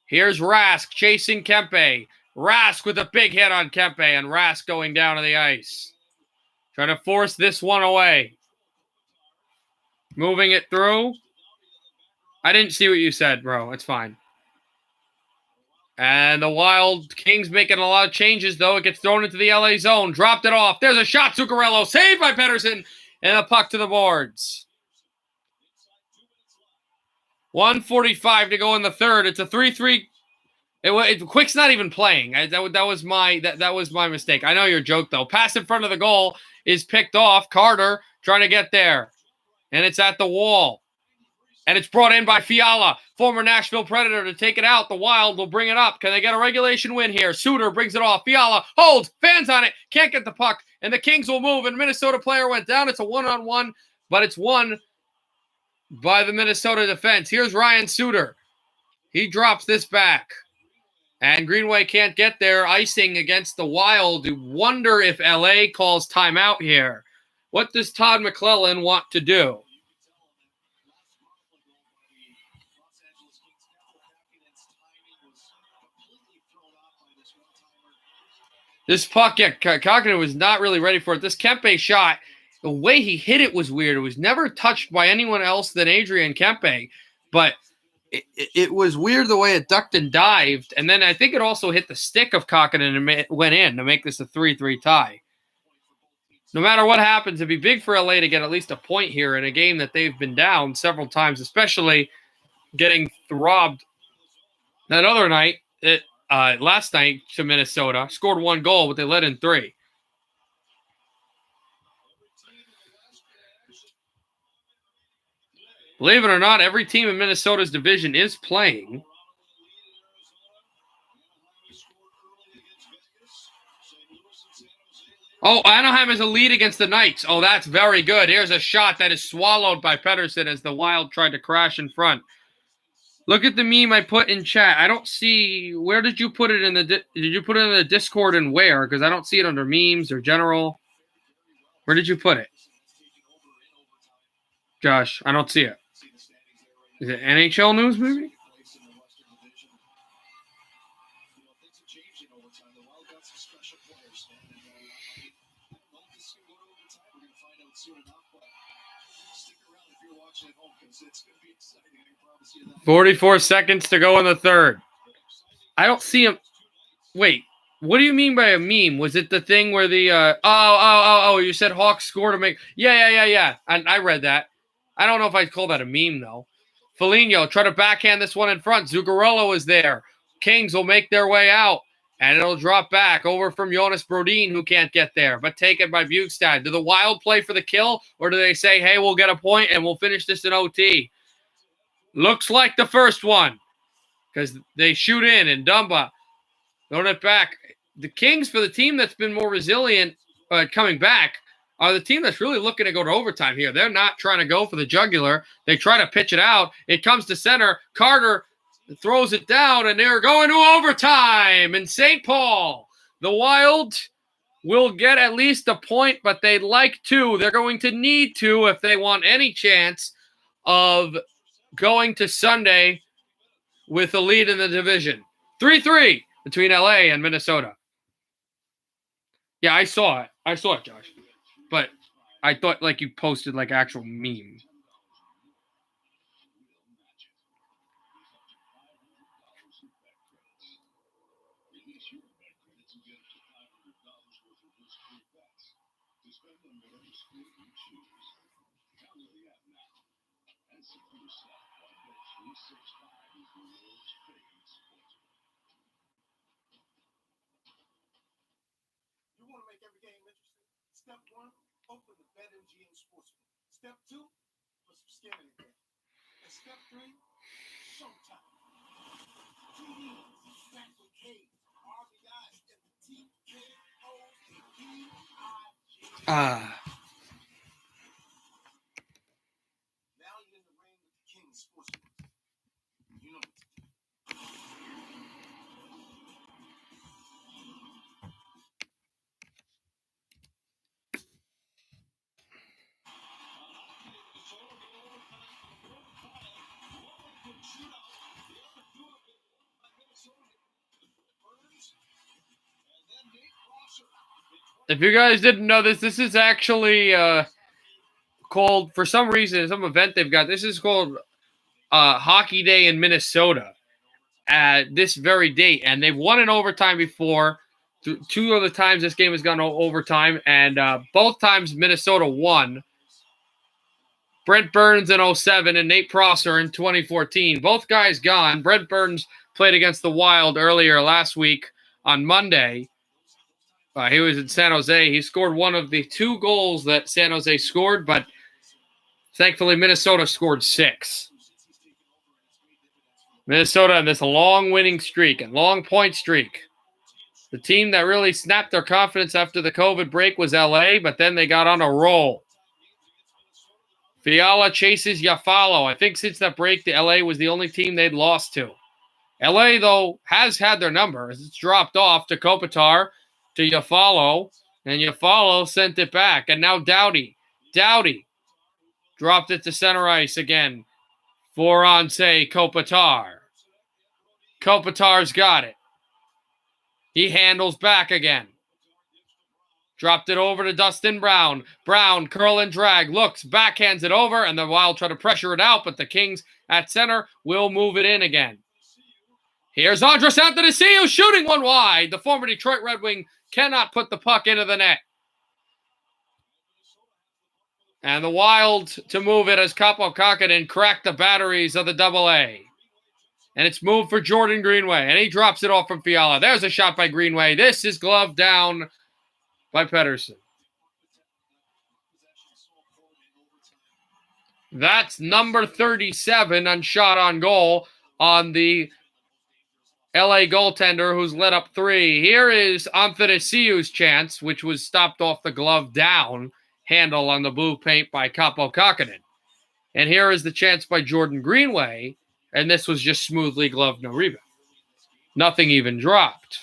Here's Rask chasing Kempe. Rask with a big hit on Kempe, and Rask going down to the ice. Trying to force this one away. Moving it through. I didn't see what you said, bro. It's fine. And the Wild Kings making a lot of changes, though. It gets thrown into the LA zone. Dropped it off. There's a shot. Zuccarello saved by Pedersen. And a puck to the boards. 1:45 to go in the third. It's a 3-3. Quick's not even playing. That was my mistake. I know your joke, though. Pass in front of the goal is picked off. Carter trying to get there. And it's at the wall. And it's brought in by Fiala, former Nashville Predator, to take it out. The Wild will bring it up. Can they get a regulation win here? Suter brings it off. Fiala holds, fans on it, can't get the puck, and the Kings will move. And Minnesota player went down. It's a one-on-one, but it's won by the Minnesota defense. Here's Ryan Suter. He drops this back. And Greenway can't get there. Icing against the Wild. You wonder if LA calls timeout here. What does Todd McClellan want to do? This puck, Kokkonen was not really ready for it. This Kempe shot, the way he hit it was weird. It was never touched by anyone else than Adrian Kempe, but it was weird the way it ducked and dived. And then I think it also hit the stick of Kokkonen and went in to make this a 3-3 tie. No matter what happens, it'd be big for LA to get at least a point here in a game that they've been down several times, especially getting robbed that other night. Last night to Minnesota, scored 1 goal, but they let in 3. Believe it or not, every team in Minnesota's division is playing. Oh, Anaheim has a lead against the Knights. Oh, that's very good. Here's a shot that is swallowed by Pedersen as the Wild tried to crash in front. Look at the meme I put in chat. I don't see. Where did you put it in the? Did you put it in the Discord and where? Because I don't see it under memes or general. Where did you put it, Josh? I don't see it. Is it NHL news maybe? $44 seconds to go in the third. I don't see him. Wait, what do you mean by a meme? Was it the thing where the you said Hawks score to make? Yeah. I read that. I don't know if I'd call that a meme though. Foligno try to backhand this one in front. Zuccarello is there. Kings will make their way out, and it'll drop back over from Jonas Brodin, who can't get there, but taken by Bukestad. Do the Wild play for the kill, or do they say, hey, we'll get a point and we'll finish this in OT? Looks like the first one, because they shoot in, and Dumba throwing it back. The Kings, for the team that's been more resilient coming back, are the team that's really looking to go to overtime here. They're not trying to go for the jugular. They try to pitch it out. It comes to center. Carter throws it down, and they're going to overtime in St. Paul. The Wild will get at least a point, but they'd like 2. They're going to need 2 if they want any chance of going to Sunday with a lead in the division. 3-3 between LA and Minnesota. Yeah, I saw it, Josh. But I thought like you posted like actual meme. You want to make every game interesting? Step 1, open the BetMGM Sportsbook. Step 2, put some skin in the game. And step 3, showtime. 2 years. in the ring with the King Sports. You know. If you guys didn't know this, this is actually called, for some reason, some event they've got. This is called Hockey Day in Minnesota at this very date. And they've won in overtime before. Two other times this game has gone overtime, and both times Minnesota won. Brent Burns in 07 and Nate Prosser in 2014. Both guys gone. Brent Burns played against the Wild earlier last week on Monday. He was in San Jose. He scored one of the 2 goals that San Jose scored, but thankfully Minnesota scored 6. Minnesota on this long winning streak and long point streak. The team that really snapped their confidence after the COVID break was LA, but then they got on a roll. Fiala chases Iafallo. I think since that break, the LA was the only team they'd lost to. LA, though, has had their number. It's dropped off to Kopitar, to Iafallo, and Iafallo sent it back. And now Doughty dropped it to center ice again for Anse Kopitar. Kopitar's got it. He handles back again. Dropped it over to Dustin Brown. Brown, curl and drag, looks, backhands it over, and the Wild try to pressure it out, but the Kings at center will move it in again. Here's Andres Athanasiou shooting one wide. The former Detroit Red Wing cannot put the puck into the net. And the Wild to move it as Kaapo Kähkönen cracked the batteries of the AA. And it's moved for Jordan Greenway. And he drops it off from Fiala. There's a shot by Greenway. This is gloved down by Pettersson. That's number 37 on shot on goal on the LA goaltender who's let up 3. Here is Athanasiou's chance, which was stopped off the glove down handle on the blue paint by Kaapo Kähkönen. And here is the chance by Jordan Greenway, and this was just smoothly gloved, no rebound. Nothing even dropped.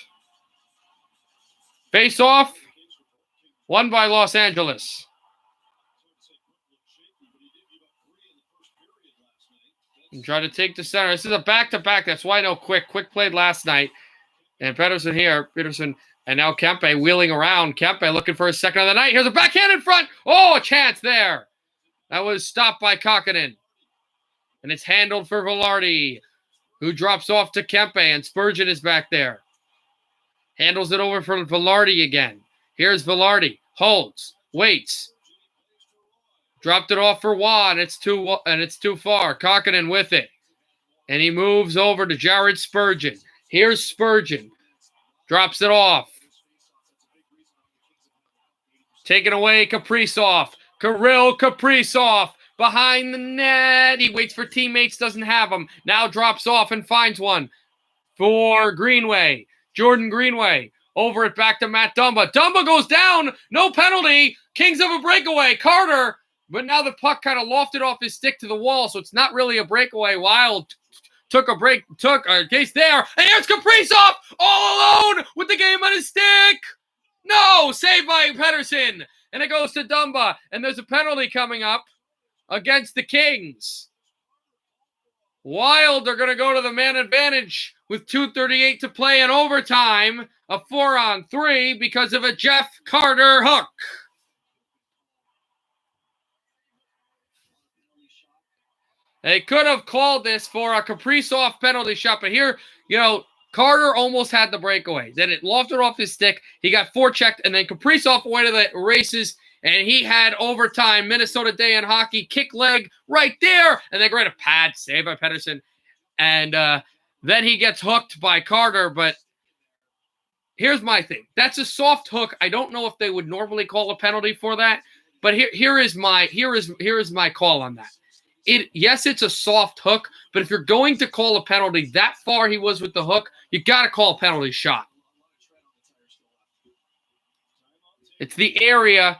Face off, won by Los Angeles. And try to take the center. This is a back-to-back. That's why no Quick. Quick played last night. And Pettersson here. Pettersson and now Kempe wheeling around. Kempe looking for his second of the night. Here's a backhand in front. Oh, a chance there. That was stopped by Kähkönen. And it's handled for Velarde, who drops off to Kempe, and Spurgeon is back there. Handles it over for Velarde again. Here's Velarde. Holds. Waits. Dropped it off for Juan. It's too far. Kähkönen with it. And he moves over to Jared Spurgeon. Here's Spurgeon. Drops it off. Taken away, Kaprizov. Kirill Kaprizov behind the net. He waits for teammates, doesn't have them. Now drops off and finds one for Greenway. Jordan Greenway. Over it back to Matt Dumba. Dumba goes down. No penalty. Kings have a breakaway. Carter. But now the puck kind of lofted off his stick to the wall, so it's not really a breakaway. Wild took a case there. And here's Kaprizov all alone with the game on his stick. No, saved by Pettersson. And it goes to Dumba. And there's a penalty coming up against the Kings. Wild are going to go to the man advantage with 2:38 to play in overtime. A 4-on-3 because of a Jeff Carter hook. They could have called this for a Kaprizov penalty shot, but here, Carter almost had the breakaway. Then it lofted off his stick. He got forechecked, and then Kaprizov went to the races, and he had overtime. Minnesota Day in Hockey kick leg right there, and they got a pad save by Pettersson, and then he gets hooked by Carter. But here's my thing: that's a soft hook. I don't know if they would normally call a penalty for that, but here is my call on that. Yes, it's a soft hook, but if you're going to call a penalty that far he was with the hook, you got to call a penalty shot. It's the area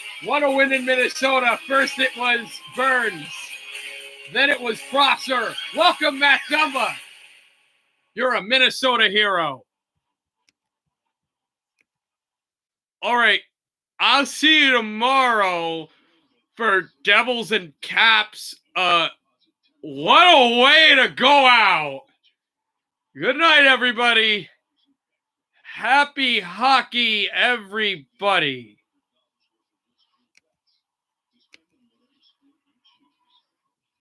What a win in Minnesota. First it was Burns. Then it was Prosser. Welcome, Matt Dumba. You're a Minnesota hero. All right. I'll see you tomorrow for Devils and Caps. What a way to go out. Good night, everybody. Happy hockey, everybody.